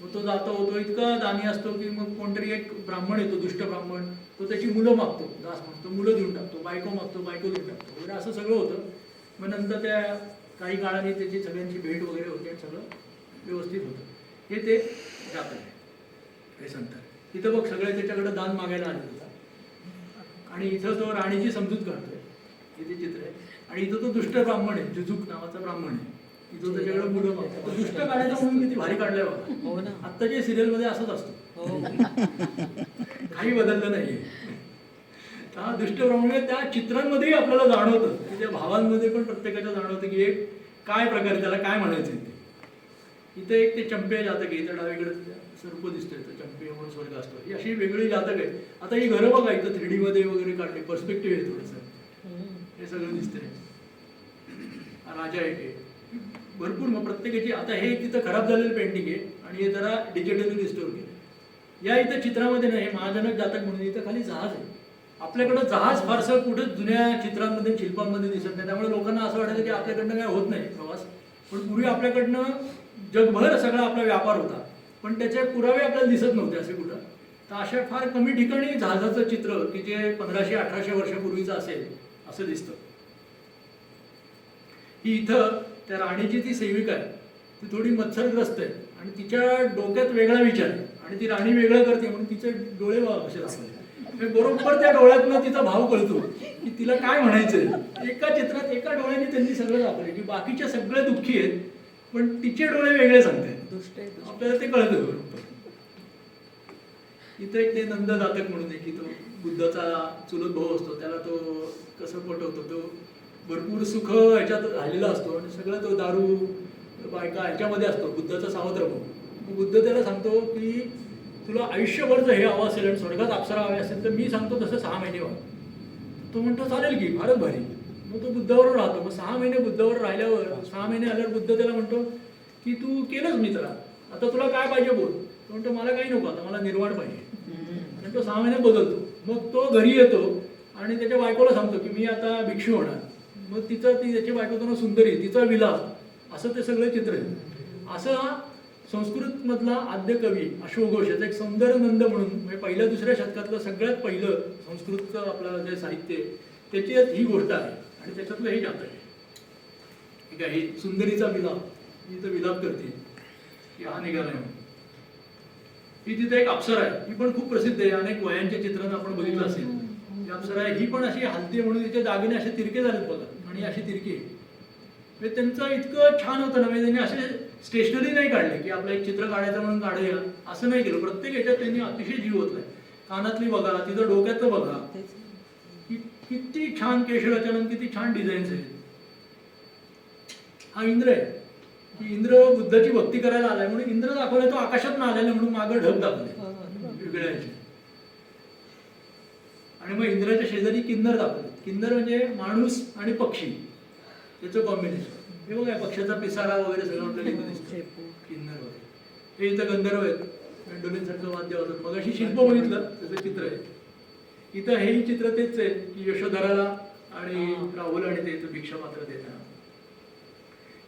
मग तो जातो, तो इतका दानी असतो की मग कोणतरी एक ब्राह्मण येतो, दुष्ट ब्राह्मण, तो त्याची मुलं मागतो, दास मागतो, मुलं देऊन टाकतो, बायको मागतो, बायको देऊन टाकतो वगैरे, असं सगळं होतं. मग नंतर त्या काही काळाने त्याची सगळ्यांची भेट वगैरे होते आणि सगळं व्यवस्थित होतं. हे ते जातक आहे वेसंतर. तिथं बघ सगळे त्याच्याकडे दान मागायला आले होता, आणि इथं तो राणीची समजूत काढतोय, इथे चित्र आहे. आणि इथं तो दुष्ट ब्राह्मण आहे, जुजुक नावाचा ब्राह्मण आहे, इथं त्याच्याकडे मुलं मागतो. तो दुष्ट काढायचं म्हणून किती भारी काढलंय बघा. आत्ताच्या सिरियलमध्ये असंच असतो, काही बदललं नाहीये. हा दुष्ट ब्राह्मण त्या चित्रांमध्येही आपल्याला जाणवतं, की त्या भावांमध्ये पण प्रत्येकाच्या जाणवतं की एक काय प्रकारे त्याला काय म्हणायचं ते. इथे एक ते चंपे जातक आहे, इथं डावीकडे सर्प दिसतोय, तर चंपे म्हणून स्वर्ग असतो. ही अशी वेगळी जातक आहे. आता ही घरं बघा, इथं 3D मध्ये वगैरे काढले, पर्स्पेक्टिव्ह आहे थोडंसं, हे सगळं दिसतंय. राजा आहे भरपूर. मग प्रत्येकाची आता हे तिथं खराब झालेलं पेंटिंग आहे, आणि हे जरा डिजिटली रिस्टोर केलं. या इथं चित्रामध्ये नाही, महाजनक जातक म्हणून इथं खाली जहाज आहे. आपल्याकडं जहाज फारसं कुठं जुन्या चित्रांमध्ये, शिल्पांमध्ये दिसत नाही, त्यामुळे लोकांना असं वाटायचं की आपल्याकडनं काय होत नाही प्रवास. पण पूर्वी आपल्याकडनं जगभर सगळा आपला व्यापार होता, पण त्याचे पुरावे आपल्याला दिसत नव्हते असे कुठं. तर अशा फार कमी ठिकाणी जहाजाचं चित्र की जे 1500-1800 वर्षापूर्वीचं असेल असं दिसतं. ही इथं त्या राणीची ती सेविका आहे ती थोडी मत्सरग्रस्त आहे आणि तिच्या डोक्यात वेगळा विचार आहे आणि ती राणी वेगळं करते म्हणून तिचे डोळे कसे दाखवले बरोबर त्या डोळ्यातनं तिचा भाव कळतो की तिला काय म्हणायचंय. एका चित्रात एका डोळ्याने त्यांनी सगळं दाखवलं की बाकीचे सगळे दुःखी आहेत पण तिचे डोळे वेगळे सांगतात आपल्याला ते कळतं बरोबर. इथं एक ते नंद जातक म्हणून आहे की तो बुद्धाचा चुलत भाऊ असतो त्याला तो कसं पटवतो तो भरपूर सुख ह्याच्यात राहिलेला असतो आणि सगळं तो दारू बायका ह्याच्यामध्ये असतो बुद्धाचा सावत्र भाऊ. बुद्ध त्याला सांगतो की तुला आयुष्यभर जर हे हवं असेल आणि स्वर्गात अप्सरा हवे असेल तर मी सांगतो तसं 6 महिने व्हा. तो म्हणतो चालेल की फारच भारी. मग तो बुद्धावर राहतो. मग 6 महिने बुद्धावर राहिल्यावर 6 महिने आल्यावर बुद्ध त्याला म्हणतो की तू केलंच मित्रा आता तुला काय पाहिजे बोल. तो म्हणतो मला काही नको आता मला निर्वाण पाहिजे. आणि तो 6 महिने बदलतो. मग तो घरी येतो आणि त्याच्या बायकोला सांगतो की मी आता भिक्षू होणार. मग ती त्याची बायको तो सुंदरी तिचा विलास असं ते सगळं चित्र आहे. असं संस्कृत मधला आद्य कवी अशोक घोष याचं एक सौंदर्यनंद म्हणून म्हणजे पहिल्या दुसऱ्या शतकातलं सगळ्यात पहिलं संस्कृतचं आपलं जे साहित्य आहे त्याची ही गोष्ट आहे आणि त्याच्यातलं हे जात आहे. ठीक आहे. ही सुंदरीचा विलाप ही तर विलाप करते की हा निघालाय म्हणून. ही तिथे एक अप्सरा आहे ही पण खूप प्रसिद्ध आहे. अनेक वयांच्या चित्रांना आपण बघितलं असेल. ही अप्सरा आहे ही पण अशी हलते म्हणून तिचे दागिने असे तिरके झालेत बघा आणि अशी तिरकी म्हणजे त्यांचं इतकं छान होतं ना म्हणजे त्यांनी असे स्टेशनरी नाही काढले की आपलं एक चित्र काढायचं म्हणून काढूया असं नाही केलं. प्रत्येक याच्यात त्यांनी अतिशय जीव ओतलाय. कानातली बघा तिथं डोक्यातलं बघा किती छान केशरचन किती छान डिझाईन्स आहेत. हा इंद्र आहे की इंद्र बुद्धाची भक्ती करायला आलाय म्हणून इंद्र दाखवलाय तो आकाशात ना आलेला म्हणून मागं ढग दाखवले वेगळ्याचे. आणि मग इंद्राच्या शेजारी किन्नर दाखवले. किन्नर म्हणजे माणूस आणि पक्षी त्याचं कॉम्बिनेशन. हे बघा पक्षाचा पिसारा वगैरे सगळं आपल्याला इथं दिसतं किन्नर वगैरे. हे इथं गंधर्व आहेत मेंडोलिन सारखं वाद्य होतं. मग अशी शिल्प बघितलं त्याचं चित्र आहे. इथं हेही चित्र तेच आहे की यशोधराला आणि राहुल आणि ते भिक्षा पात्र देताना.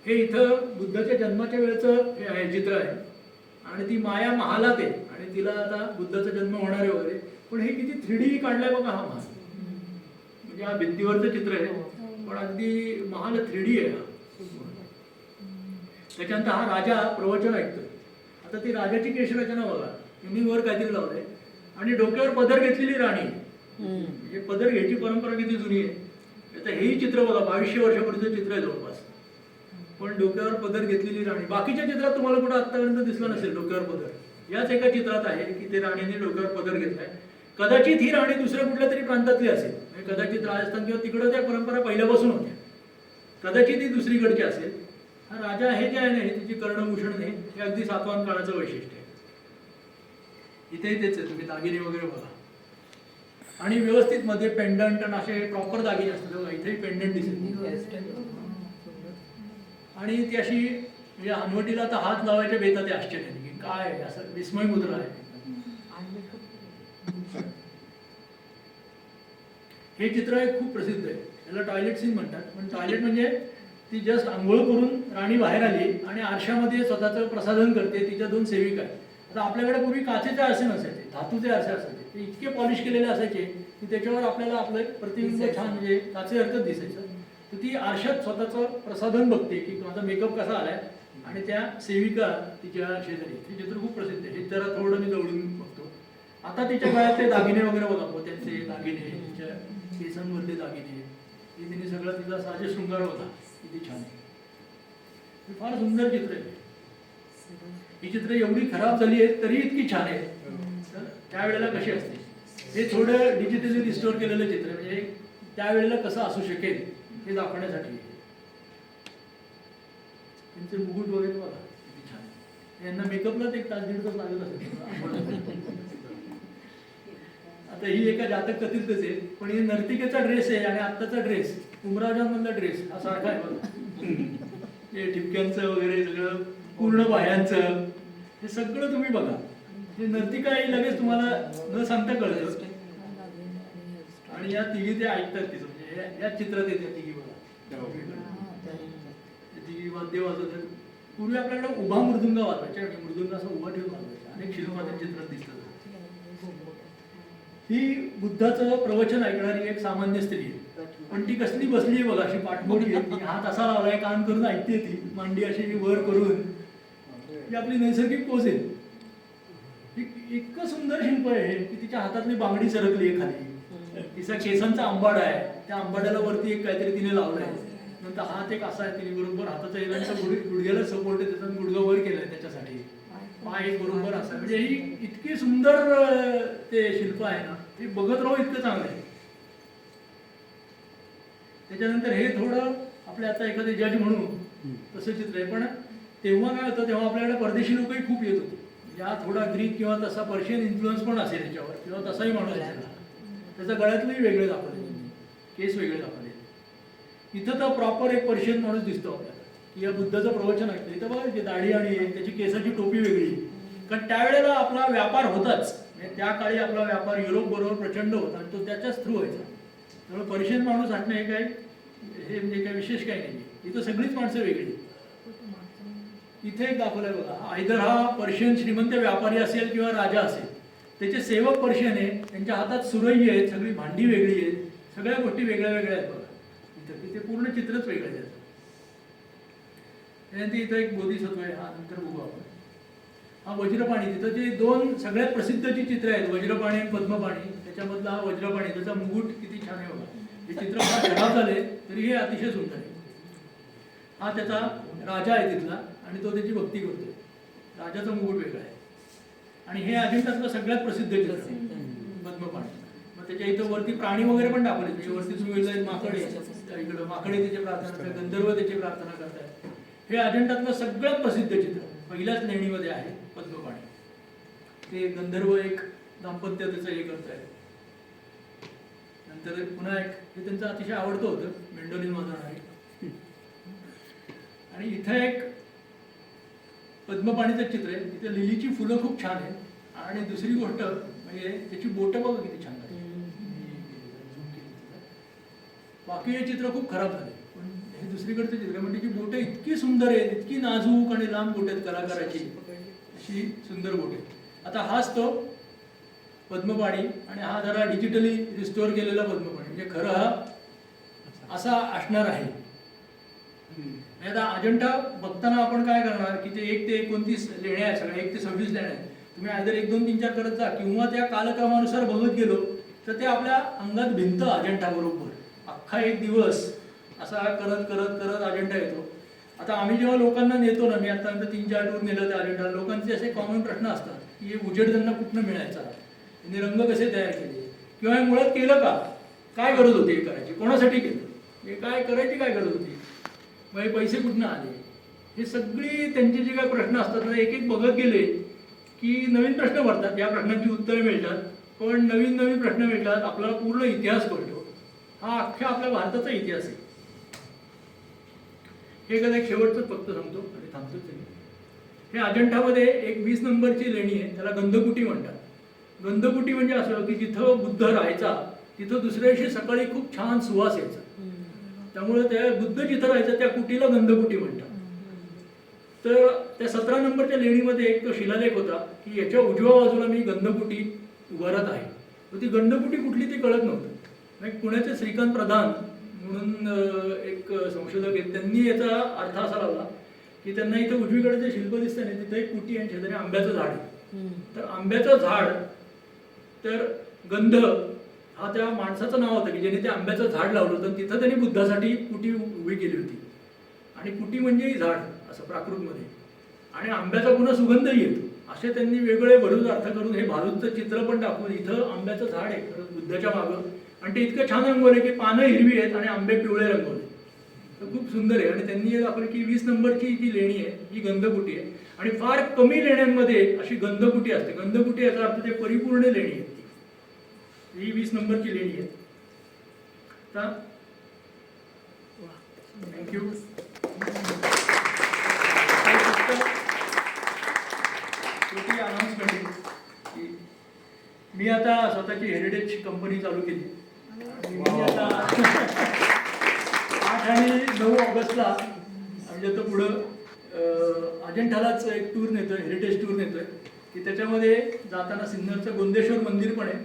हे इथं बुद्धाच्या जन्माच्या वेळेचं हे आहे चित्र आहे आणि ती माया महालात आहे आणि तिला आता बुद्धाचा जन्म होणार आहे वगैरे. पण हे किती 3D काढलाय बघा हा महाल. म्हणजे हा भिंतीवरचं चित्र आहे पण अगदी महाल 3D आहे. त्याच्यानंतर हा राजा प्रवचन ऐकतोय. आता ती राजाची केशरचना बघा त्यांनी वर काहीतरी लावलंय आणि डोक्यावर पदर घेतलेली राणी. म्हणजे पदर घ्यायची परंपरा किती जुनी आहे. आता हेही चित्र बघा 2200 वर्षापूर्वीचं चित्र आहे जवळपास. पण डोक्यावर पदर घेतलेली राणी. बाकीच्या चित्रात तुम्हाला कुठं आतापर्यंत दिसलं नसेल डोक्यावर पदर. याच एका चित्रात आहे की ते राणीने डोक्यावर पदर घेतलाय. कदाचित ही राणी दुसऱ्या कुठल्या तरी प्रांतातली असेल. कदाचित राजस्थान किंवा तिकडं त्या परंपरा पहिल्यापासून होत्या. कदाचित ही दुसरीकडची असेल. हा राजा हे जे आहे ना हे तिची कर्णभूषण हे अगदी सातवाहन काळाचं वैशिष्ट्य आहे. इथेही तेच आहे. तुम्ही दागिने वगैरे बघा आणि व्यवस्थित मध्ये पेंडंट आणि असे प्रॉपर दागिने असतात. इथेही पेंडंट दिसेल आणि ती अशी म्हणजे हनवटीला तर हात लावायच्या बेतात ते आश्चर्याने की काय असं विस्मय मुद्रा आहे. हे चित्र आहे खूप प्रसिद्ध आहे. याला टॉयलेट सीन म्हणतात. पण टॉयलेट म्हणजे ती जस्ट आंघोळ करून राणी बाहेर आली आणि आरशामध्ये स्वतःचं प्रसाधन करते. तिच्या 2 सेविका आहेत. आता आपल्याकडे पूर्वी काचेचे आरसे नसायचे धातूचे आरसे असायचे. ते इतके पॉलिश केलेले असायचे की त्याच्यावर आपल्याला आपलं प्रतिबिंब छान म्हणजे काचेसारखंच दिसायचं. तर ती आरशात स्वतःचं प्रसाधन बघते की माझा मेकअप कसा आलाय आणि त्या सेविका तिच्या शेजारी. ते चित्र खूप प्रसिद्ध आहे. हे जरा थोडं मी जवळून बघतो. आता तिच्या गळ्यात ते दागिने वगैरे बघा मोत्यांचे दागिने तिच्या केसांवरले दागिने हे तिने सगळं तिचा साजे शृंगार होता. किती छान आहे. फार सुंदर चित्र आहे. ही चित्र एवढी खराब झाली आहेत तरी इतकी छान आहे. तर त्यावेळेला कशी असते हे थोडं डिजिटली रिस्टोर केलेलं चित्र म्हणजे त्यावेळेला कसं असू शकेल हे दाखवण्यासाठी. त्यांचे मुकुट वगैरे बघा किती छान आहे. यांना मेकअपलाच 1 तास 1.5 तास लागत असेल. आता ही एका जातक कथेतच आहे पण हे नर्तिकेचा ड्रेस आहे आणि आत्ताचा ड्रेस उमराजांमधला ड्रेस हा सारखा आहे बघा. हे ठिपक्यांचं वगैरे सगळं पूर्ण बाह्यांचं हे सगळं तुम्ही बघा. हे नर्तिका ही लगेच तुम्हाला न सांगता कळतं आणि या तिघी ते ऐकतात तिथं म्हणजे या चित्रात येते तिघी बघा. तिघी वाद्य वाजवतात. पूर्वी आपल्याकडे उभा मृदुंग वाजवायचा आणि मृदुंग असं उभा ठेवून वाजवायचा. अनेक शिल्पाच्या चित्रात दिसतात. ही बुद्धाचं प्रवचन ऐकणारी एक सामान्य स्त्री आहे. पण ती कसली बसली आहे बघा, अशी पाठमोठी आहे, ती हात असा लावलाय, कान करून ऐकते, ती मांडी अशी वर करून. ही आपली नैसर्गिक पोज आहे. इतकं सुंदर शिल्प आहे की तिच्या हातातली बांगडी सरकली आहे खाली, तिचा केसांचा आंबाडा आहे, त्या आंबाड्याला वरती एक काहीतरी तिने लावलंय. नंतर हात एक असा आहे, तिने बरोबर हाताचा एलांचा गुडघ्याला सपोर्ट आहे, त्याचा गुडघा वर केलाय त्याच्यासाठी, पाय एक बरोबर असा. म्हणजे ही इतकी सुंदर ते शिल्प आहे ना, ते बघत राहू इतकं चांगलं आहे. त्याच्यानंतर हे थोडं आपले आता एखादे जज म्हणू तसं चित्र आहे, पण तेव्हा काय होतं, तेव्हा आपल्याकडे परदेशी लोकही खूप येत होते. या थोडा ग्रीक किंवा तसा पर्शियन इन्फ्लुएन्स पण असेल त्याच्यावर, किंवा तसाही माणूस असेल, त्याच्या गळ्यातलंही वेगळे दाखवले, केस वेगळे दाखवले. इथं तर प्रॉपर एक पर्शियन माणूस दिसतो आपल्याला, की या बुद्धाचं प्रवचन ऐकलं. इथं बघा, दाढी आणि त्याची केसाची टोपी वेगळी, कारण त्यावेळेला आपला व्यापार होताच. म्हणजे त्या काळी आपला व्यापार युरोप बरोबर प्रचंड होता आणि तो त्याच्याच थ्रू व्हायचा. त्यामुळे पर्शियन माणूस हटणं हे म्हणजे काही विशेष काही नाही. इथं सगळीच माणसं वेगळी. इथे एक दाखवलंय बघा, आयदर हा पर्शियन श्रीमंत व्यापारी असेल किंवा राजा असेल, त्याचे सेवक पर्शियन आहे, त्यांच्या हातात सुरई आहेत, सगळी भांडी वेगळी आहेत, सगळ्या गोष्टी वेगळ्या वेगळ्या आहेत बघा. इथं तिथे पूर्ण चित्रच वेगळं आहे. त्यानंतर इथं एक बोधिसत्व आहे, हा नंतर बघू आपण. हा वज्रपाणी, तिथं जे दोन सगळ्यात प्रसिद्ध जी चित्र आहेत, वज्रपाणी आणि पद्मपाणी, त्याच्यामधला हा वज्रपाणी, त्याचा मुकुट किती छान आहे बघा. हे चित्र फार खराब झाले तरी हे अतिशय सुंदर आहे. हा त्याचा राजा आहे तिथला आणि तो त्याची भक्ती करतोय. राजाचा मुकुट वेगळा आहे. आणि हे अजिंठातलं सगळ्यात प्रसिद्ध चित्र पद्मपाणी. मग त्याच्या इथं वरती प्राणी वगैरे पण दाखवले. वरती तुम्ही माकडे, इकडं माकडे त्याची प्रार्थना करतात, गंधर्व त्याची प्रार्थना करतात. हे अजिंठातलं सगळ्यात प्रसिद्ध चित्र पहिल्याच लेणीमध्ये आहे पद्मपाणी. ते गंधर्व एक दाम्पत्य त्याचं हे करत आहे. नंतर पुन्हा एक हे त्यांचं अतिशय आवडतं होतं, मेंडोलिन वाजवणार आहे. आणि इथं एक पद्मपाणीचं चित्र आहे, तिथे लिलीची फुलं खूप छान आहेत. आणि दुसरी गोष्ट म्हणजे त्याची बोटं बघा किती छान आहे. बाकी हे चित्र खूप खराब झाले, पण हे दुसरीकडचं चित्र म्हणजे त्याची बोटं इतकी सुंदर आहेत, इतकी नाजूक आणि लांब बोट आहेत कलाकाराची, अशी सुंदर बोट आहे. आता हाच तो पद्मपाणी आणि हा जरा डिजिटली रिस्टोअर केलेला पद्मपाणी, म्हणजे खरं हा असा असणार आहे. आता अजंठा बघताना आपण काय करणार की ते 1 ते 29 लेण्या आहेत, सगळ्या 1 ते 26 लेण्या आहेत. तुम्ही आयदर 1, 2, 3, 4 करत जा किंवा त्या कालक्रमानुसार बघत गेलो तर ते आपल्या अंगात भिंत अजंठा बरोबर अख्खा एक दिवस असा करत करत करत अजंठा येतो. आता आम्ही जेव्हा लोकांना नेतो ना, मी आतापर्यंत 3-4 टूर नेलं त्या अजंठा, लोकांचे असे कॉमन प्रश्न असतात की हे उजेड त्यांना कुठनं मिळायचा, त्यांनी रंग कसे तयार केले, किंवा हे मुळात केलं का, काय गरज होती हे करायची, कोणासाठी केलं, हे काय करायची काय गरज होती, मग पैसे कुठनं आले. हे सगळी त्यांचे जे काही प्रश्न असतात ना, एक एक बघत गेले की नवीन प्रश्न भरतात. या प्रश्नांची उत्तरं मिळतात, पण नवीन नवीन प्रश्न मिळतात, आपल्याला पूर्ण इतिहास कळतो. हा अख्ख्या आपल्या भारताचा इतिहास आहे. हे कदा एक शेवटचं फक्त सांगतो आणि थांबतो. हे अजंठामध्ये एक 20 नंबरची लेणी आहे, त्याला गंधकुटी म्हणतात. गंधकुटी म्हणजे असं की जिथं बुद्ध राहायचा तिथं दुसऱ्या दिवशी सकाळी खूप छान सुवास यायचा. त्यामुळे त्या बुद्ध जिथं राहायचं त्या कुटीला गंधकुटी म्हणतात. तर त्या 17 नंबरच्या लेणीमध्ये एक तो शिलालेख होता की याच्या उजव्या बाजूला मी गंधकुटी उभारत आहे. तर ती गंधकुटी कुठली ती कळत नव्हतं. मग पुण्याचे श्रीकांत प्रधान म्हणून एक संशोधक आहेत, त्यांनी याचा अर्थ असा लावला की त्यांना इथं उजवीकडे जे शिल्प दिसतं ना, तिथं एक कुटी आणि शेजारी आंब्याचं झाड आहे. तर आंब्याचं झाड, तर गंध हा त्या माणसाचं नाव होतं की ज्याने ते आंब्याचं झाड लावलं होतं. तिथं त्यांनी बुद्धासाठी कुटी उभी केली होती. आणि कुटी म्हणजे झाड असं प्राकृतमध्ये, आणि आंब्याचा पुन्हा सुगंधही येतो. असे त्यांनी वेगळे भरून अर्थ करून हे भारूचं चित्र पण टाकून इथं आंब्याचं झाड आहे खरं बुद्धाच्या मागं, आणि ते इतकं छान रंगवलं की पानं हिरवी आहेत आणि आंबे पिवळे रंगवले. तर खूप सुंदर आहे. आणि त्यांनी दाखवलं की 20 नंबरची जी लेणी आहे ही गंधकुटी आहे. आणि फार कमी लेण्यांमध्ये अशी गंधकुटी असते. गंधकुटी याचा अर्थ ते परिपूर्ण लेणी आहे. ही 20 नंबरची लेणी आहे. तर थँक्यू. छोटी अनाउन्समेंट की मी आता स्वतःची हेरिटेज कंपनी चालू केली. मी आता 8 आणि 9 ऑगस्टला म्हणजे तो पुढं अजंठालाच एक टूर नेतोय, हेरिटेज टूर नेतोय की त्याच्यामध्ये जाताना सिन्नरचं गोंदेश्वर मंदिर पण आहे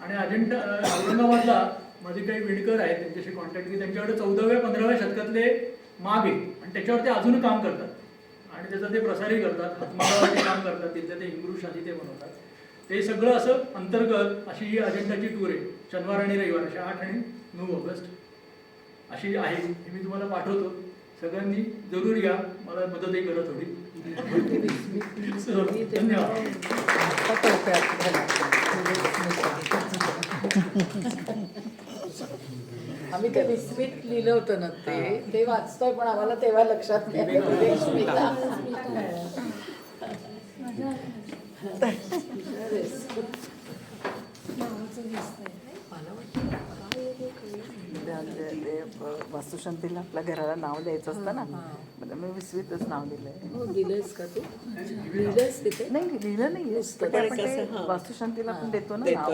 आणि अजिंठा औरंगाबादला माझे काही विणकर आहेत त्यांच्याशी कॉन्टॅक्ट की त्यांच्याकडे 14व्या-15व्या शतकातले माग आहे आणि त्याच्यावर ते अजून काम करतात आणि त्याचं ते प्रसारही करतात, हातमागावरती काम करतात, तिथल्या ते इंग्रुश आधी ते बनवतात. ते सगळं असं अंतर्गत अशी ही अजिंठाची टूर आहे, शनिवार आणि रविवार अशा 8 आणि 9 ऑगस्ट अशी आहे. ही मी तुम्हाला पाठवतो, सगळ्यांनी जरूर या, मला मदतही करा थोडी. धन्यवाद. आम्ही ते विस्मित लिहिलं होतं ना ते वाचतोय पण आम्हाला तेव्हा लक्षात नाही. विस्मिता. वास्तुशांतीला आपल्या घराला नाव द्यायचं असतं ना, मला मी विस्मितच नाव दिलंय. हो दिलंयस का तू? लिहिलंयस तिथे? नाही लिहिलं नाही, पुस्तक. आपण ते वास्तुशांतीला पण देतो ना नाव.